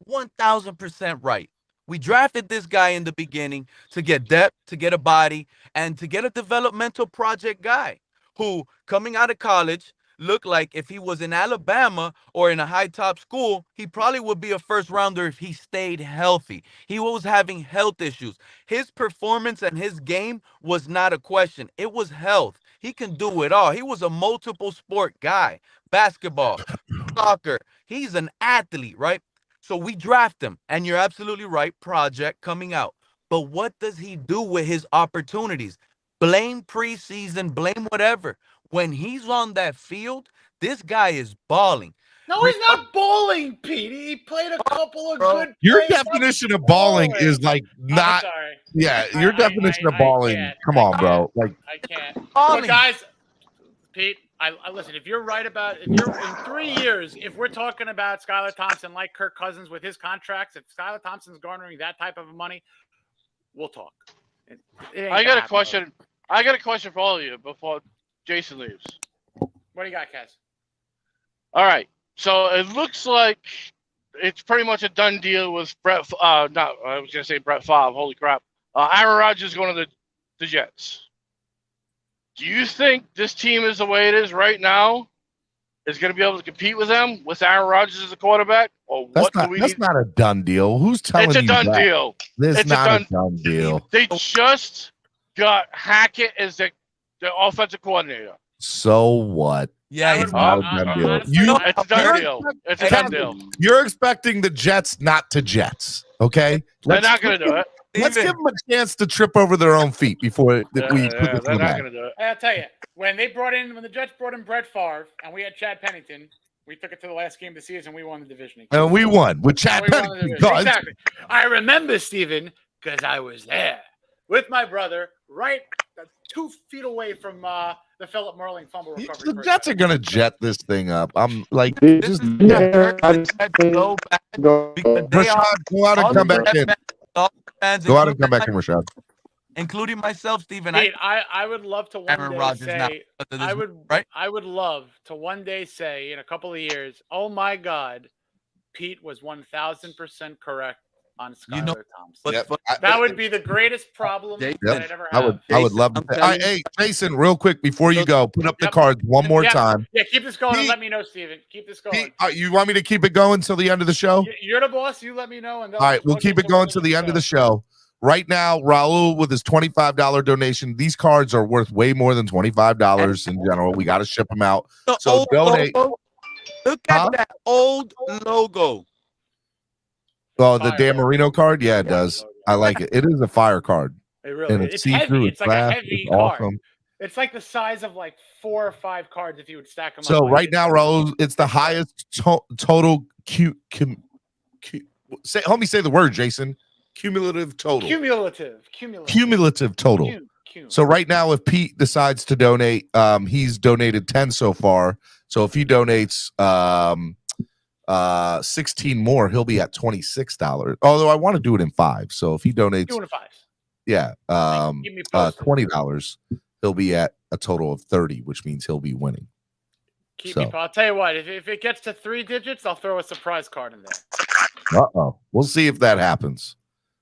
1,000% right. We drafted this guy in the beginning to get depth, to get a body, and to get a developmental project guy who, coming out of college, looked like if he was in Alabama or in a high-top school, he probably would be a first-rounder if he stayed healthy. He was having health issues. His performance and his game was not a question. It was health. He can do it all. He was a multiple sport guy. Basketball, soccer. He's an athlete, right? So we draft him, and you're absolutely right, project coming out. But what does he do with his opportunities? Blame preseason, blame whatever. When he's on that field, this guy is balling. No, he's not balling, Pete. He played a couple of good Your plays. definition of balling is like not. Yeah, your definition of balling. Come on, bro. Like I can't. But guys, Pete, I listen. If you're right about, if you're in 3 years, if we're talking about Skylar Thompson like Kirk Cousins with his contracts, if Skylar Thompson's garnering that type of money, we'll talk. I got a question. I got a question for all of you before Jason leaves. What do you got, Kaz? All right. So it looks like it's pretty much a done deal with Brett. I was gonna say Brett Favre. Holy crap! Aaron Rodgers going to the Jets. Do you think this team is the way it is right now is going to be able to compete with them with Aaron Rodgers as a quarterback? Or that's not a done deal. Who's telling you that? It's a done deal. It's not a done deal. They just got Hackett as the offensive coordinator. So what? Yeah, it's not a done deal. It's a done deal. It's a done deal. You're expecting the Jets not to Jets, okay? They're not going to do it. Let's give them a chance to trip over their own feet before we put this in the bag. I'll tell you, when the Jets brought in Brett Favre and we had Chad Pennington, we took it to the last game of the season. We won the division. And we won with Chad Pennington. Exactly. I remember, Steven, because I was there with my brother, right 2 feet away from the Philip Merling fumble recovery. The Jets are going to jet this thing up. I'm like, just go out and come back in. Go out and come back in, Rashad. Including myself, Steven. I would love to one day say, I would love to one day say in a couple of years, oh my God, Pete was 1,000% correct on Skylar Thompson. That would be the greatest problem that I'd ever have. I would love to. Hey, Jason, real quick before you go, put up the cards one more time. Yeah, keep this going and let me know, Steven. Keep this going. You want me to keep it going till the end of the show? You're the boss. You let me know. And all right, we'll keep it going till the end of the show. Right now, Raul with his $25 donation. These cards are worth way more than $25 in general. We got to ship them out. So donate. Look at that old logo. Oh, the Dan Marino card? Yeah, it does. I like it. It is a fire card. It really is. It's see-through. It's like a heavy card. Awesome. It's like the size of like 4 or 5 cards if you would stack them up. So like right this. now, Raul, it's the highest total help me say the word, Jason. Cumulative total. Cumulative Total. Cum. So right now, if Pete decides to donate, he's donated 10 so far. So if he donates 16 more, he'll be at $26. Although I want to do it in 5. So if he donates, doing 5. Yeah, Keep me posted. $20, he'll be at a total of 30, which means he'll be winning. I'll tell you what, if it gets to 3 digits, I'll throw a surprise card in there. We'll see if that happens.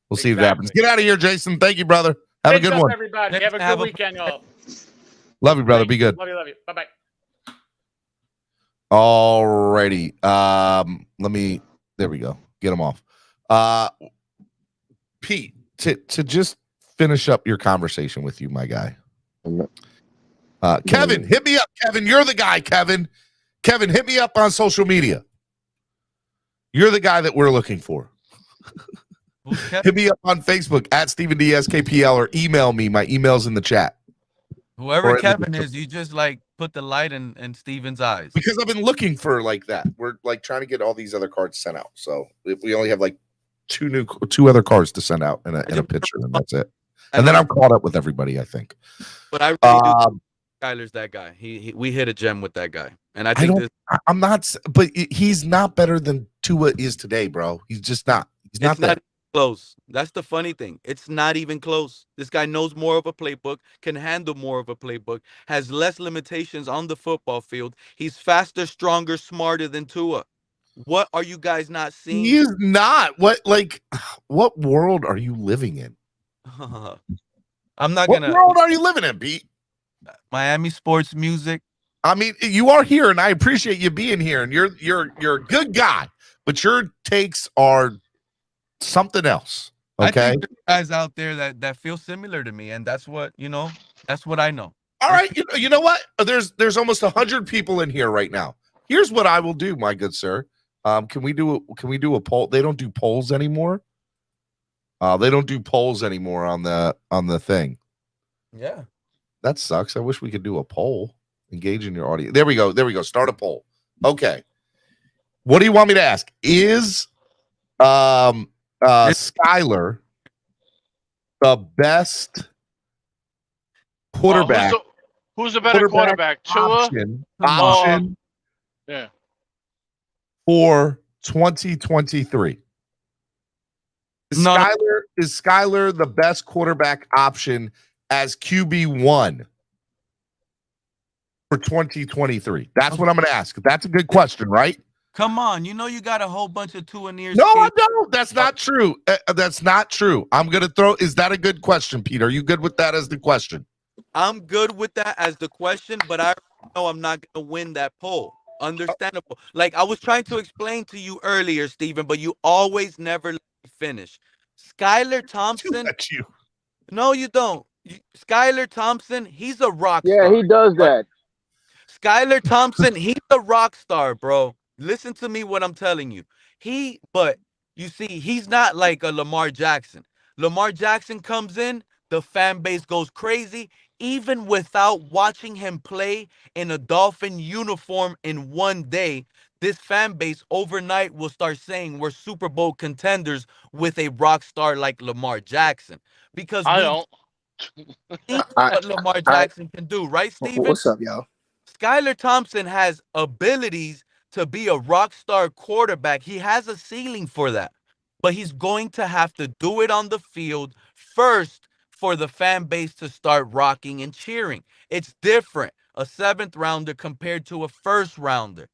We'll see if that happens. Get out of here, Jason. Thank you, brother. Have a good one. Everybody. Have a good weekend, y'all. Love you, brother. Be good. Love you. Bye-bye. Alrighty. There we go. Get him off. Pete, to just finish up your conversation with you, my guy. Kevin, hit me up. Kevin, you're the guy, Kevin. Kevin, hit me up on social media. You're the guy that we're looking for. Hit me up on Facebook at Stephen DSKPL or email me. My email's in the chat. Whoever Kevin is, you just like put the light in Steven's eyes. Because I've been looking for like that. We're like trying to get all these other cards sent out. So if we only have like two other cards to send out in a picture, and that's it. And then I'm caught up with everybody, I think. But I really do. Skyler's that guy. We hit a gem with that guy, and I think I'm not. But he's not better than Tua is today, bro. He's just not. He's not that close. That's the funny thing. It's not even close. This guy knows more of a playbook, can handle more of a playbook, has less limitations on the football field. He's faster, stronger, smarter than Tua. What are you guys not seeing? He is not. What world are you living in? I'm not What world are you living in, Pete? Miami sports music. I mean, you are here, and I appreciate you being here, and you're a good guy, but your takes are something else. Okay, I think there's guys out there that feel similar to me, and that's what That's what I know. All right, you know what? There's almost 100 people in here right now. Here's what I will do, my good sir. Can we do a poll? They don't do polls anymore. They don't do polls anymore on the thing. Yeah. That sucks. I wish we could do a poll. Engage in your audience. There we go. Start a poll. Okay. What do you want me to ask? Is Skyler the best quarterback? Who's the better quarterback? Tua? Option yeah. For 2023. Is Skyler the best quarterback option as QB1 for 2023? That's what I'm going to ask. That's a good question, right? Come on, you got a whole bunch of Tua near. No, I don't. That's not true. That's not true. I'm going to throw. Is that a good question, Pete? Are you good with that as the question? I'm good with that as the question, but I know I'm not going to win that poll. Understandable. Like I was trying to explain to you earlier, Stephen, but you always never let me finish. Skyler Thompson. No, you don't. Skyler Thompson, he's a rock star. Yeah, he does that. Skyler Thompson, he's a rock star, bro. Listen to me what I'm telling you. But you see, he's not like a Lamar Jackson. Lamar Jackson comes in, the fan base goes crazy. Even without watching him play in a Dolphin uniform in one day, this fan base overnight will start saying we're Super Bowl contenders with a rock star like Lamar Jackson. Because I don't. what Lamar Jackson can do, right, Steven? What's up, y'all? Skyler Thompson has abilities to be a rock star quarterback. He has a ceiling for that. But he's going to have to do it on the field first for the fan base to start rocking and cheering. It's different, a 7th rounder compared to a 1st rounder.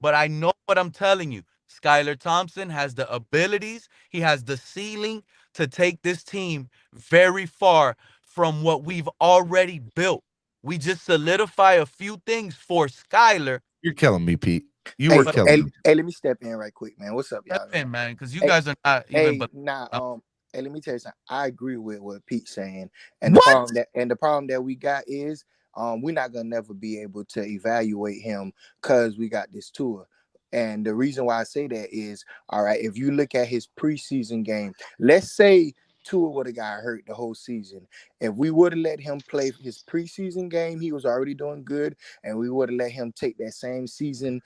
But I know what I'm telling you. Skyler Thompson has the abilities. He has the ceiling to take this team very far from what we've already built. We just solidify a few things for Skyler. You're killing me, Pete. You were killing me. Hey, let me step in right quick, man. What's up, y'all? Step in, man, because you guys are not even. Hey, let me tell you something. I agree with what Pete's saying, and the problem that we got is we're not gonna never be able to evaluate him because we got this tour. And the reason why I say that is, all right, if you look at his preseason game, let's say Tua would have got hurt the whole season. If we would have let him play his preseason game, he was already doing good, and we would have let him take that same season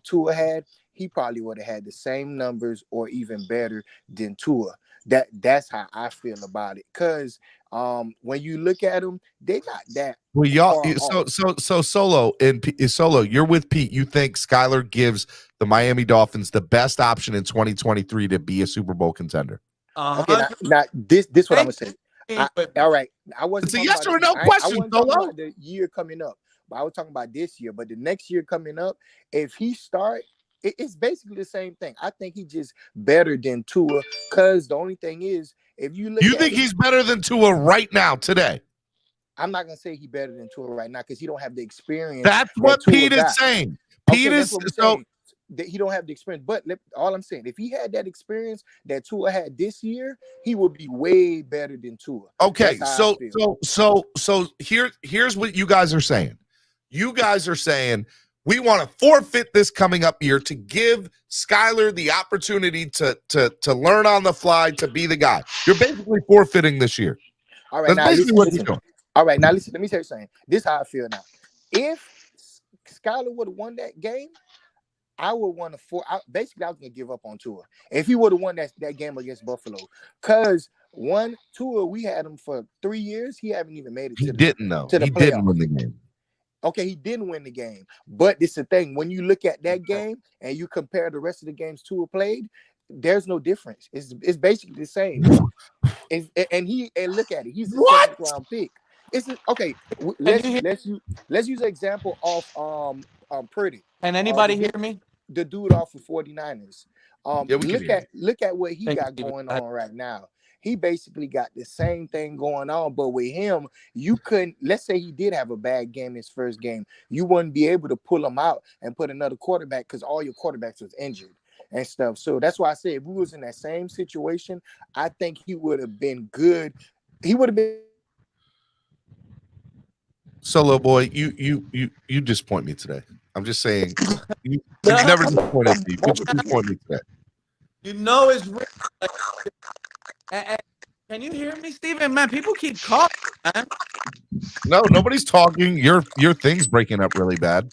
Tua had, he probably would have had the same numbers or even better than Tua. That's how I feel about it. Because when you look at them, they not that. Well, y'all, far off. so Solo Solo, you're with Pete. You think Skylar gives the Miami Dolphins the best option in 2023 to be a Super Bowl contender? Okay, now this what I'm gonna say. All right, I wasn't. It's a talking yes about or no I question, wasn't talking Solo. about the year coming up, but I was talking about this year. But the next year coming up, if he start, it's basically the same thing. I think he just better than Tua. Because the only thing is, if you look, You think he's better than Tua right now today? I'm not gonna say he better than Tua right now because he don't have the experience. That's what Pete is saying. Pete is so. That he don't have the experience, but all I'm saying, if he had that experience that Tua had this year, he would be way better than Tua. Okay, so here's what you guys are saying. You guys are saying we want to forfeit this coming up year to give Skylar the opportunity to learn on the fly, to be the guy. You're basically forfeiting this year. All right, That's now listen. All right, now listen. Let me tell you something. This is how I feel now. If Skylar would have won that game, I would want to basically I was gonna give up on Tua if he would have won that game against Buffalo. Cause Tua, we had him for 3 years. He haven't even made it to the playoffs. Didn't win the game. Okay, he didn't win the game. But it's the thing, when you look at that game and you compare the rest of the games Tua played, there's no difference. It's basically the same. And look at it. He's a 7th round pick. Okay. Let's use an example of Purdy. Can anybody hear me? The dude off of 49ers. Look at what he got you. going on right now. He basically got the same thing going on, but with him, you couldn't. Let's say he did have a bad game his first game, you wouldn't be able to pull him out and put another quarterback because all your quarterbacks was injured and stuff. So that's why I say if we was in that same situation, I think he would have been good. He would have been. Solo boy, you disappoint me today. I'm just saying, you've never disappointed me, but you disappoint me today. You know it's real. Can you hear me, Steven? Man, people keep calling, man. No, nobody's talking. Your thing's breaking up really bad.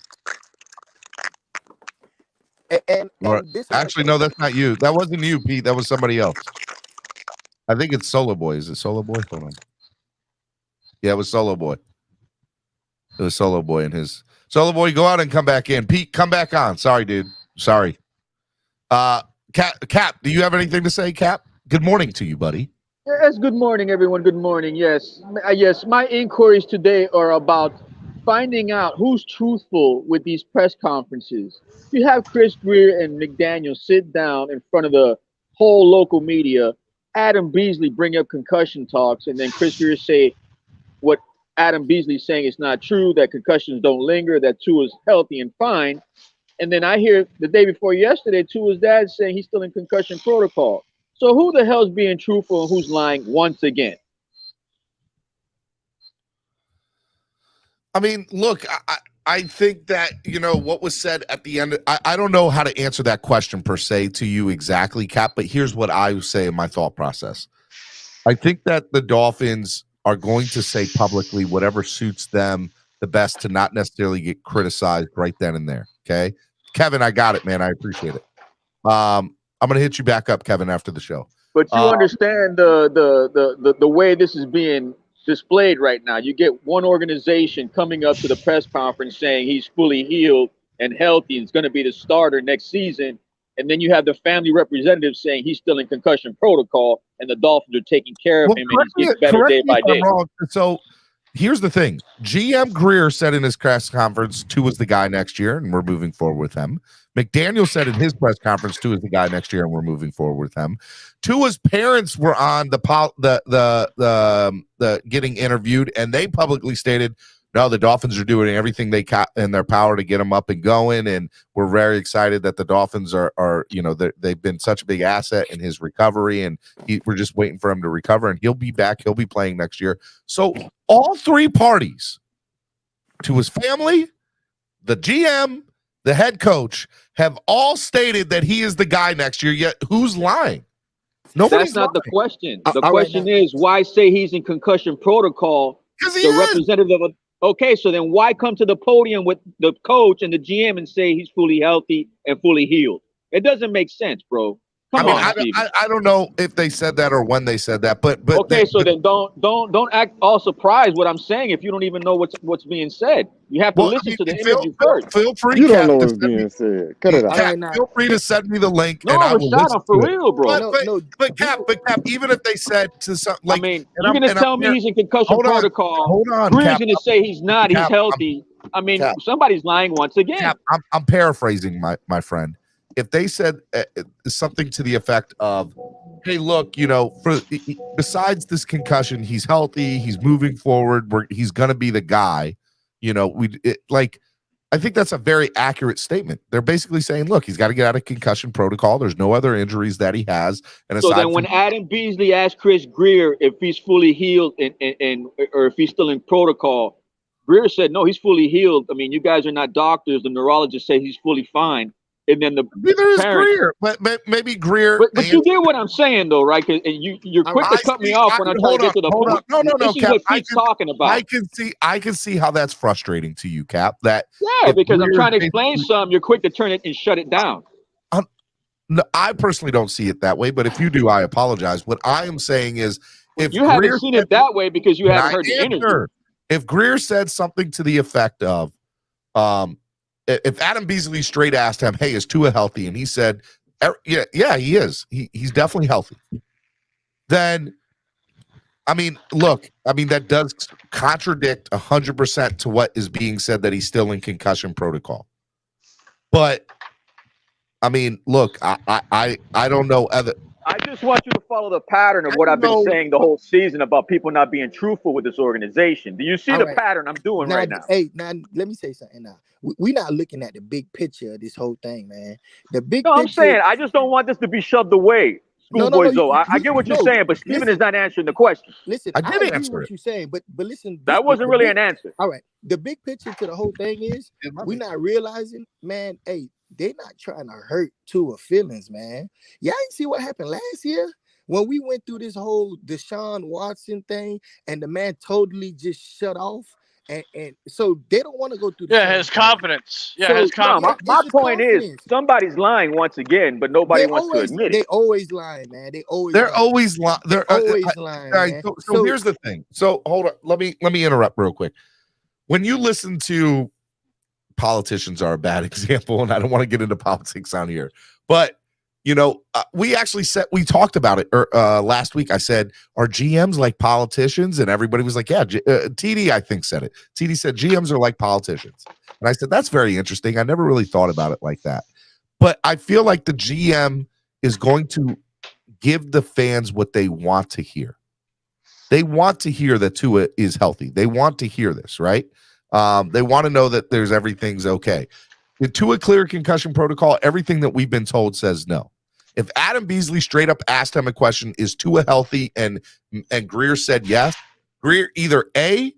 And actually, no, that's not you. That wasn't you, Pete. That was somebody else. I think it's Solo Boy. Is it Solo Boy? Hold on. Yeah, it was Solo Boy. It was Solo Boy and his Solo Boy. Go out and come back in. Pete, come back on. Sorry, dude. Sorry. Cap, do you have anything to say, Cap? Good morning to you, buddy. Yes, good morning, everyone. Good morning. Yes, my inquiries today are about finding out who's truthful with these press conferences. You have Chris Greer and McDaniel sit down in front of the whole local media. Adam Beasley bring up concussion talks, and then Chris Greer say what Adam Beasley's saying is not true, that concussions don't linger, that Tua is healthy and fine. And then I hear the day before yesterday, Tua's dad saying he's still in concussion protocol. So who the hell's being truthful and who's lying once again? I mean, look, I think that, what was said at the end, I don't know how to answer that question per se to you exactly, Cap, but here's what I would say in my thought process. I think that the Dolphins are going to say publicly whatever suits them the best to not necessarily get criticized right then and there, okay? Kevin, I got it, man. I appreciate it. I'm going to hit you back up, Kevin, after the show. But you understand the way this is being displayed right now. You get one organization coming up to the press conference saying he's fully healed and healthy and is going to be the starter next season. And then you have the family representative saying he's still in concussion protocol and the Dolphins are taking care of him and he's getting better day by day. So here's the thing. GM Greer said in his press conference, Tua is the guy next year, and we're moving forward with him. McDaniel said in his press conference, Tua is the guy next year, and we're moving forward with him. Tua's parents were on the getting interviewed, and they publicly stated, no, the Dolphins are doing everything they can in their power to get him up and going, and we're very excited that the Dolphins are they've been such a big asset in his recovery, and we're just waiting for him to recover, and he'll be back. He'll be playing next year. So all three parties, to his family, the GM, the head coach, have all stated that he is the guy next year, yet who's lying? Nobody's That's not the lying. question. The all right, question is, why say he's in concussion protocol? 'Cause he The is. representative of okay, so then why come to the podium with the coach and the GM and say he's fully healthy and fully healed? It doesn't make sense, bro. Come on, Steven. I don't know if they said that or when they said that, but Okay, so then don't act all surprised what I'm saying if you don't even know what's being said. You have to listen to the interview first. Feel free, You don't Cap, know to what's send me- being said. Cut it out. Cap, right, now. feel free to send me the link, No, and I will Rashad, listen I'm for to it. real, bro. But Cap, even if they said to some, like, I mean, and you're I'm- gonna and tell I'm me here- he's in concussion hold on, protocol. hold on, Greer's Cap. gonna say he's not. He's Cap, healthy. I mean, Cap. somebody's lying once again. Cap, I'm paraphrasing my friend. If they said something to the effect of, "Hey, look, besides this concussion, he's healthy, he's moving forward, he's gonna be the guy," I think that's a very accurate statement. They're basically saying, "Look, he's got to get out of concussion protocol. There's no other injuries that he has." And So then, when Adam Beasley asked Chris Greer if he's fully healed and or if he's still in protocol, Greer said, "No, he's fully healed. I mean, you guys are not doctors. The neurologists say he's fully fine." And then neither is Greer, but maybe Greer. But you get what I'm saying, though, right? And you're quick to cut me off when I try to get to the point. No, this is Cap. what Pete's talking about. I can see how that's frustrating to you, Cap. That because I'm trying to explain something. You're quick to turn it and shut it down. No, I personally don't see it that way, but if you do, I apologize. What I am saying is, if you haven't seen it that way because you haven't heard the interview. If Greer said something to the effect of, if Adam Beasley straight asked him, "Hey, is Tua healthy?" and he said, "Yeah, he is. He's definitely healthy," then, that does contradict 100% to what is being said, that he's still in concussion protocol. But look, I don't know other. I just want you to follow the pattern of what I've been saying the whole season about people not being truthful with this organization. Do you see the pattern I'm doing right now? Hey, now let me say something. Now we're not looking at the big picture of this whole thing, man. The big. No, picture, I'm saying I just don't want this to be shoved away. Schoolboy Zoe. I get what you're saying, but Steven is not answering the question. Listen, I did agree answer what it. you're saying, but listen, that wasn't really an answer. All right, the big picture to the whole thing is we're not realizing, man. Hey, they're not trying to hurt Tua feelings, man. Y'all ain't see what happened last year when we went through this whole Deshaun Watson thing, and the man totally just shut off. And so they don't want to go through his confidence. So, his confidence. my point is somebody's lying once again, but nobody wants to admit it. They always lying, man. They're always lying. They're always lying. Man. So here's the thing. So hold on. Let me interrupt real quick. When you listen to politicians, are a bad example, and I don't want to get into politics on here, but we talked about it last week. I said, are GMs like politicians? And everybody was like, yeah. TD, I think, said it. TD said GMs are like politicians. And I said, that's very interesting. I never really thought about it like that. But I feel like the GM is going to give the fans what they want to hear. They want to hear that Tua is healthy. They want to hear this, right? They want to know that everything's okay. The Tua clear concussion protocol, everything that we've been told says no. If Adam Beasley straight up asked him a question, is Tua healthy? And Greer said yes. Greer either A,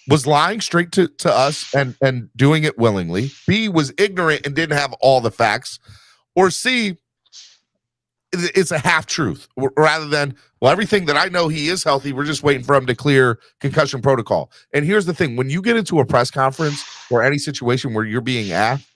was lying straight to us and doing it willingly, B, was ignorant and didn't have all the facts, or C, it's a half truth, rather than, well, everything that I know, he is healthy, we're just waiting for him to clear concussion protocol. And here's the thing, when you get into a press conference or any situation where you're being asked,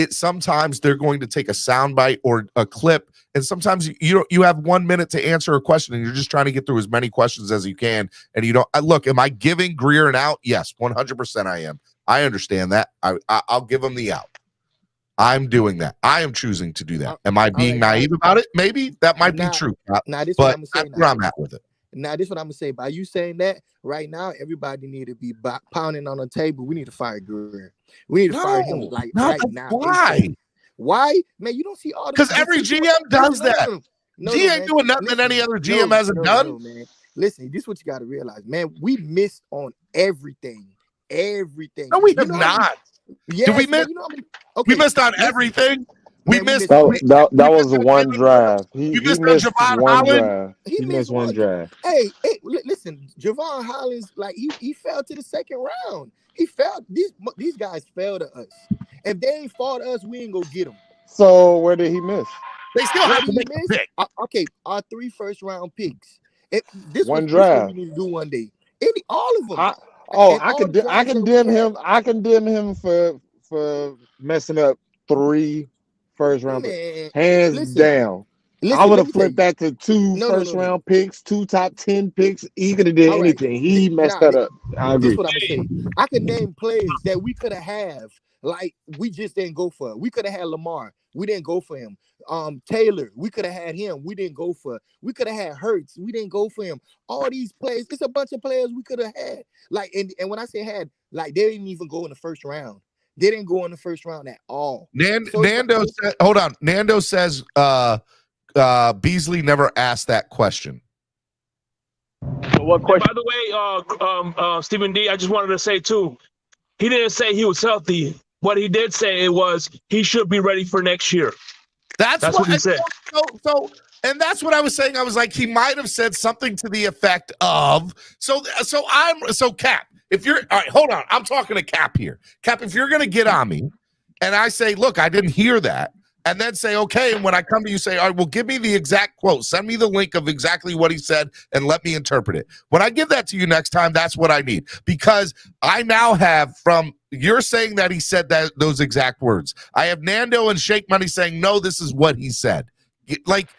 sometimes they're going to take a soundbite or a clip, and sometimes you have 1 minute to answer a question, and you're just trying to get through as many questions as you can, and you don't look. Am I giving Greer an out? Yes, 100% I am. I understand that. I'll give him the out. I'm doing that. I am choosing to do that. Am I being naive about it? Maybe that might be true. But that's where I'm at with it. Now, this is what I'm gonna say. By you saying that right now, everybody need to be pounding on the table. We need to fire Greer. We need to fire him right now. Why? Why, man? You don't see all because every GM does that. He ain't doing nothing that any other GM hasn't done. Man. Listen, this is what you got to realize, man. We missed on everything. Everything. No, we have not. Yes, did we miss? We missed on everything. We missed. That was one drive. He missed on Javon Holland. He missed one drive. Hey, listen, Javon Hollins, like he fell to the second round. He fell. These guys fell to us. If they ain't fall to us, we ain't gonna get them. So where did he miss? They still have What to did make he a miss? pick. Okay, our 3 first-round picks. This One was what draft. we need to do one day. All of them. I And all the I drafts that we condemn had. him. I condemn him for messing up 3 first round picks. Man, Hands listen, down. I listen. would Let have me tell flipped you. that to 2 No, no, first no, no. round picks, 2 top 10 picks. He could have did All right. anything. He messed Now, that up. I this is agree. what I'm gonna say. I could name players that we could have, like we just didn't go for. We could have had Lamar. We didn't go for him. Taylor, we could have had him. We didn't go for. We could have had Hurts. We didn't go for him. All these players, it's a bunch of players we could have had. Like, and when I say had, like they didn't even go in the first round. They didn't go in the first round at all. Nando said, hold on. Nando says Beasley never asked that question. What question? By the way, Stephen D, I just wanted to say too, he didn't say he was healthy. What he did say was he should be ready for next year. That's what he said. So, and that's what I was saying. I was like, he might have said something to the effect of. So Cap. If you're all right, hold on. I'm talking to Cap here. Cap, if you're gonna get on me, and I say, look, I didn't hear that, and then say, okay, and when I come to you, say, all right, well, give me the exact quote. Send me the link of exactly what he said, and let me interpret it. When I give that to you next time, that's what I need, because I now have from you're saying that he said those exact words. I have Nando and Shake Money saying, no, this is what he said. Like,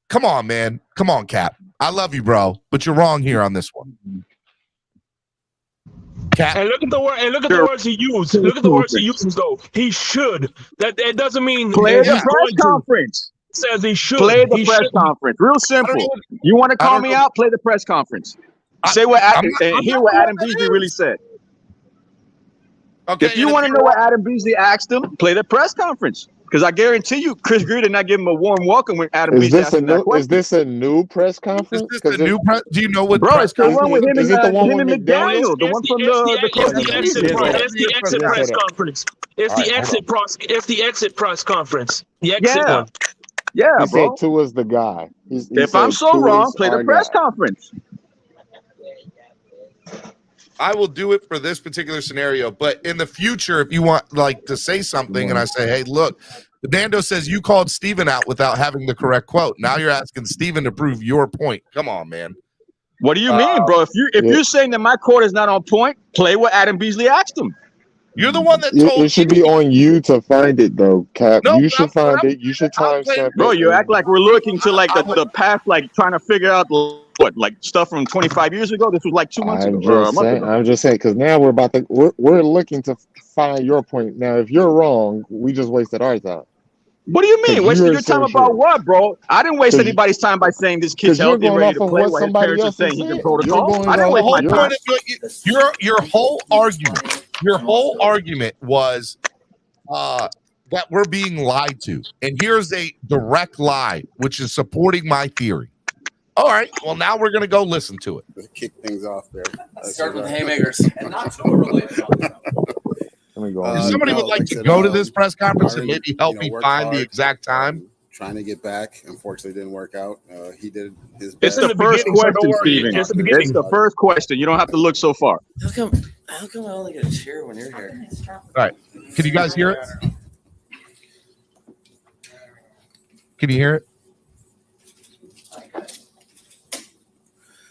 come on, man. Come on, Cap. I love you, bro, but you're wrong here on this one. Cap. And look at the word. And look at the words he used. Look at the words he uses, though. He should. That doesn't mean Play the he's press going to. conference. It says he should. Play the He press should. conference. Real simple. You want to call me out? Play the press conference. Say what hear what Adam Beasley really said. Okay, if you want to know what Adam Beasley asked him, play the press conference. Because I guarantee you, Chris Greer did not give him a warm welcome when Adam Beasley asked him that question. Is this a new press conference? Is this a new press? Do you know what? Bro, it's the one with him is it the one with McDaniel, the one from the coaching It's the exit press conference. It's the exit press conference. The exit one. Yeah, he bro. said Tua's the guy. If I'm so wrong, play the press conference. I will do it for this particular scenario, but in the future, if you want like to say something and I say, hey, look, Nando says you called Steven out without having the correct quote. Now you're asking Steven to prove your point. Come on, man. What do you mean, bro? If you're saying that my quote is not on point, play what Adam Beasley asked him. You're the one that told it should be on you to find it, though, Cap. No, you should find it. You should timestamp it. Bro, you act like we're looking to like the past, like trying to figure out what, like stuff from 25 years ago. This was like 2 months ago. I'm just saying, because now we're looking to find your point. Now, if you're wrong, we just wasted our time. What do you mean? Wasting your time about what, bro? I didn't waste anybody's time by saying this kid's healthy and ready to play while his parents are saying he's in protocol. I didn't waste my time. Your whole argument was that we're being lied to. And here's a direct lie, which is supporting my theory. All right, well, now we're going to go listen to it. Kick things off there. Start with haymakers. And not too related. Let me go. If somebody would like to go to this press conference and maybe help me find the exact time. Trying to get back. Unfortunately, didn't work out. He did his It's best. the first question, Steven. It's the first question. You don't have to look so far. How come I only get a cheer when you're here? All right. Can you guys hear it? Can you hear it?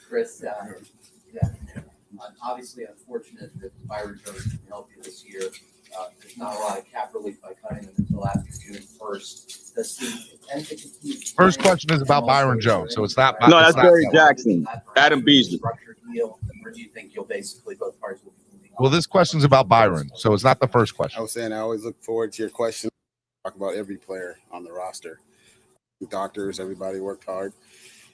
Chris, obviously unfortunate that Byron Jones didn't help you this year. There's not a lot of cap relief by cutting him until after June 1st. Does he intend to continue? First question is about Byron Jones, so it's not. No, that's Barry Jackson. Adam Beasley. Deal, or do you think you'll basically both parties will be moving on? Well, this question's about Byron, so it's not the first question. I was saying I always look forward to your question. Talk about every player on the roster. Doctors, everybody worked hard.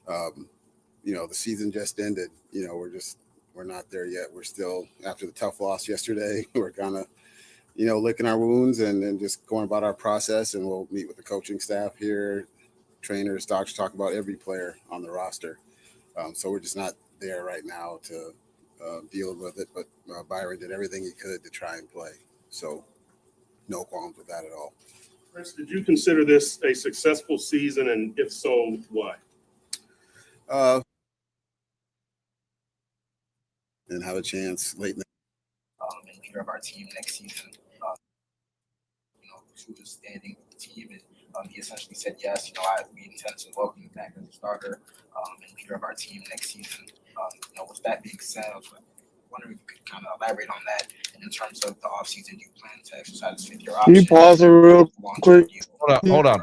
The season just ended. We're not there yet. We're still, after the tough loss yesterday, we're kind of, licking our wounds and just going about our process. And we'll meet with the coaching staff here, trainers, doctors, talk about every player on the roster. So we're just not there right now to deal with it. But Byron did everything he could to try and play. So no qualms with that at all. Chris, did you consider this a successful season? And if so, why? And have a chance late in the and leader of our team next season. Who was standing with the team, and He essentially said yes. We intend to welcome him back as a starter and leader of our team next season. With that being said, I was wondering if you could kind of elaborate on that. And in terms of the offseason, do you plan to exercise this 5-year option? Can you pause it real quick? Hold on.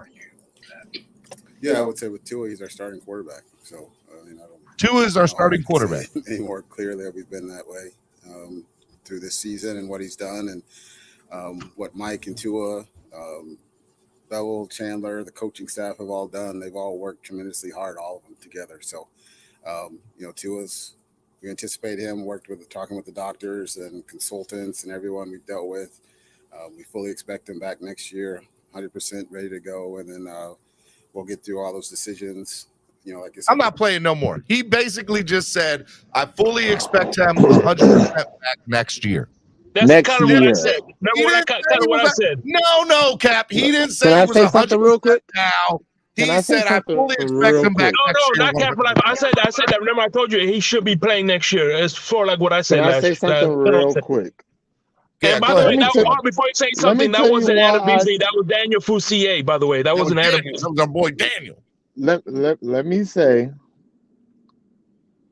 Yeah, I would say with Tua, he's our starting quarterback. So I don't. Tua is our starting quarterback. Any more clearly that we've been that way through this season and what he's done and what Mike and Tua, Bevel, Chandler, the coaching staff have all done. They've all worked tremendously hard, all of them together. So, Tua's, we anticipate him, talking with the doctors and consultants and everyone we've dealt with. We fully expect him back next year, 100% ready to go. And then we'll get through all those decisions. Like I said, I'm not playing no more. He basically just said, I fully expect him 100% back next year. That's kind of what I said. Remember kind of what I said. No, Cap. He didn't say Can he I was say something real quick? now. He Can I say said, I something fully expect real him back quick? next year. Not Cap, but I said that. Remember, I told you he should be playing next year. It's for like what I said Can I last say something real quick? Yeah, And by the way, before you say something, that wasn't Adam Beasley. That was Daniel Fousier, by the way. That wasn't Adam Beasley. That was our boy Daniel. Let me say,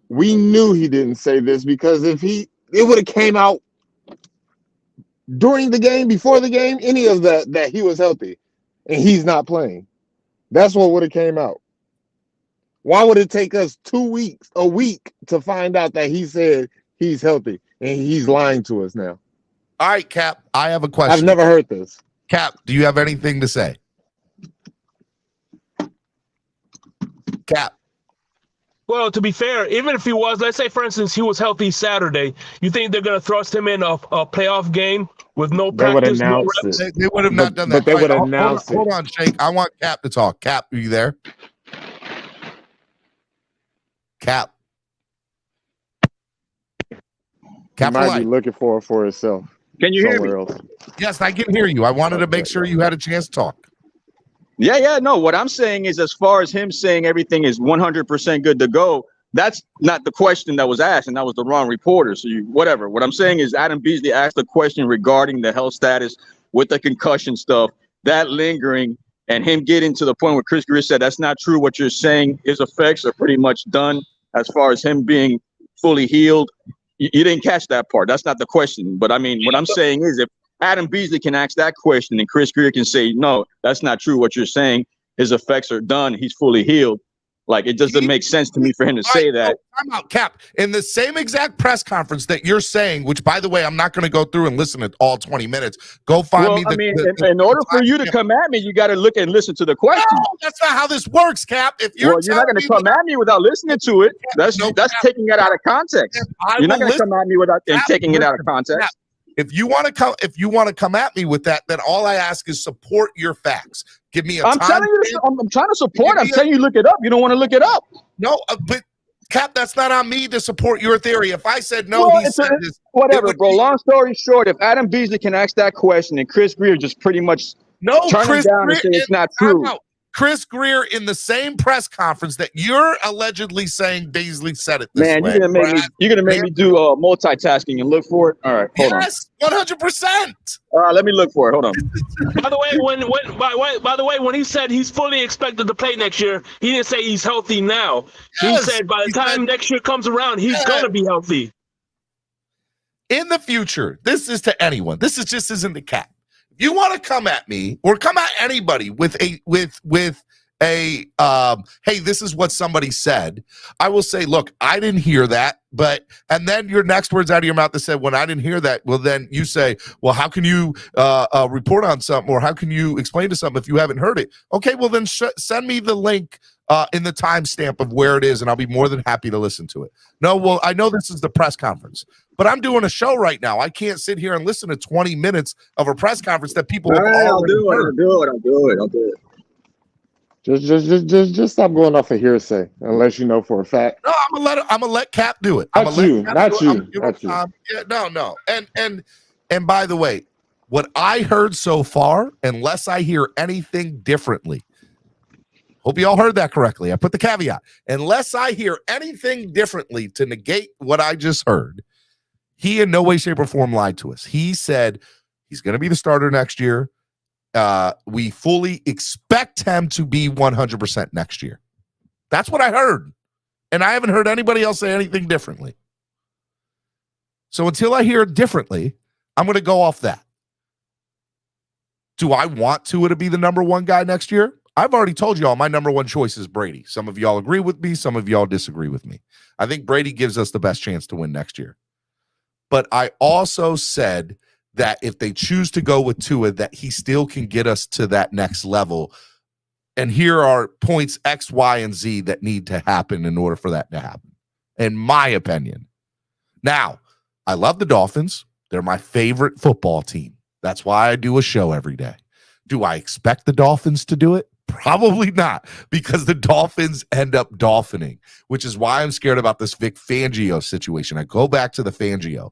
we knew he didn't say this because it would have came out during the game, before the game, any of that he was healthy and he's not playing. That's what would have came out. Why would it take us a week to find out that he said he's healthy and he's lying to us now? All right, Cap, I have a question. I've never heard this. Cap, do you have anything to say? Cap. Well, to be fair, even if he was, let's say, for instance, he was healthy Saturday, you think they're going to thrust him in a playoff game with no practice, no reps? They would have not done that. But they would announce it. Hold on, Shake. I want Cap to talk. Cap, are you there? Cap. He might be looking for itself. Can you hear me? Else. Yes, I can hear you. I wanted to make sure you had a chance to talk. Yeah. No, what I'm saying is, as far as him saying everything is 100% good to go, that's not the question that was asked, and that was the wrong reporter. So whatever. What I'm saying is Adam Beasley asked a question regarding the health status with the concussion stuff, that lingering, and him getting to the point where Chris Greer said, that's not true. What you're saying, his effects are pretty much done as far as him being fully healed. You didn't catch that part. That's not the question. But I mean, what I'm saying is, if Adam Beasley can ask that question and Chris Greer can say, no, that's not true. What you're saying, his effects are done. He's fully healed. Like, it just doesn't make sense to me for him to say that. I'm out, Cap. In the same exact press conference that you're saying, which, by the way, I'm not going to go through and listen to all 20 minutes. Go find me. In order for you to come at me, you got to look and listen to the question. No, that's not how this works, Cap. If you're not going to come at me without listening to it. That's taking it out of context. You're not going to come at me without taking it out of context. Cap, if you want to come at me with that, then all I ask is support your facts. Give me a I'm time. I'm trying to support. I'm telling you, look it up. You don't want to look it up. No, but Cap, that's not on me to support your theory. If I said no, he said this. Whatever, bro. Long story short, if Adam Beasley can ask that question and Chris Greer just pretty much turn him down and say it's not true. Chris Greer in the same press conference that you're allegedly saying Beasley said it this way. You're gonna make me do multitasking and look for it. All right, hold on. Yes, 100%. All right, let me look for it. Hold on. By the way, when he said he's fully expected to play next year, he didn't say he's healthy now. Yes, he said by the time next year comes around, he's gonna be healthy. In the future, this is to anyone. This is just isn't the Cap. If you want to come at me or come at anybody with a hey, this is what somebody said, I will say, look, I didn't hear that, and then your next words out of your mouth that said, when I didn't hear that, well, then you say, well, how can you report on something, or how can you explain to something if you haven't heard it? Okay, well, then send me the link in the timestamp of where it is, and I'll be more than happy to listen to it. No, well, I know this is the press conference, but I'm doing a show right now. I can't sit here and listen to 20 minutes of a press conference that people have already heard. I'll do it. Just stop going off of hearsay, unless you know for a fact. No, I'm gonna let Cap do it. Not you. Yeah, no. And by the way, what I heard so far, unless I hear anything differently, hope you all heard that correctly. I put the caveat. Unless I hear anything differently to negate what I just heard, he in no way, shape, or form lied to us. He said he's going to be the starter next year. we fully expect him to be 100% next year. That's what I heard. And I haven't heard anybody else say anything differently. So until I hear it differently, I'm going to go off that. Do I want Tua to be the number one guy next year? I've already told y'all my number one choice is Brady. Some of y'all agree with me. Some of y'all disagree with me. I think Brady gives us the best chance to win next year. But I also said that if they choose to go with Tua, that he still can get us to that next level. And here are points X, Y, and Z that need to happen in order for that to happen, in my opinion. Now, I love the Dolphins. They're my favorite football team. That's why I do a show every day. Do I expect the Dolphins to do it? Probably not, because the Dolphins end up dolphining, which is why I'm scared about this Vic Fangio situation. I go back to the Fangio.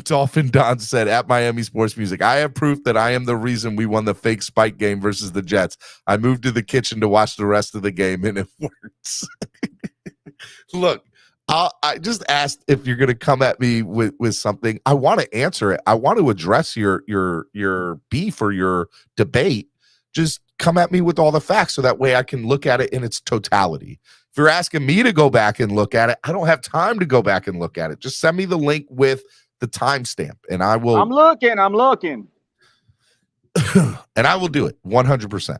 Dolphin Don said at Miami Sports Music, I have proof that I am the reason we won the fake spike game versus the Jets. I moved to the kitchen to watch the rest of the game, and it works. Look, I just asked if you're going to come at me with something. I want to answer it. I want to address your beef or your debate. Just come at me with all the facts so that way I can look at it in its totality. If you're asking me to go back and look at it, I don't have time to go back and look at it. Just send me the link with the timestamp, and I will. I'm looking. And I will do it 100%.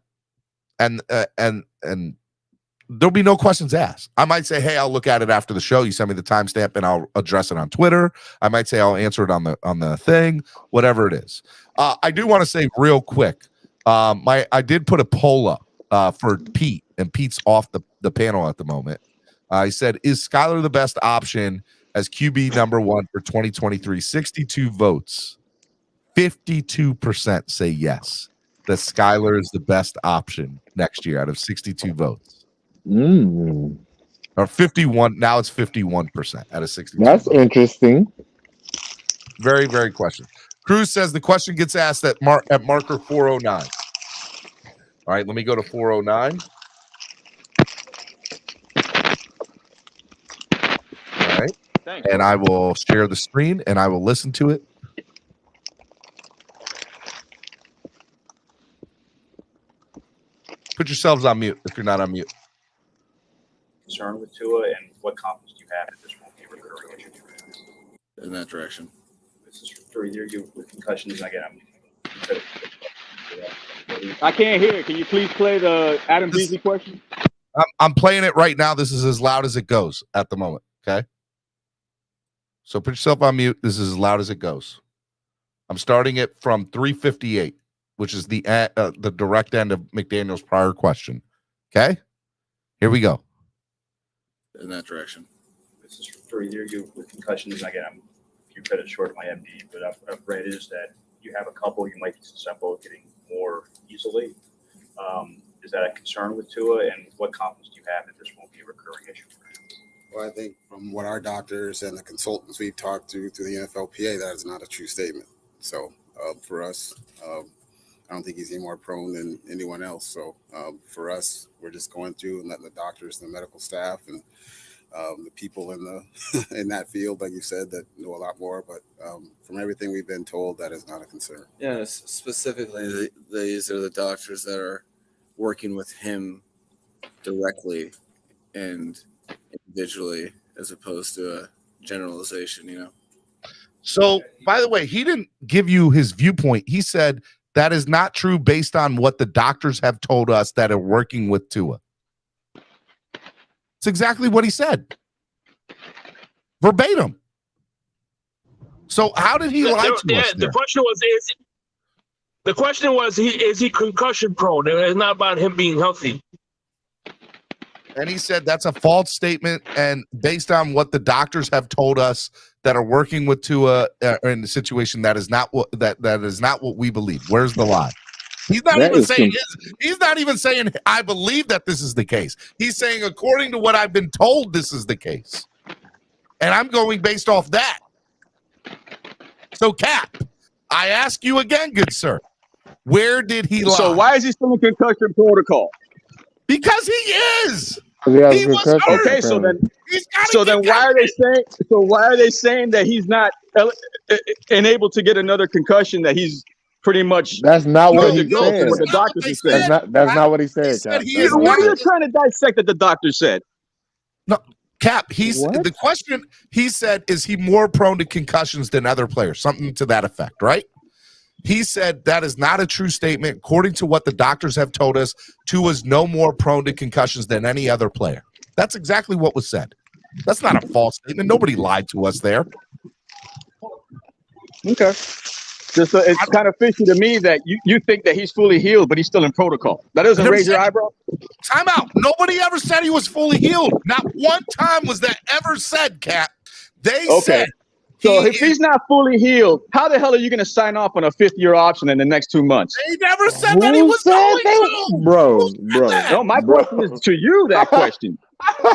And there'll be no questions asked. I might say, hey, I'll look at it after the show. You send me the timestamp and I'll address it on Twitter. I might say I'll answer it on the thing, whatever it is. I do want to say real quick, I did put a poll up for Pete, and Pete's off the panel at the moment. He said, is Skylar the best option as QB number one for 2023? 62 votes. 52% say yes, that Skylar is the best option next year out of 62 votes. Or 51. Now it's 51% out of 62. That's interesting. Very, very question. Cruz says the question gets asked at marker 409. All right, let me go to 409. All right. Thanks. And I will share the screen and I will listen to it. Put yourselves on mute if you're not on mute. Concern with Tua, and what confidence do you have that this won't be a recurring issue in that direction? This is for either you with concussions. Again, I can't hear. Can you please play the Adam Beasley question? I'm playing it right now. This is as loud as it goes at the moment. Okay. So put yourself on mute. This is as loud as it goes. I'm starting it from 358, which is the direct end of McDaniel's prior question. Okay. Here we go. In that direction. This is for either you with concussions. Again, I'm a few credits short of my MD, but I've read is that you have a couple you might be susceptible to getting more easily. Is that a concern with Tua, and what confidence do you have that this won't be a recurring issue? Well, I think from what our doctors and the consultants we've talked to through the NFLPA, that is not a true statement. So for us, I don't think he's any more prone than anyone else. So for us, we're just going through and letting the doctors and the medical staff and the people in that field, like you said, that know a lot more. But from everything we've been told, that is not a concern. Yeah, specifically, these are the doctors that are working with him directly and individually, as opposed to a generalization, you know. So, by the way, he didn't give you his viewpoint. He said that is not true based on what the doctors have told us that are working with Tua. It's exactly what he said. Verbatim. So how did he lie to us? The question was, is he concussion prone? It's not about him being healthy. And he said that's a false statement, and based on what the doctors have told us that are working with Tua in the situation, that is not what that is not what we believe. Where's the lie? He's not even saying he's not even saying I believe that this is the case. He's saying according to what I've been told, this is the case, and I'm going based off that. So, Cap, I ask you again, good sir, where did he lie? So why is he still in concussion protocol? Because he is. He was hurt. Okay, so then why are they saying? So why are they saying that he's not enabled to get another concussion? That he's pretty much that's not what he said. What the doctors are saying. That's not what he said. Cap. What are you trying to dissect that the doctor said? No, Cap. The question he said is he more prone to concussions than other players? Something to that effect, right? He said that is not a true statement. According to what the doctors have told us, Tua is no more prone to concussions than any other player. That's exactly what was said. That's not a false statement. Nobody lied to us there. Okay. Just it's kind of fishy to me that you think that he's fully healed, but he's still in protocol. That doesn't raise your eyebrow? Time out. Nobody ever said he was fully healed. Not one time was that ever said, Cap. They said. So if he's not fully healed, how the hell are you going to sign off on a 5th-year option in the next 2 months? They never said that he was going to. Bro. No, my question is to you, that question.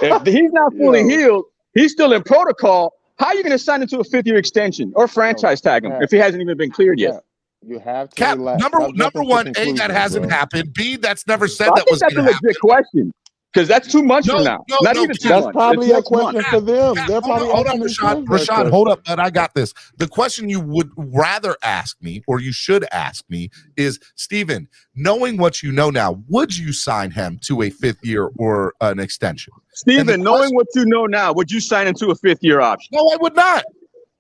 If he's not fully healed, he's still in protocol. How are you going to sign into a 5th-year extension or franchise tag him if he hasn't even been cleared yet? You have to Cap, number one, A, that hasn't happened. B, that's never said that was going to happen. That's a legit question. Because that's 2 months from now. Not even 2 months. That's probably a question for them. Cap, They're probably hold on, Rashad, hold up, but I got this. The question you would rather ask me, or you should ask me, is, Steven, knowing what you know now, would you sign him to a 5th year or an extension? Steven, knowing what you know now, would you sign into a 5th-year option? No, I would not.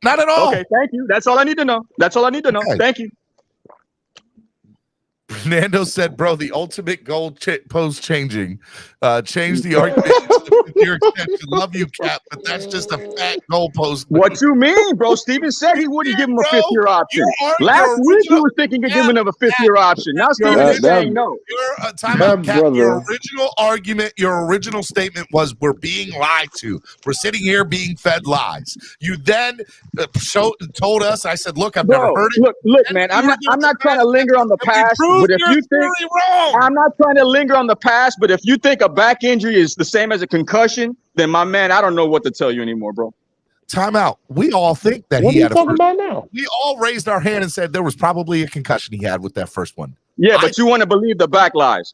Not at all. Okay, thank you. That's all I need to know. Okay. Thank you. Fernando said, bro, the ultimate goal post changing. Change the argument to the 5th-year extension. Love you, Cap, but that's just a fat goal post. What you mean, bro? Steven said he wouldn't give him a 5th-year option. Last week he was thinking of giving him a 5th-year option. Now Steven is saying no. Your original argument, your original statement was we're being lied to. We're sitting here being fed lies. You then told us, I said, look, I've never heard it. Look, man, I'm not trying to linger on the past. But if you think I'm not trying to linger on the past, but if you think a back injury is the same as a concussion, then my man, I don't know what to tell you anymore, bro. Time out. We all think that he had a first. Now? We all raised our hand and said there was probably a concussion he had with that first one. Yeah, but you want to believe the back lies.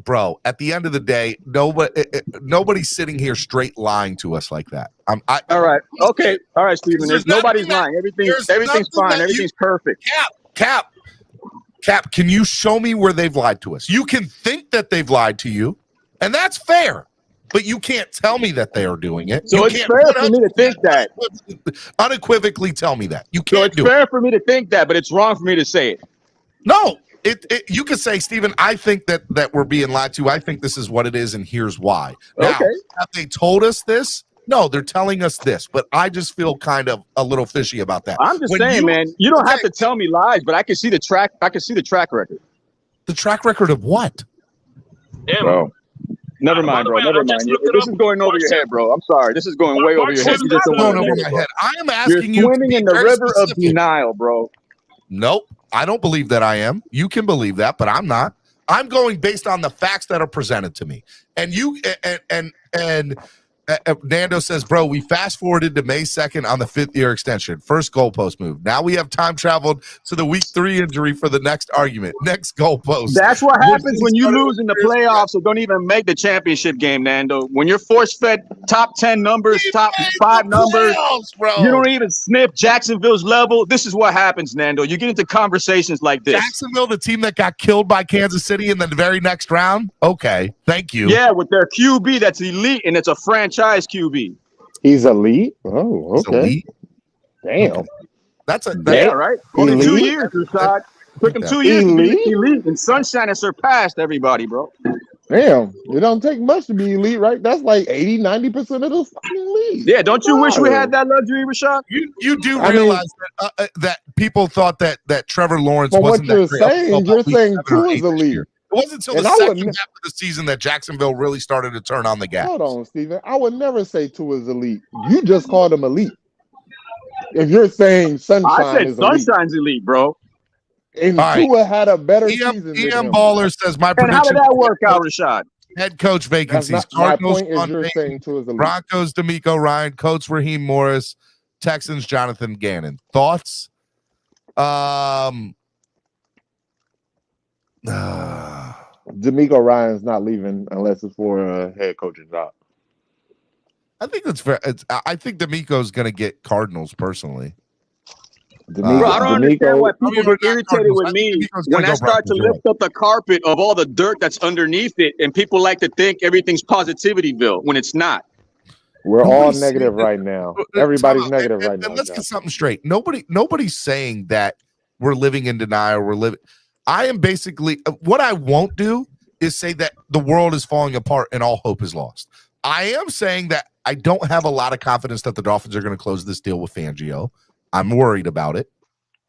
Bro, at the end of the day, nobody's sitting here straight lying to us like that. All right. Okay. All right, Steven. Nobody's lying. Everything's fine. Everything's perfect. Cap, can you show me where they've lied to us? You can think that they've lied to you, and that's fair, but you can't tell me that they are doing it. So it's fair for me to think that. Unequivocally tell me that. You can't do it. So it's fair for me to think that, but it's wrong for me to say it. No, you could say, Steven, I think that we're being lied to. I think this is what it is, and here's why. Now, have they told us this? No, they're telling us this, but I just feel kind of a little fishy about that. I'm just saying, man, you don't have to tell me lies, but I can see the track. I can see the track record. The track record of what? Damn. Bro. Never mind, bro. Never mind. This is going over your head, bro. I'm sorry. This is going way over your head. This is going over my head. I am asking you. You're swimming in the river of denial, bro. Nope. I don't believe that I am. You can believe that, but I'm not. I'm going based on the facts that are presented to me. And you and Nando says, bro, we fast forwarded to May 2nd on the 5th-year extension. First goalpost move. Now we have time traveled to the week 3 injury for the next argument. Next goalpost. That's what happens when you lose in the playoffs or don't even make the championship game, Nando. When you're force-fed top 10 numbers, top 5 numbers, bro. You don't even sniff Jacksonville's level. This is what happens, Nando. You get into conversations like this. Jacksonville, the team that got killed by Kansas City in the very next round? Okay, thank you. Yeah, with their QB that's elite, and it's a franchise QB. He's elite. Oh, okay. Elite? Damn. Okay. That's right. Only 2 years, Rashad. Took him 2 years to be elite, and Sunshine has surpassed everybody, bro. Damn, it don't take much to be elite, right? That's like 80-90% of the fucking league. Yeah, don't you wish we had that luxury, Rashad? You do realize that people thought that Trevor Lawrence wasn't that great. You're saying Tua is elite. It wasn't until the second half of the season that Jacksonville really started to turn on the gas. Hold on, Steven. I would never say Tua is elite. You just called him elite. If you're saying Sunshine is elite. I said Sunshine's elite, bro. And Tua had a better season. EM Baller says my prediction. And how did that work out, Rashad? Head coach vacancies. Cardinals, Broncos, D'Amico Ryan, Colts, Raheem Morris, Texans, Jonathan Gannon. Thoughts? D'Amico Ryan's not leaving unless it's for a head coaching job. I think that's fair. I think D'Amico's going to get Cardinals personally. Bro, I don't understand why people get irritated with me when I start to lift up the carpet of all the dirt that's underneath it, and people like to think everything's Positivityville when it's not. We're all negative right now. Everybody's negative right now. Let's get something straight. Nobody's saying that we're living in denial. I am basically, what I won't do is say that the world is falling apart and all hope is lost. I am saying that I don't have a lot of confidence that the Dolphins are going to close this deal with Fangio. I'm worried about it.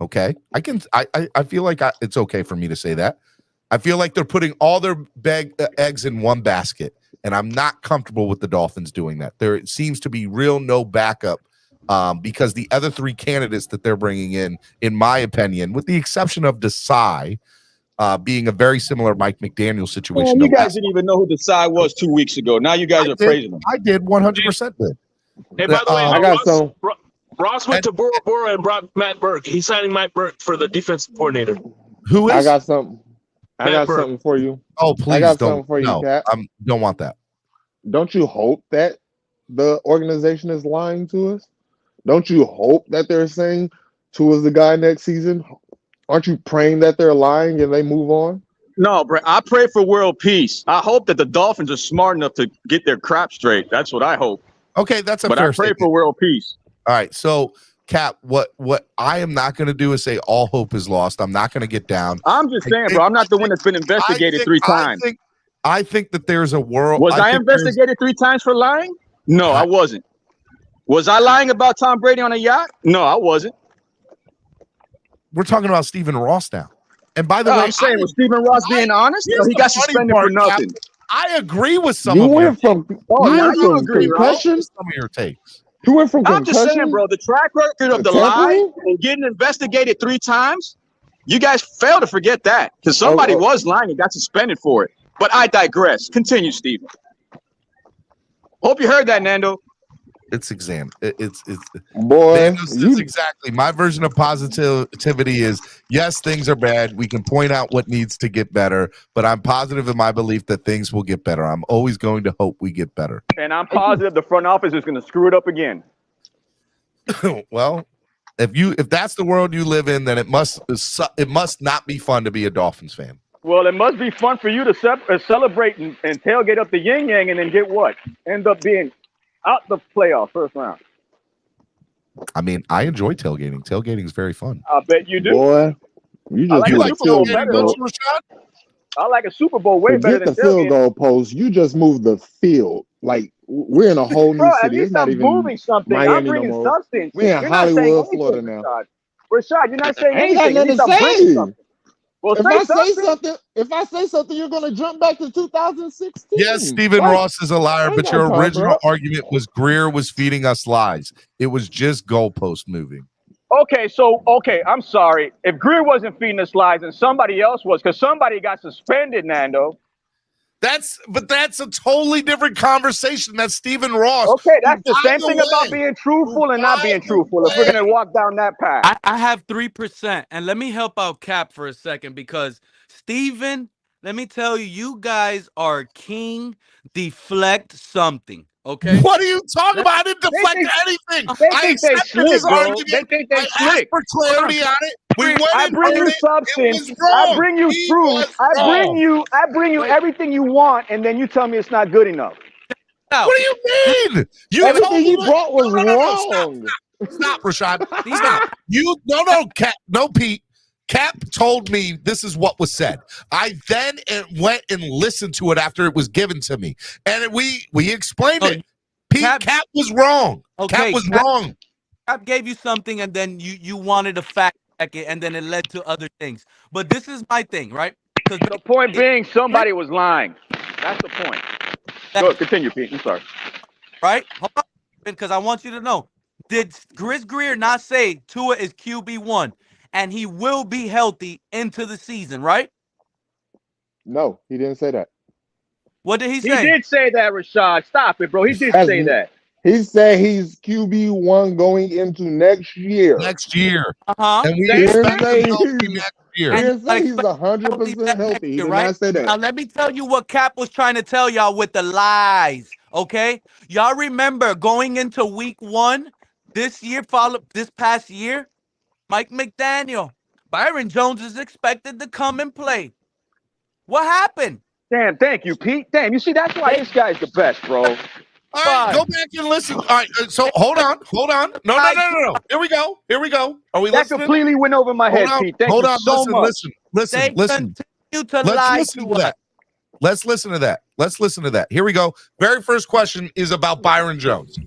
Okay. I feel like it's okay for me to say that. I feel like they're putting all their eggs in one basket, and I'm not comfortable with the Dolphins doing that. There seems to be real no backup because the other three candidates that they're bringing in my opinion, with the exception of Desai, being a very similar Mike McDaniel situation. Man, you guys didn't even know who Desai was 2 weeks ago. Now you guys are praising him. I did 100% did. Hey, by the way, I got some. Ross went to Bora Bora and brought Matt Burke. He's signing Mike Burke for the defensive coordinator. Who is? I got something. I got something for you. Oh, please I got don't. something for you, Kat. I don't want that. Don't you hope that the organization is lying to us? Don't you hope that they're saying Tua's the guy next season? Aren't you praying that they're lying and they move on? No, bro. I pray for world peace. I hope that the Dolphins are smart enough to get their crap straight. That's what I hope. Okay, that's a fair But I pray statement. for world peace. All right, so Cap, what I am not going to do is say all hope is lost. I'm not going to get down. I'm just saying, bro. I'm not the one that's been investigated 3 times. I think that there's a world. Was I investigated 3 times for lying? No, I wasn't. Was I lying about Tom Brady on a yacht? No, I wasn't. We're talking about Stephen Ross now. And by the way, I'm saying, was Stephen Ross being honest? No, he got suspended for nothing. I agree with some You of your went from now you from agree, right? concussion. some of your takes. You went from I'm just saying, concussion. bro, the track record of the Tampering? lie and getting investigated 3 times, you guys fail to forget that because somebody was lying and got suspended for it. But I digress. Continue, Steve. Hope you heard that, Nando. It's it's Boy, Daniel says exactly. My version of positivity is yes, things are bad. We can point out what needs to get better, but I'm positive in my belief that things will get better. I'm always going to hope we get better. And I'm positive the front office is going to screw it up again. Well, if that's the world you live in, then it must not be fun to be a Dolphins fan. Well, it must be fun for you to celebrate and tailgate up the yin yang and then get what? End up being out the playoff first round. I mean, I enjoy tailgating. Tailgating is very fun. I bet you do. Boy, you just like Super Bowl better. I like a Super Bowl way better than the field tailgating. goal post. You just moved the field. Like we're in a whole new Bro, at city. least It's not I'm even moving something. Miami I'm bringing no more. substance. We're in You're not saying Hollywood, anything, Florida now. Rashad, you're not saying I ain't anything. got At least nothing I'm to bringing say. something. Well, If I say something, you're gonna jump back to 2016. Yes, Stephen Ross is a liar, but your original argument was Greer was feeding us lies. It was just goalpost moving. Okay, I'm sorry. If Greer wasn't feeding us lies and somebody else was, because somebody got suspended, Nando. That's a totally different conversation. That's Stephen Ross. Okay, that's the same thing about being truthful and not being truthful. If we're gonna walk down that path, I have 3%, and let me help out Cap for a second because Steven, let me tell you, you guys are king deflect something. Okay. What are you talking about? I didn't deflect anything. I accepted his argument. They think they I asked slick. for clarity on it. We went I and bring heard you it. substance. It was wrong. I bring you He truth. was wrong. I bring you everything you want, and then you tell me it's not good enough. What do you mean? You Everything told me he brought was wrong. Stop, Rashad. Stop. No, Pete. Cap told me this is what was said. I then went and listened to it after it was given to me, and we explained it. Pete, Cap was wrong. Okay, Cap was wrong. Cap gave you something, and then you wanted to fact check it, and then it led to other things. But this is my thing, right? The point being, somebody was lying. That's the point. Go, continue, Pete. I'm sorry. Right? Hold on, because I want you to know. Did Chris Greer not say Tua is QB1 and he will be healthy into the season, right? No, he didn't say that. What did he say? He did say that, Rashad. Stop it, bro. He did say that. He said he's QB1 going into next year. Next year. Uh-huh. And we Didn't expect say him healthy next year. He didn't say he's 100% healthy. He did not say that. Now let me tell you what Cap was trying to tell y'all with the lies. Okay, y'all remember going into week 1 this past year, Mike McDaniel, Byron Jones is expected to come and play. What happened? Damn, thank you, Pete. Damn, you see, that's why this guy's the best, bro. All right, go back and listen. All right, so hold on. No. Here we go. Are we that listening? That completely went over my head, Pete. Thank you so much. Listen. Continue to Let's lie listen to to us. that. Let's listen to that. Here we go. Very first question is about Byron Jones.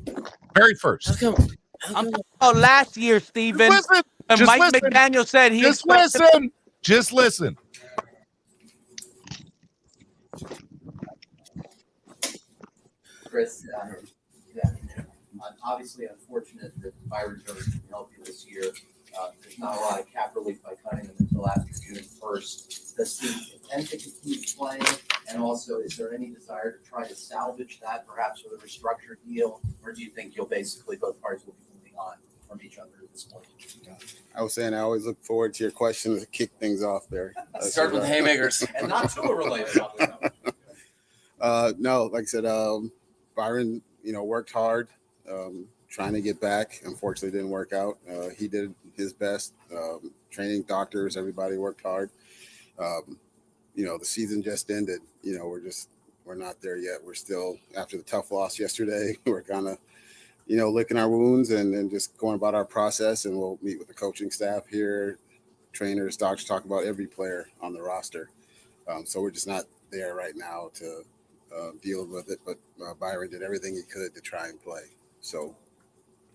Very first. I'm talking about last year, Steven. Listen. And Mike McDaniel said he Just listen. Chris, obviously unfortunate that Byron Jones didn't help you this year. There's not a lot of cap relief by cutting him until after June 1st. Does he intend to keep playing? And also, is there any desire to try to salvage that, perhaps with a restructured deal? Or do you think you'll basically, both parties will be moving on from each other at this point? I was saying I always look forward to your question to kick things off there. Start with haymakers and not Tua related. No, like I said, Byron, worked hard, trying to get back. Unfortunately, didn't work out. He did his best. Training, doctors, everybody worked hard. The season just ended. We're not there yet. We're still, after the tough loss yesterday, we're kind of, licking our wounds and just going about our process. And we'll meet with the coaching staff here, trainers, doctors, talk about every player on the roster. So we're just not there right now to deal with it. But Byron did everything he could to try and play. So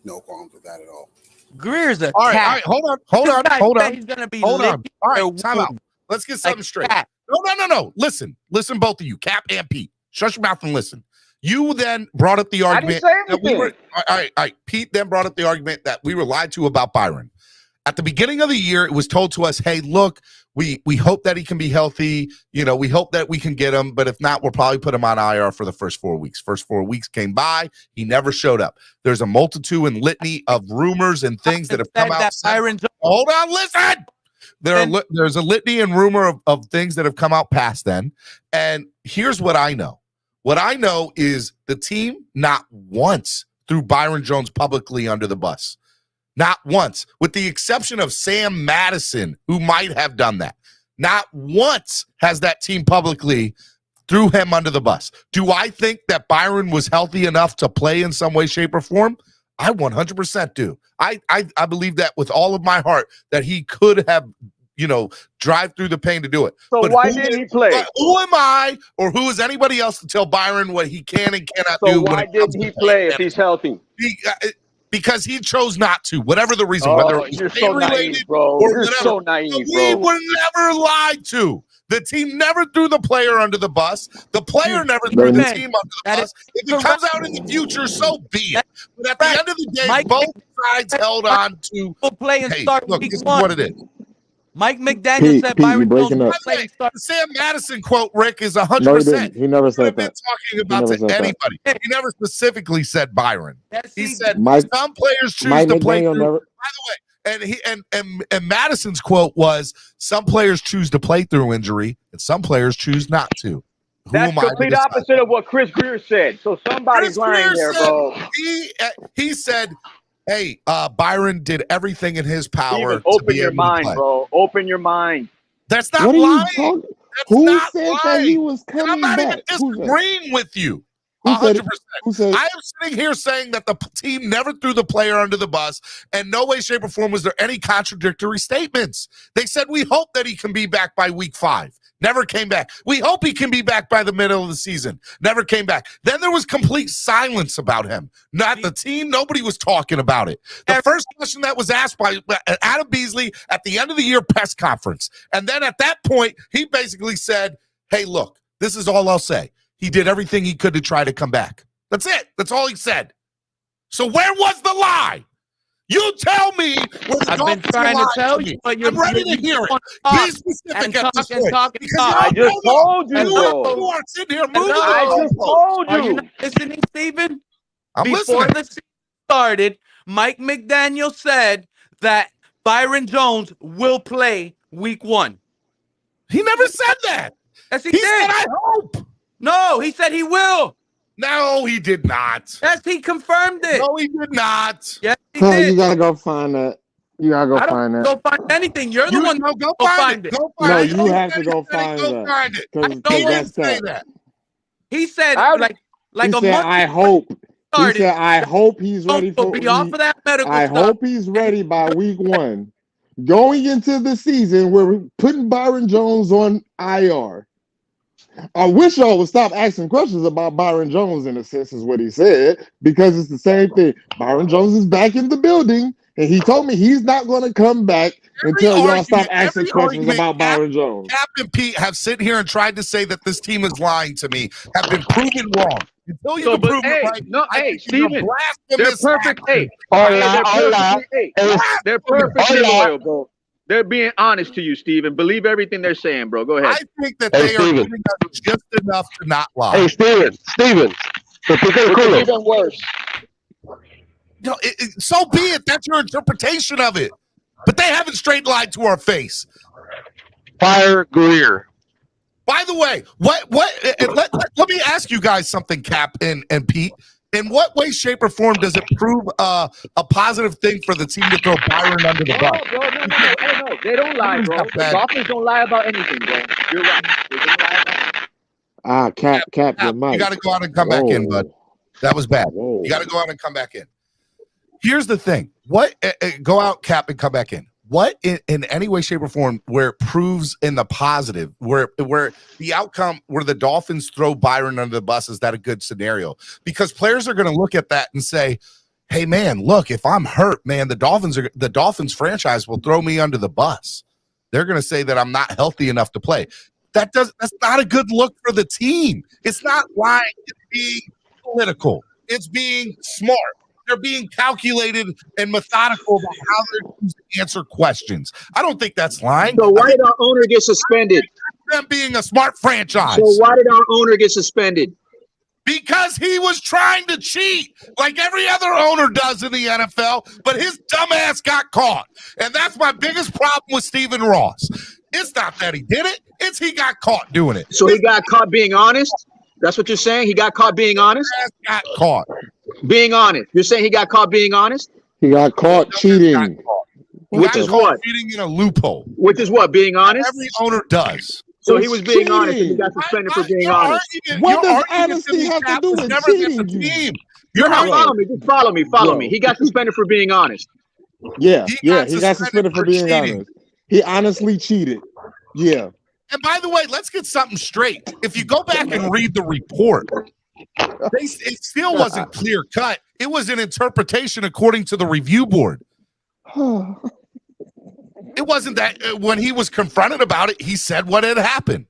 no qualms with that at all. Greer's a all right, cat. hold on. He's gonna be hold on. licking All their right, time out. wounds. Let's get something straight. Cat. No. Listen, both of you, Cap and Pete. Shut your mouth and listen. You then brought up the argument that we were. All right. Pete then brought up the argument that we were lied to about Byron. At the beginning of the year, it was told to us, hey, look, we hope that he can be healthy. We hope that we can get him, but if not, we'll probably put him on IR for the first 4 weeks. First 4 weeks came by. He never showed up. There's a multitude and litany of rumors and things that have come out. Hold on, listen. There's a litany and rumor of things that have come out past then. And here's what I know. What I know is the team not once threw Byron Jones publicly under the bus. Not once, with the exception of Sam Madison, who might have done that. Not once has that team publicly threw him under the bus. Do I think that Byron was healthy enough to play in some way, shape, or form? I 100% do. I believe that with all of my heart that he could have, drive through the pain to do it. So but why didn't he play? Who am I or who is anybody else to tell Byron what he can and cannot do? So why didn't he play if he's healthy? Because he chose not to, whatever the reason, whether it was you're so naive, bro. Or you're whatever. So naive, We bro. were never lied to. The team never threw the player under the bus. The player never threw the team under the bus. If it comes out in the future, so be it. But at the end of the day, both sides held on to play and start look, week this is one. what it is. Mike McDaniel said Byron Jones By the way, the Sam Madison quote, Rick, is 100%. He never said been that. talking about to anybody. He never specifically said Byron. He said some players choose to play through. By the way, and Madison's quote was, some players choose to play through injury and some players choose not to. That's complete opposite of what Chris Greer said. So somebody's lying there, bro. He said, hey, Byron did everything in his power. Open your mind, bro. Open your mind. That's not lying. Who said that he was coming I'm not back? even disagreeing with you. Who said it? 100%. I am sitting here saying that the team never threw the player under the bus, and no way, shape, or form was there any contradictory statements. They said, we hope that he can be back by week 5. Never came back. We hope he can be back by the middle of the season. Never came back. Then there was complete silence about him. Not the team. Nobody was talking about it. The first question that was asked by Adam Beasley at the end of the year press conference. And then at that point, he basically said, hey, look, this is all I'll say. He did everything he could to try to come back. That's it. That's all he said. So where was the lie? You tell me where the I've been trying to tell you, but you're I'm ready to hear it. Be specific at this point. I just told you, You are sitting here moving. I just told Are you you. not listening, Steven? I'm Before listening. the season started, Mike McDaniel said that Byron Jones will play week 1. He never said that. Yes, he He did. said, I hope. No, he said he will. No, he did not. Yes, he confirmed it. No, he did not. Yes, he Huh, did. you gotta go find that. You gotta go I find don't that. go find anything. You're the one. Go find it. Go No, find it. you have to go find Go that. find it. Because He didn't that's say that. that. He said like He a said, month I hope. He started. said, I hope he's ready Will for. be off of that medical I stuff. hope he's ready by week 1. Going into the season, we're putting Byron Jones on IR. I wish y'all would stop asking questions about Byron Jones, in a sense, is what he said, because it's the same thing. Byron Jones is back in the building, and he told me he's not going to come back until y'all stop asking questions about Byron Jones. Cap and Pete have sit here and tried to say that this team is lying to me, have been proven wrong. Until you can prove it right, I think Steven, you're they're blasphemous. perfect. Hey, Hola. they're perfectly loyal, bro. They're being honest to you, Steven. Believe everything they're saying, bro. Go ahead. I think that they are giving us just enough to not lie. Hey, Steven. Even worse. No, so be it. That's your interpretation of it. But they haven't straight lied to our face. Fire Greer. By the way, let me ask you guys something, Cap and Pete. In what way, shape, or form does it prove a positive thing for the team to throw Byron under the bus? Bro, no. Hey, no, they don't lie, bro. The Dolphins don't lie about anything, bro. You're right. They don't lie about anything. Cap your mic. You got to go out and come back in, bud. That was bad. You got to go out and come back in. Here's the thing. Go out, Cap, and come back in. What in any way, shape, or form where it proves in the positive, where the outcome, where the Dolphins throw Byron under the bus, is that a good scenario? Because players are going to look at that and say, hey, man, look, if I'm hurt, man, the Dolphins franchise will throw me under the bus. They're going to say that I'm not healthy enough to play. That's not a good look for the team. It's not lying. It's being political. It's being smart. They're being calculated and methodical about how they're going to answer questions. I don't think that's lying. So why did our owner get suspended? Them being a smart franchise. So why did our owner get suspended? Because he was trying to cheat like every other owner does in the NFL, but his dumb ass got caught. And that's my biggest problem with Stephen Ross. It's not that he did it. It's he got caught doing it. So he got caught being honest? That's what you're saying? He got caught being honest? Got caught. Being honest. You're saying he got caught being honest? He got caught cheating. Which is what? Cheating in a loophole. Which is what? Being honest? Every owner does. So he was being honest and he got suspended for being honest. What does honesty have to do with cheating? You're not following me. Just follow me. Follow me. He got suspended for being honest. Yeah, he got suspended for being honest. He honestly cheated. Yeah. And by the way, let's get something straight. If you go back and read the report, it still wasn't clear cut. It was an interpretation according to the review board. It wasn't that when he was confronted about it, he said what had happened.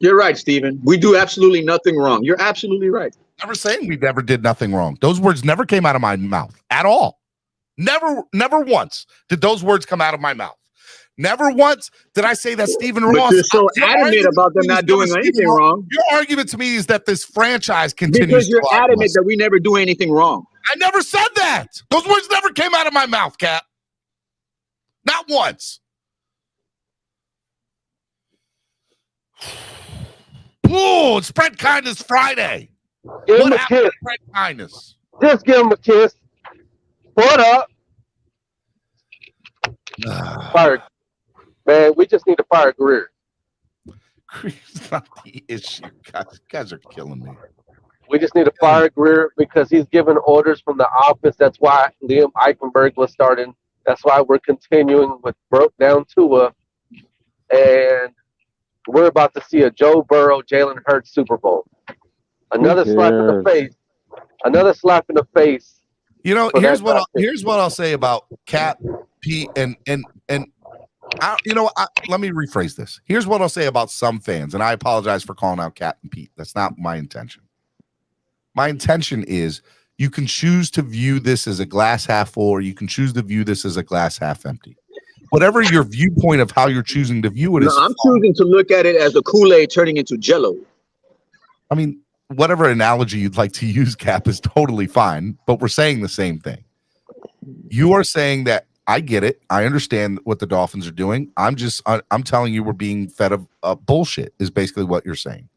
You're right, Stephen. We do absolutely nothing wrong. You're absolutely right. Never saying we never did nothing wrong. Those words never came out of my mouth at all. Never once did those words come out of my mouth. Never once did I say that Stephen Ross. But you're so adamant about them not doing anything wrong. Your argument to me is that this franchise continues. Because you're to adamant that we never do anything wrong. I never said that. Those words never came out of my mouth, Cap. Not once. Ooh, it's Spread Kindness Friday. Give What him a happened kiss. to Spread Kindness? Just give him a kiss. What up? Fire. Man, we just need to fire Greer. Greer's not the issue. Guys are killing me. We just need to fire Greer because he's given orders from the office. That's why Liam Eichenberg was starting. That's why we're continuing with broke down Tua. And we're about to see a Joe Burrow, Jalen Hurts Super Bowl. Another slap in the face. Another slap in the face. You know, here's what I'll say about Cap, Pete, and let me rephrase this. Here's what I'll say about some fans, and I apologize for calling out Cap and Pete. That's not my intention. My intention is you can choose to view this as a glass half full, or you can choose to view this as a glass half empty. Whatever your viewpoint of how you're choosing to view it is. I'm choosing to look at it as the Kool-Aid turning into Jell-O. I mean, whatever analogy you'd like to use, Cap, is totally fine, but we're saying the same thing. You are saying that I get it. I understand what the Dolphins are doing. I'm telling you, we're being fed a bullshit is basically what you're saying.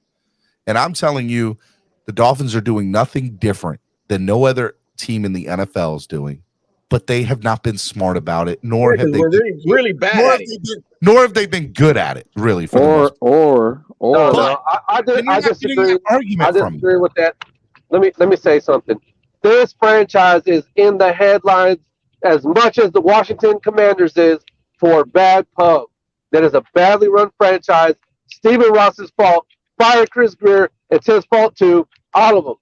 And I'm telling you, the Dolphins are doing nothing different than no other team in the NFL is doing, but they have not been smart about it, nor have they we're been, really bad at it. nor have they been good at it, really. For the most No, But I then you're not getting disagree. an argument I from me. disagree with that. Let me say something. This franchise is in the headlines as much as the Washington Commanders is for bad pub. That is a badly run franchise. Stephen Ross's fault. Fire Chris Greer. It's his fault too. All of them.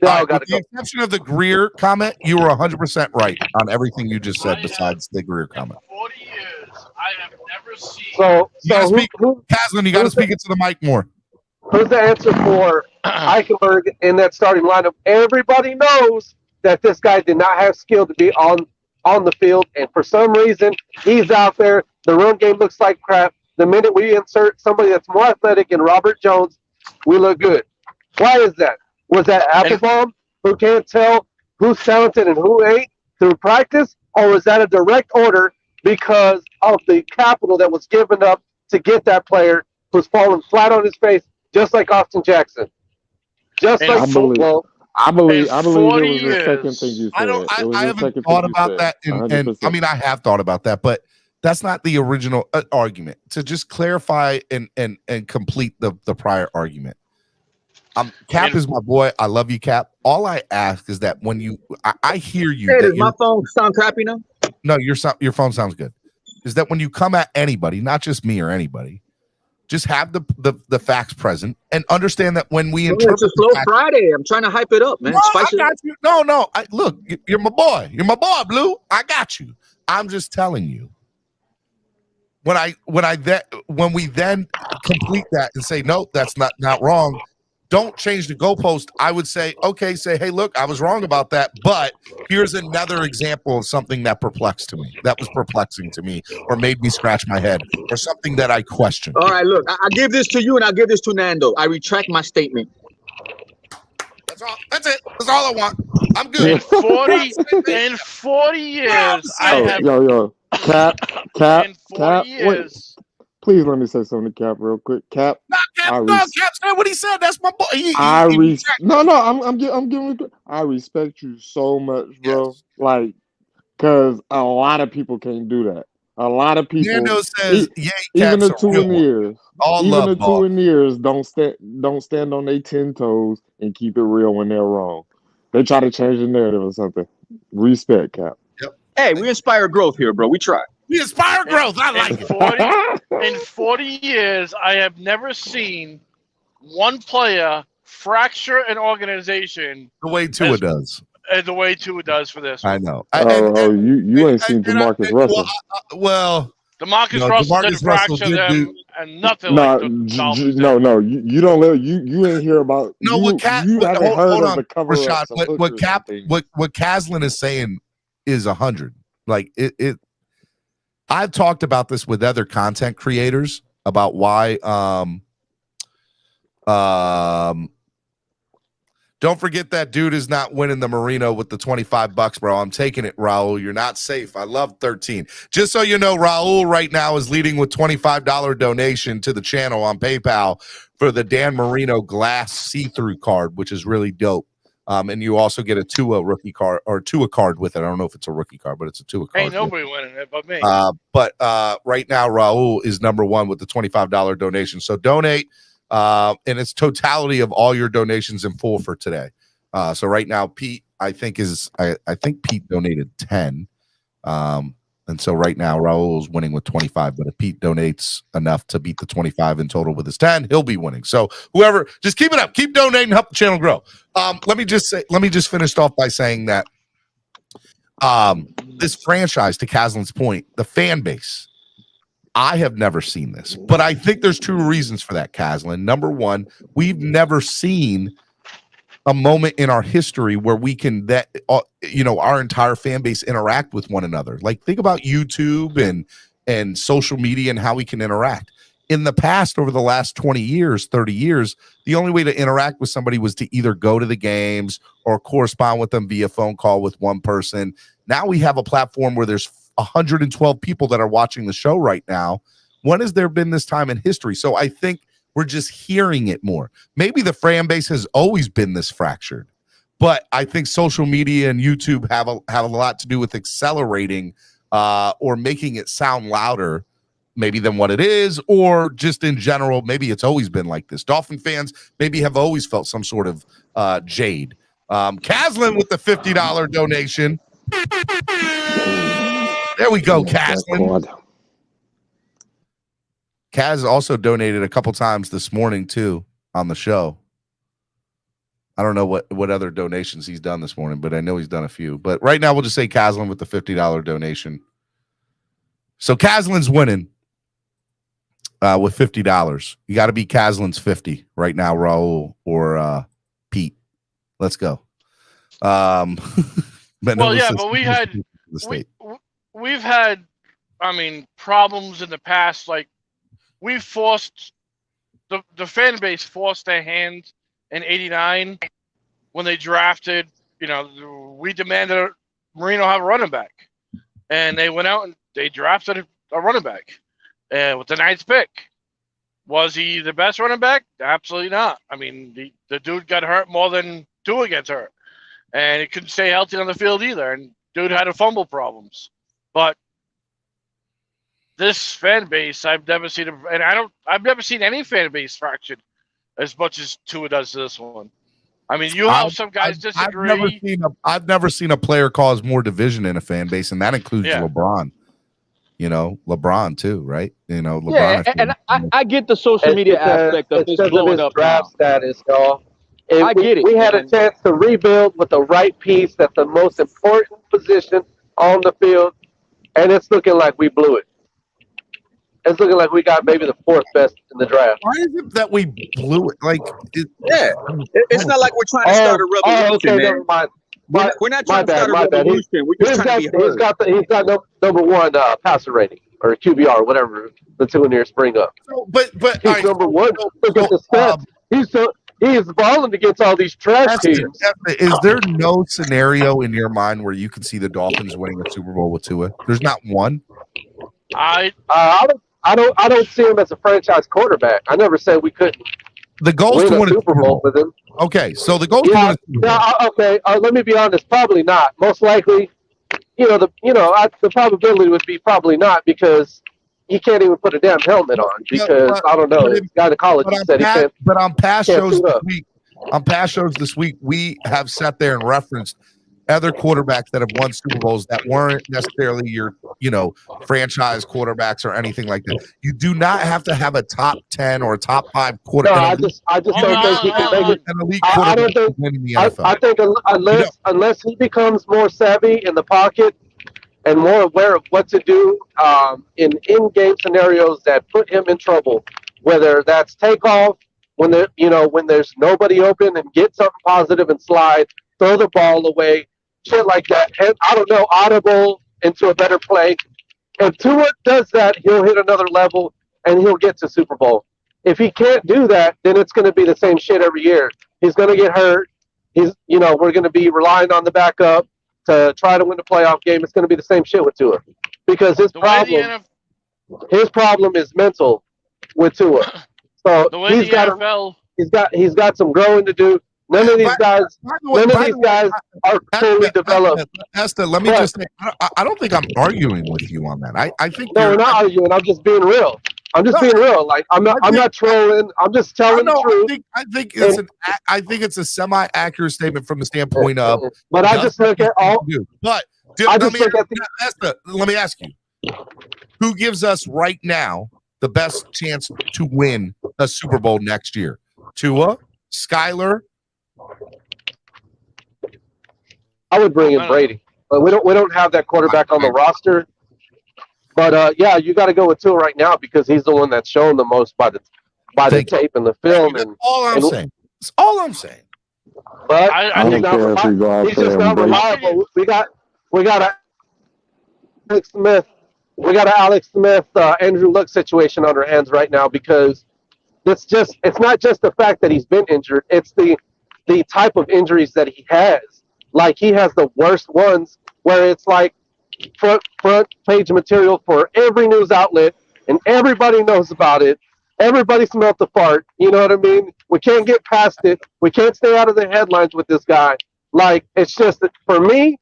They all got to go. With the exception of the Greer comment, you were 100% right on everything you just said. Besides the Greer comment. 40 years, I have never seen. Caslin, you got to speak into the mic more. Who's the answer for Eichenberg in that starting lineup? Everybody knows that this guy did not have skill to be on the field, and for some reason, he's out there. The run game looks like crap. The minute we insert somebody that's more athletic in Robert Jones, we look good. Why is that? Was that Applebaum, who can't tell who's talented and who ain't through practice, or was that a direct order because of the capital that was given up to get that player who's falling flat on his face, just like Austin Jackson? Just like football. I believe it was the second thing you said. I haven't thought about that, and I mean, I have thought about that, but that's not the original argument. To just clarify and complete the prior argument. Cap is my boy. I love you, Cap. All I ask is that when I hear you. Hey, does my phone sound crappy now? No, your phone sounds good. Is that when you come at anybody, not just me or anybody, just have the facts present and understand that when we interpret it's a slow Friday. I'm trying to hype it up, man. No, Spice it up. you. No. Look, you're my boy. You're my boy, Blue. I got you. I'm just telling you. When we then complete that and say no, that's not wrong. Don't change the goalpost. I would say, okay, hey, look, I was wrong about that, but here's another example of something that was perplexing to me, or made me scratch my head, or something that I questioned. All right, look, I'll give this to you, and I'll give this to Nando. I retract my statement. That's it. That's all I want. I'm good. In 40 years, Cap. In 40 years. Wait. Please let me say something to Cap real quick. Cap. Cap said what he said. That's my boy. I'm giving. I respect you so much, bro. Yes. Like, cause a lot of people can't do that. A lot of people. Nando says, even the two in ears. Even the two in ears don't stand on their 10 toes and keep it real when they're wrong. They try to change the narrative or something. Respect, Cap. Yep. Hey, we inspire growth here, bro. We try. We inspire growth. I like it. In 40 years, I have never seen one player fracture an organization the way Tua does. The way Tua does for this. I know. You ain't seen DeMarcus Russell. DeMarcus Russell didn't fracture them, and nothing like the Dolphins. No. You don't live. You ain't hear about. No, what Rashad. What Caslin is saying is 100. Like it. I've talked about this with other content creators about why. Don't forget that dude is not winning the Marino with the $25, bro. I'm taking it, Raul. You're not safe. I love 13. Just so you know, Raul right now is leading with $25 donation to the channel on PayPal for the Dan Marino glass see-through card, which is really dope. And you also get a Tua rookie card or Tua card with it. I don't know if it's a rookie card, but it's a Tua card. Ain't nobody winning it but me. But right now, Raul is number one with the $25 donation. So donate. And it's totality of all your donations in full for today. So right now, Pete, I think Pete donated 10. And so right now, Raul is winning with 25. But if Pete donates enough to beat the 25 in total with his 10, he'll be winning. So whoever, just keep it up, keep donating, help the channel grow. Let me just finish off by saying that this franchise, to Caslin's point, the fan base. I have never seen this, but I think there's two reasons for that, Caslin. Number one, we've never seen a moment in our history where we can our entire fan base interact with one another. Like, think about YouTube and social media and how we can interact. In the past, over the last 20 years, 30 years, the only way to interact with somebody was to either go to the games or correspond with them via phone call with one person. Now we have a platform where there's 112 people that are watching the show right now. When has there been this time in history? So I think we're just hearing it more. Maybe the fan base has always been this fractured, but I think social media and YouTube have a lot to do with accelerating or making it sound louder maybe than what it is, or just in general, maybe it's always been like this. Dolphin fans maybe have always felt some sort of jade. Caslin with the $50 donation. There we go, Caslin. Kaz also donated a couple times this morning too on the show. I don't know what other donations he's done this morning, but I know he's done a few. But right now we'll just say Caslin with the $50 donation. So Caslin's winning with $50. You got to be Caslin's 50 right now, Raul or Pete. Let's go. But we've had, I mean, problems in the past. Like we forced the fan base forced their hand in '89 when they drafted. You know, we demanded Marino have a running back, and they went out and they drafted a running back with the 9th pick. Was he the best running back? Absolutely not. I mean, the dude got hurt more than Tua gets hurt, and he couldn't stay healthy on the field either. And dude had fumble problems. But this fan base, I've never seen, I've never seen any fan base fractured as much as Tua does to this one. I mean, you have some guys disagree. I've never seen a player cause more division in a fan base, and that includes LeBron. You know, LeBron too, right? You know, LeBron. Yeah, and I get the social media aspect of this blowing up draft status, y'all. I get it. We had a chance to rebuild with the right piece at the most important position on the field, and it's looking like we blew it. It's looking like we got maybe the 4th best in the draft. Why is it that we blew it? Like, it's not like we're trying to start a revolution, man. Never mind. We're not trying to start a revolution. We're just trying to be heard. He's got number 1 passer rating or QBR, whatever the 2 in here spring up. But he's number 1. Look at the stats. He's balling against all these trash teams. Is there no scenario in your mind where you can see the Dolphins winning a Super Bowl with Tua? There's not one. I don't see him as a franchise quarterback. I never said we couldn't. The goal is to win a Super Bowl with him. Okay, so the goal is to win a Super Bowl. Okay, let me be honest. Probably not. Most likely, the probability would be probably not because he can't even put a damn helmet on because I don't know. The guy in college said he can't. But on past shows this week, we have sat there and referenced other quarterbacks that have won Super Bowls that weren't necessarily your, franchise quarterbacks or anything like that. You do not have to have a top 10 or a top 5 quarterback. No, I just don't think he can make it. An elite quarterback to win in the NFL. I think unless he becomes more savvy in the pocket and more aware of what to do in-game scenarios that put him in trouble, whether that's takeoff, when there's nobody open and get something positive and slide, throw the ball away, shit like that. And I don't know, audible into a better play. If Tua does that, he'll hit another level and he'll get to Super Bowl. If he can't do that, then it's going to be the same shit every year. He's going to get hurt. We're going to be relying on the backup to try to win the playoff game. It's going to be the same shit with Tua because his problem is mental with Tua. So he's got some growing to do. None of these guys are fully developed. Esther, let me just say, I don't think I'm arguing with you on that. I think no, we're not arguing. I'm just being real. Being real. Like I'm not trolling. I'm just telling the truth. I think it's a semi-accurate statement from the standpoint of. But I just look at all. Esther, let me ask you: who gives us right now the best chance to win a Super Bowl next year? Tua, Skyler. I would bring in Brady, but we don't have that quarterback on the roster. But you got to go with Tua right now because he's the one that's shown the most by the tape and the film. That's all I'm saying. That's all I'm saying. But he's just not reliable. We got Alex Smith. We got an Alex Smith, Andrew Luck situation on our hands right now because it's not just the fact that he's been injured. It's the type of injuries that he has. Like he has the worst ones where it's like front page material for every news outlet, and everybody knows about it. Everybody smelt the fart. You know what I mean? We can't get past it. We can't stay out of the headlines with this guy. Like, it's just that for me,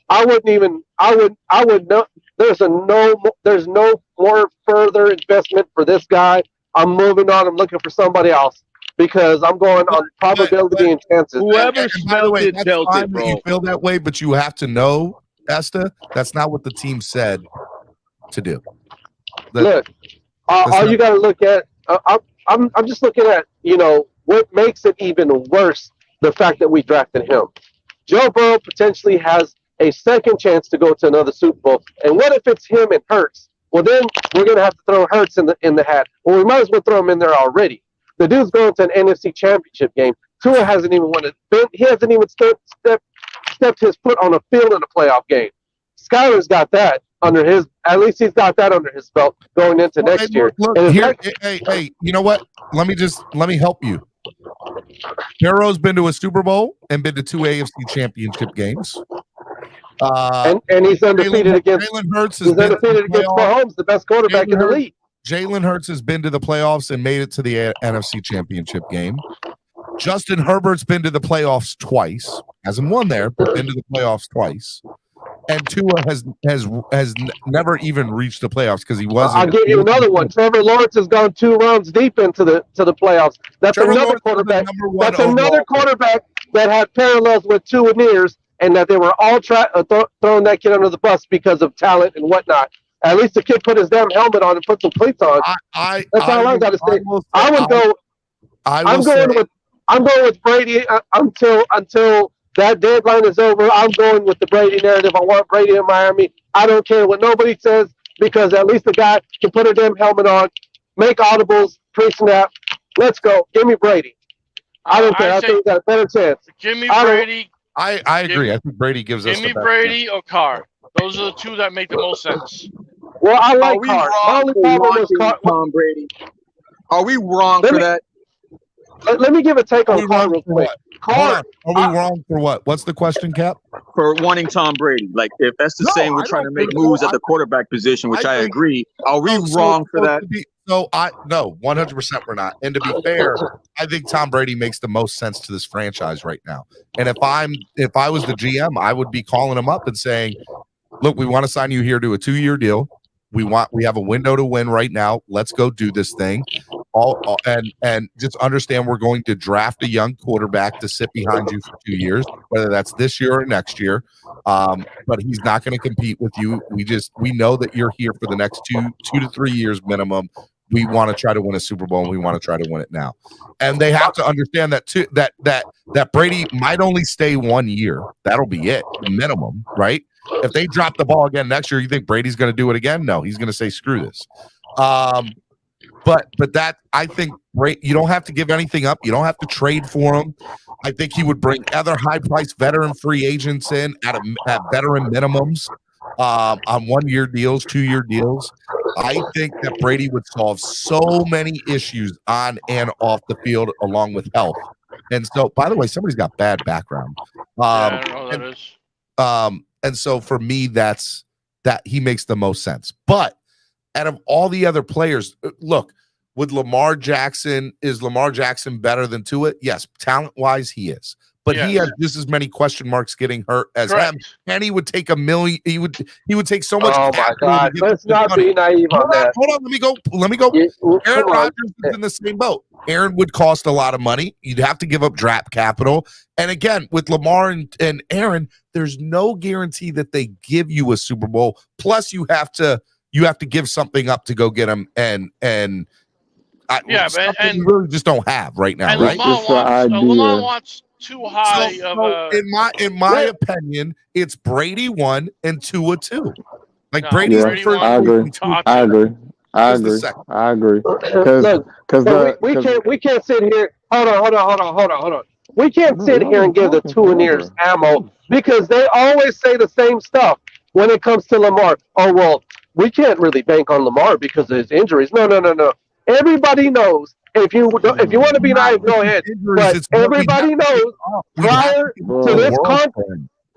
I would know there's no more further investment for this guy. I'm moving on. I'm looking for somebody else because I'm going on probability and chances. Whoever smelled it dealt it, bro. You feel that way, but you have to know, Esther, that's not what the team said to do. Look, all you got to look at, I'm just looking at, what makes it even worse, the fact that we drafted him. Joe Burrow potentially has a second chance to go to another Super Bowl. And what if it's him and Hurts? Well, then we're going to have to throw Hurts in the hat. Well, we might as well throw him in there already. The dude's going to an NFC Championship game. Tua hasn't even won it. He hasn't even stepped his foot on a field in a playoff game. Skyler's got that under his. At least he's got that under his belt going into next year. Look, hey, you know what? Let me help you. Burrow's been to a Super Bowl and been to 2 AFC Championship games. And he's undefeated against Jalen Hurts. He's undefeated against Mahomes, the best quarterback in the league. Jalen Hurts has been to the playoffs and made it to the NFC Championship game. Justin Herbert's been to the playoffs twice, hasn't won there, but been to the playoffs twice. And Tua has never even reached the playoffs because he wasn't. I'll give you another one. Trevor Lawrence has gone 2 rounds deep into the playoffs. That's Trevor another Lawrence quarterback. That's overall. another quarterback that had parallels with Tua Nears, and that they were all throwing that kid under the bus because of talent and whatnot. At least the kid put his damn helmet on and put some cleats on. That's all I got to say. I'm going with Brady until that deadline is over. I'm going with the Brady narrative. I want Brady in Miami. I don't care what nobody says because at least the guy can put a damn helmet on, make audibles, pre-snap. Let's go. Give me Brady. I don't care. I think he's got a better chance. Give me Brady. I agree. I think Brady gives us. Give me Brady or Carr. Those are the two that make the most sense. Well, I like Carr. My only problem was Tom Brady. Are we wrong for that? Let me give a take on Carr real quick. Are we wrong for what? What's the question, Cap? For wanting Tom Brady. Like, if that's the saying we're trying to make moves at the quarterback position, which I agree. Are we wrong for that? No, 100% we're not. And to be fair, I think Tom Brady makes the most sense to this franchise right now. And if I was the GM, I would be calling him up and saying, look, we want to sign you here to a 2-year deal. We have a window to win right now. Let's go do this thing. And just understand we're going to draft a young quarterback to sit behind you for 2 years, whether that's this year or next year. But he's not going to compete with you. We know that you're here for the next 2 to 3 years minimum. We want to try to win a Super Bowl, and we want to try to win it now. And they have to understand that too. That Brady might only stay 1 year. That'll be it, minimum, right? If they drop the ball again next year, you think Brady's going to do it again? No, he's going to say screw this. But that, I think, you don't have to give anything up. You don't have to trade for him. I think he would bring other high-priced veteran free agents in at veteran minimums on 1-year deals, 2-year deals. I think that Brady would solve so many issues on and off the field along with health. And so, by the way, somebody's got bad background. I don't know what that is. And so for me, that he makes the most sense. But out of all the other players, look, is Lamar Jackson better than Tua? Yes, talent-wise, he is. But he has just as many question marks getting hurt as him. And he would take $1 million. He would take so much. Oh my God! Let's not be naive on that. Hold on. Let me go. Aaron Rodgers is in the same boat. Aaron would cost a lot of money. You'd have to give up draft capital. And again, with Lamar and Aaron, there's no guarantee that they give you a Super Bowl. Plus, you have to give something up to go get them. And you really just don't have right now, and right? Lamar wants too high in my opinion, it's Brady 1 and Tua 2. Like Brady's the first. I agree. Because we can't sit here. Hold on. We can't sit here and give the Tua Nears ammo because they always say the same stuff when it comes to Lamar. Oh well, we can't really bank on Lamar because of his injuries. No. Everybody knows. If you want to be naive, go ahead. But everybody knows prior to this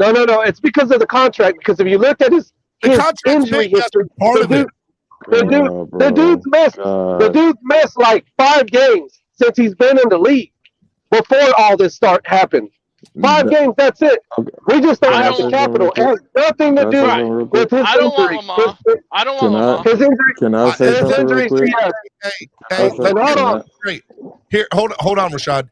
No. It's because of the contract. Because if you look at his injury history, the dude's missed like 5 games since he's been in the league before all this happened. 5 games, that's it. We just don't have the capital. It has nothing to do with his injury. I don't want Lamar. His injury. Can I say something real quick? Great. Here, hold on, Rashad.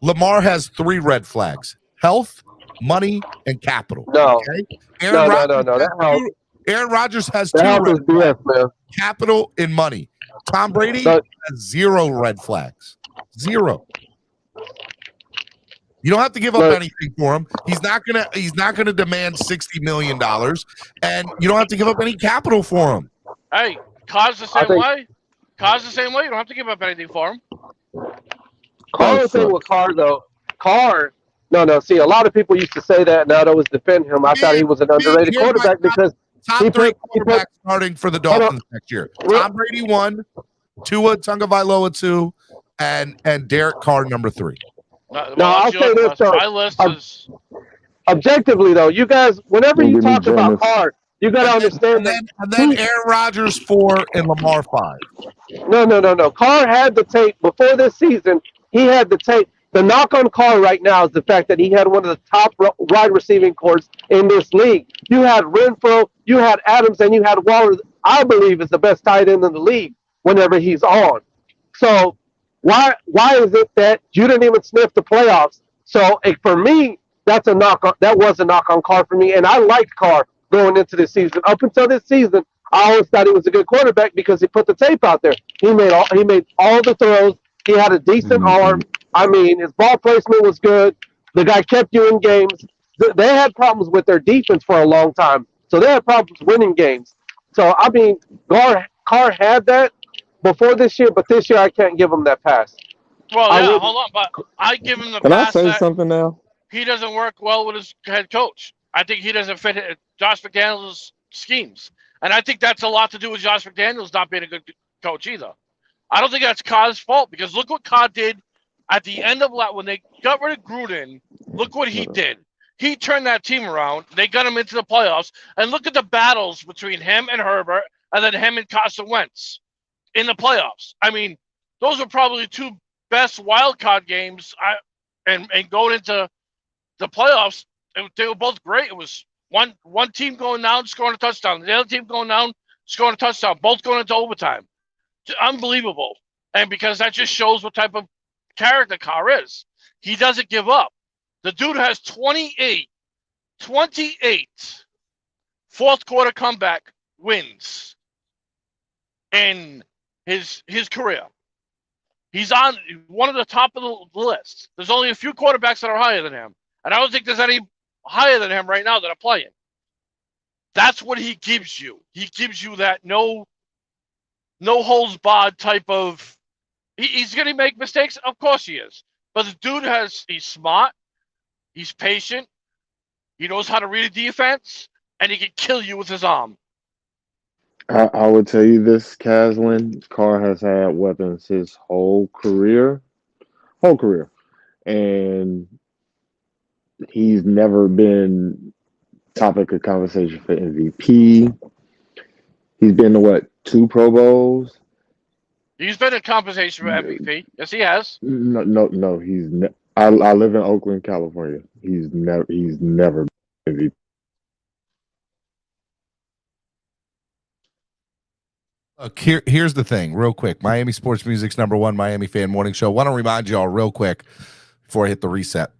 Lamar has 3 red flags: health, money, and capital. No. Okay? No. Aaron Rodgers has 2 that red flags: man. capital and money. Tom Brady has 0 red flags. 0. You don't have to give up anything for him. He's not gonna demand $60 million, and you don't have to give up any capital for him. Hey, Carr's the same way. Carr's the same way. You don't have to give up anything for him. Carr's thing with Carr though. No. See, a lot of people used to say that, and I'd always defend him. I thought he was an underrated quarterback because top 3 quarterbacks starting for the Dolphins next year. Tom Brady 1, Tua Tagovailoa 2, and Derek Carr number 3. No, I'll say this though. My list is objectively though. You guys, whenever you talk about Carr, you got to understand that. And then Aaron Rodgers 4 and Lamar 5. No. Carr had the tape before this season. He had the tape. The knock on Carr right now is the fact that he had one of the top wide receiving corps in this league. You had Renfro, you had Adams, and you had Waller. I believe is the best tight end in the league whenever he's on. So why is it that you didn't even sniff the playoffs? So for me, that was a knock on Carr for me, and I liked Carr going into this season. Up until this season, I always thought he was a good quarterback because he put the tape out there. He made all the throws. He had a decent arm. I mean, his ball placement was good. The guy kept you in games. They had problems with their defense for a long time, so they had problems winning games. So I mean, Carr had that before this year, but this year I can't give him that pass. Well, yeah, hold on, but I give him the Can pass. I say something now? He doesn't work well with his head coach. I think he doesn't fit Josh McDaniels' schemes. And I think that's a lot to do with Josh McDaniels not being a good coach either. I don't think that's Carr's fault because look what Carr did at the end of when they got rid of Gruden. Look what he did. He turned that team around. They got him into the playoffs. And look at the battles between him and Herbert and then him and Carson Wentz in the playoffs. I mean, those were probably the 2 best wild card games. And going into the playoffs, they were both great. It was one team going down, scoring a touchdown. The other team going down, scoring a touchdown. Both going into overtime. Unbelievable. And because that just shows what type of character Carr is. He doesn't give up. The dude has 28 fourth quarter comeback wins in his career. He's on one of the top of the list. There's only a few quarterbacks that are higher than him. And I don't think there's any higher than him right now that are playing. That's what he gives you. He gives you that no holds barred type of. He's going to make mistakes. Of course he is. But the dude he's smart. He's patient. He knows how to read a defense. And he can kill you with his arm. I would tell you this, Caslin. Carr has had weapons his whole career. And he's never been topic of conversation for MVP. He's been to 2 Pro Bowls? He's been in conversation for MVP. Yes, he has. No. I live in Oakland, California. He's never been MVP. Look, here's the thing, real quick. Miami Sports Music's #1 Miami fan morning show. Want to remind y'all real quick before I hit the reset.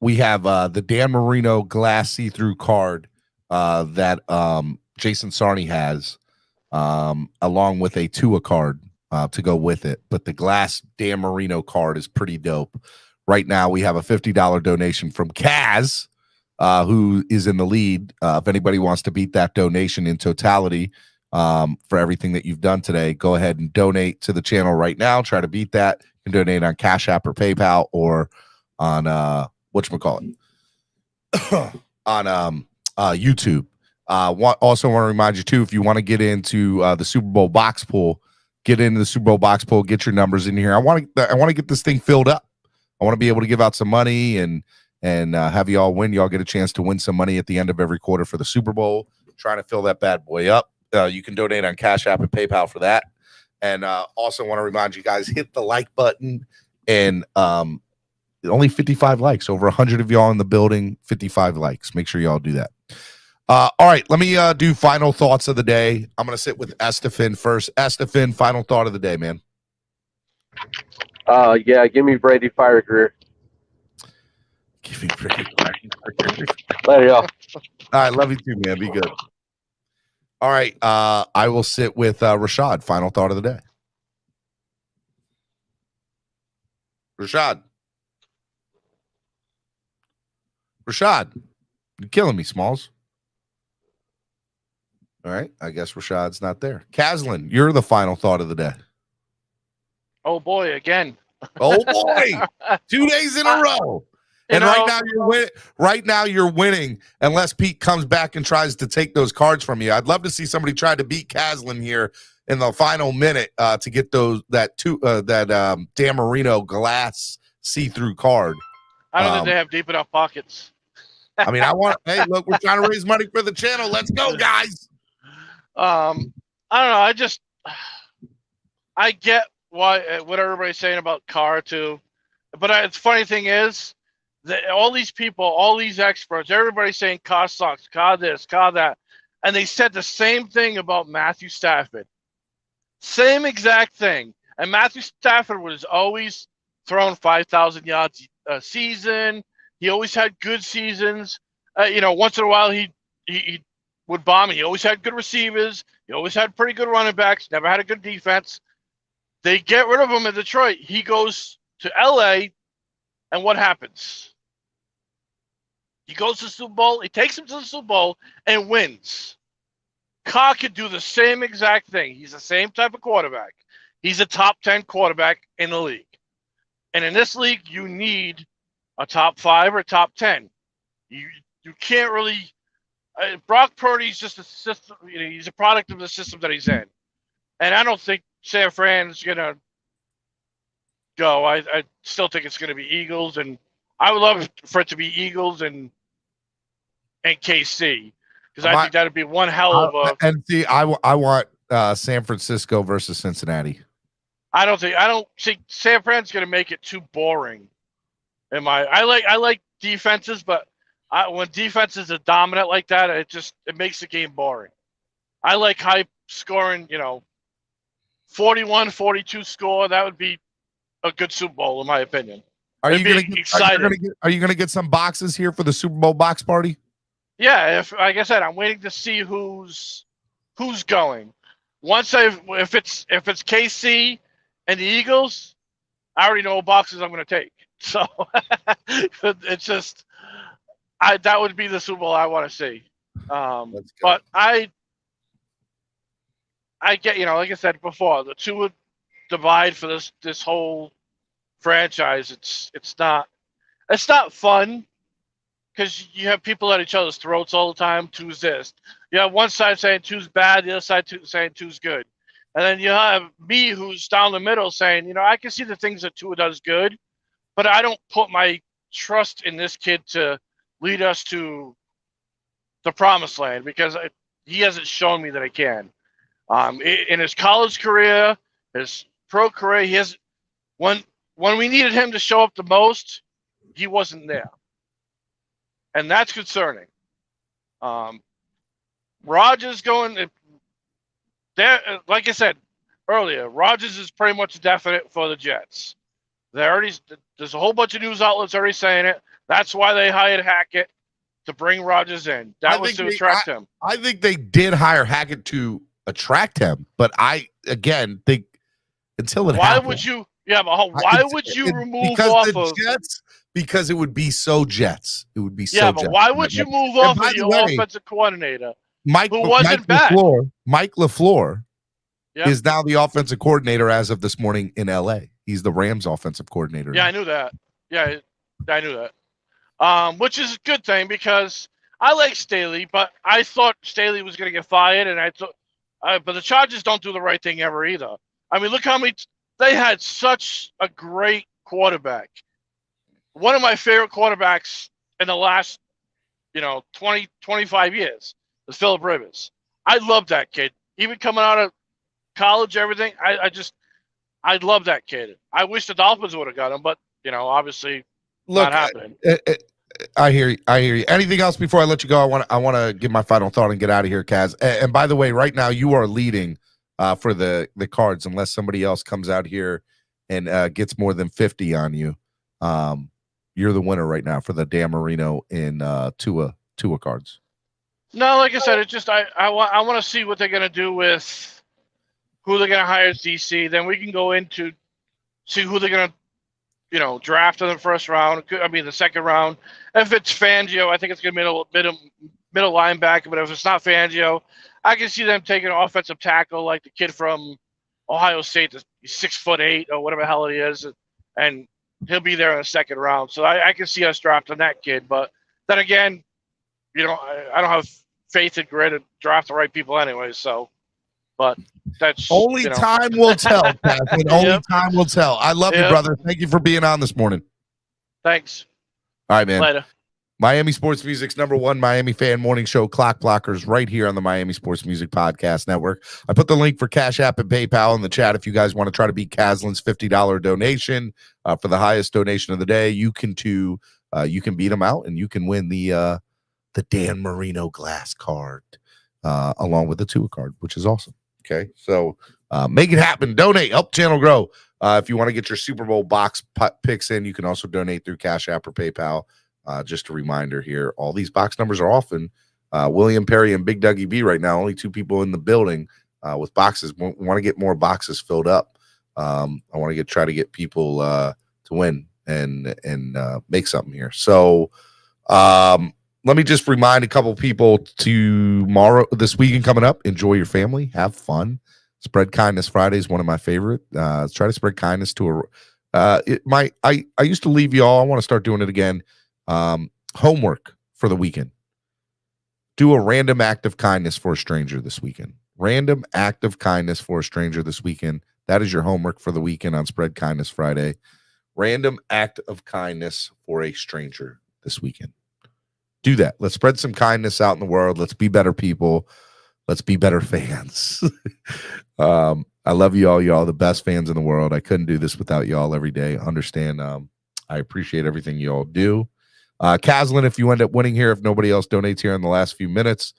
We have the Dan Marino glass see-through card that Jason Sarney has, along with a Tua card to go with it. But the glass Dan Marino card is pretty dope. Right now, we have a $50 donation from Kaz, who is in the lead. If anybody wants to beat that donation in totality for everything that you've done today, go ahead and donate to the channel right now. Try to beat that. You can donate on Cash App or PayPal or on whatchamacallit on YouTube. Also want to remind you too, if you want to get into the Super Bowl box pool, get into the Super Bowl box pool, get your numbers in here. I want to get this thing filled up. I want to be able to give out some money and and have you all win. Y'all get a chance to win some money at the end of every quarter for the Super Bowl. Trying to fill that bad boy up. You can donate on Cash App and PayPal for that. And also want to remind you guys, hit the like button. And only 55 likes. Over 100 of y'all in the building. 55 likes. Make sure y'all do that. All right, let me do final thoughts of the day. I'm going to sit with Estefan first. Estefan, final thought of the day, man. Yeah, give me Brady Fire Greer. Give me Brady Fire Greer. Later, y'all. All right, love you too, man. Be good. All right, I will sit with Rashad. Final thought of the day. Rashad, you're killing me, Smalls. All right, I guess Rashad's not there. Caslin, you're the final thought of the day. Oh boy, again. Oh boy, 2 days in a row. And right now you're winning unless Pete comes back and tries to take those cards from you. I'd love to see somebody try to beat Caslin here in the final minute to get that Dan Marino glass see-through card. I don't think they have deep enough pockets. I mean, hey, look, we're trying to raise money for the channel. Let's go, guys. I don't know. I get what everybody's saying about Carr too, but the funny thing is that all these people, all these experts, everybody's saying Carr sucks, Carr this, Carr that, and they said the same thing about Matthew Stafford. Same exact thing. And Matthew Stafford was always throwing 5,000 yards a season. He always had good seasons. Once in a while he would bomb. He always had good receivers. He always had pretty good running backs. Never had a good defense. They get rid of him in Detroit. He goes to LA, and what happens? He goes to the Super Bowl. He takes him to the Super Bowl and wins. Carr could do the same exact thing. He's the same type of quarterback. He's a top 10 quarterback in the league. And in this league, you need a top 5 or top 10. You can't really. Brock Purdy's just a system. He's a product of the system that he's in, and I don't think San Fran's gonna go. I still think it's gonna be Eagles, and I would love for it to be Eagles and KC because I think that'd be one hell of a. And see, I want San Francisco versus Cincinnati. I don't think San Fran's gonna make it too boring. I like defenses, but when defenses are dominant like that, it makes the game boring. I like high scoring, 41-42 score. That would be a good Super Bowl, in my opinion. Are you going to get some boxes here for the Super Bowl box party? Yeah, like I said, I'm waiting to see who's going. If it's KC and the Eagles, I already know what boxes I'm going to take. So it's just that would be the Super Bowl I want to see. But I get, like I said before, the two would divide for this whole franchise. It's not fun because you have people at each other's throats all the time. Two's this. You have one side saying two's bad, the other side saying two's good. And then you have me who's down the middle saying, I can see the things that Tua does good, but I don't put my trust in this kid to lead us to the promised land because he hasn't shown me that he can. In his college career, his pro career, when we needed him to show up the most, he wasn't there. And that's concerning. Rodgers going there, like I said earlier, Rodgers is pretty much definite for the Jets. There's a whole bunch of news outlets already saying it. That's why they hired Hackett to bring Rodgers in. That was to attract him. I think they did hire Hackett to attract him, but I again think until it happens. Why would you? Yeah, but why would you remove off of Jets? Because it would be so Jets. It would be so. Yeah, but why would you move off of your offensive coordinator? Who wasn't bad. Mike LaFleur is now the offensive coordinator as of this morning in LA. He's the Rams offensive coordinator. Yeah, I knew that. Yeah, I knew that. Which is a good thing because I like Staley, but I thought Staley was going to get fired, and but the Chargers don't do the right thing ever either. I mean, look how many they had such a great quarterback. One of my favorite quarterbacks in the last, 20, 25 years is Phillip Rivers. I love that kid. Even coming out of college, everything. I love that kid. I wish the Dolphins would have got him, but obviously not happening. I hear you. Anything else before I let you go? I want to give my final thought and get out of here, Kaz. And by the way, right now you are leading for the Cards, unless somebody else comes out here and gets more than 50 on you. You're the winner right now for the Dan Marino and Tua Cards. No, like I said, it's just I want to see what they're gonna do with who they're gonna hire as DC. Then we can go into see who they're gonna draft in the first round. The second round. If it's Fangio, I think it's gonna be a middle linebacker. But if it's not Fangio, I can see them taking an offensive tackle like the kid from Ohio State, he's 6'8" or whatever the hell he is, and he'll be there in the second round. So I can see us drafting that kid. But then again, I don't have faith in grit to draft the right people anyway. So, but that's only time will tell, Catherine. Only time will tell. I love you, brother. Thank you for being on this morning. Thanks. All right, man. Later. Miami Sports Music's #1 Miami fan morning show, Clock Blockers, right here on the Miami Sports Music Podcast Network. I put the link for Cash App and PayPal in the chat if you guys want to try to beat Caslin's $50 donation for the highest donation of the day. You can beat them out and you can win the Dan Marino glass card along with the Tua card, which is awesome. Okay, so make it happen. Donate, help channel grow. If you want to get your Super Bowl box picks in, you can also donate through Cash App or PayPal. Just a reminder here, all these box numbers are often William Perry and Big Dougie B right now. Only 2 people in the building with boxes. We want to get more boxes filled up. I want to try to get people to win and make something here. So let me just remind a couple people this weekend coming up. Enjoy your family, have fun. Spread Kindness Friday is one of my favorite. Try to spread kindness to I used to leave y'all. I want to start doing it again. Homework for the weekend. Do a random act of kindness for a stranger this weekend. Random act of kindness for a stranger this weekend. That is your homework for the weekend on Spread Kindness Friday. Random act of kindness for a stranger this weekend. Do that. Let's spread some kindness out in the world. Let's be better people. Let's be better fans. I love you all. Y'all the best fans in the world. I couldn't do this without y'all every day. Understand. I appreciate everything you all do. Caslin, if you end up winning here, if nobody else donates here in the last few minutes,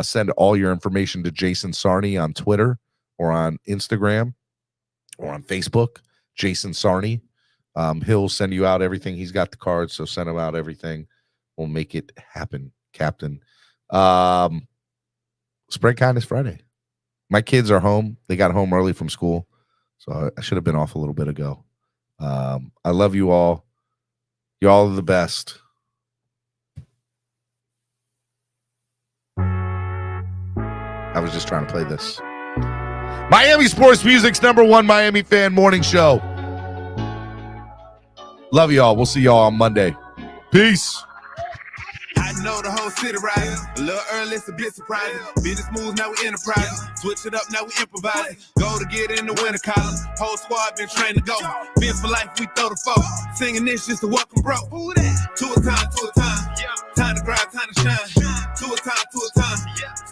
send all your information to Jason Sarney on Twitter or on Instagram or on Facebook. Jason Sarney. He'll send you out everything. He's got the cards, so send him out everything. We'll make it happen, Captain. Spread Kindness Friday. My kids are home. They got home early from school, so I should have been off a little bit ago. I love you all. You all are the best. I was just trying to play this. Miami Sports Music's #1 Miami fan morning show. Love y'all. We'll see y'all on Monday. Peace. I know the whole city riding. A little early, it's a bit surprising. Business moves, now we enterprising. Switch it up, now we improvising. Go to get in the winter column. Whole squad been trained to go. Fence for life, we throw the foe. Singing this just to welcome bro. Who that? To a time, to a time. Time to grind, time to shine. To a time, to a time.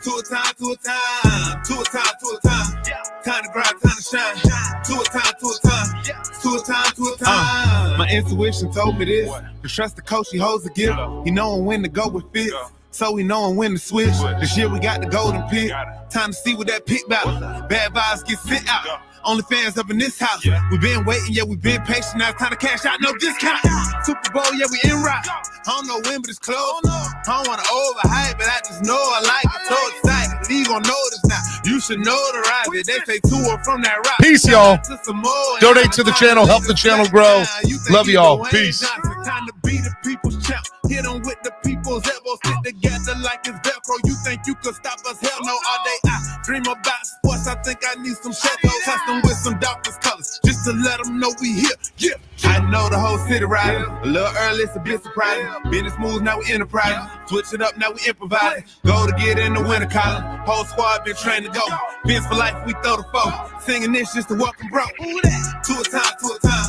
To a time, to a time. To a time, to a time. Time to grind, time to shine. To a time, to a time. To a time, to a time. My intuition told me this. To trust the coach, he holds the gift. He knowing when to go with fits. So we knowing when to switch. This year we got the golden pick. Time to see what that pick about. Bad vibes get sent out. Only fans up in this house. We been waiting, yeah, we been patient. Now it's time to cash out, no discount. Super Bowl, yeah, we in route. I don't know when, but it's close. I don't want to overhype, but I just know I like it. So excited. You gon' know this now. You should know the ride. They say tour from that rock. Peace, y'all. Donate to the channel. Help the channel grow. Love y'all. Peace. Time to be the people's champ. Hit them with the people's elbows. Stick together like it's Velcro. You think you could stop us? Hell no, all day I dream about sports. I think I need some shadows. Custom with some Dolphins colors. Just to let them know we here. Yeah. I know the whole city riding. A little early, it's a bit surprising. Business moves, now we enterprising. Switch it up, now we improvising. Go to get in the winter column. Whole squad been trained to go. Fence for life, we throw the foe. Singing this just to welcome bro. To a time, to a time.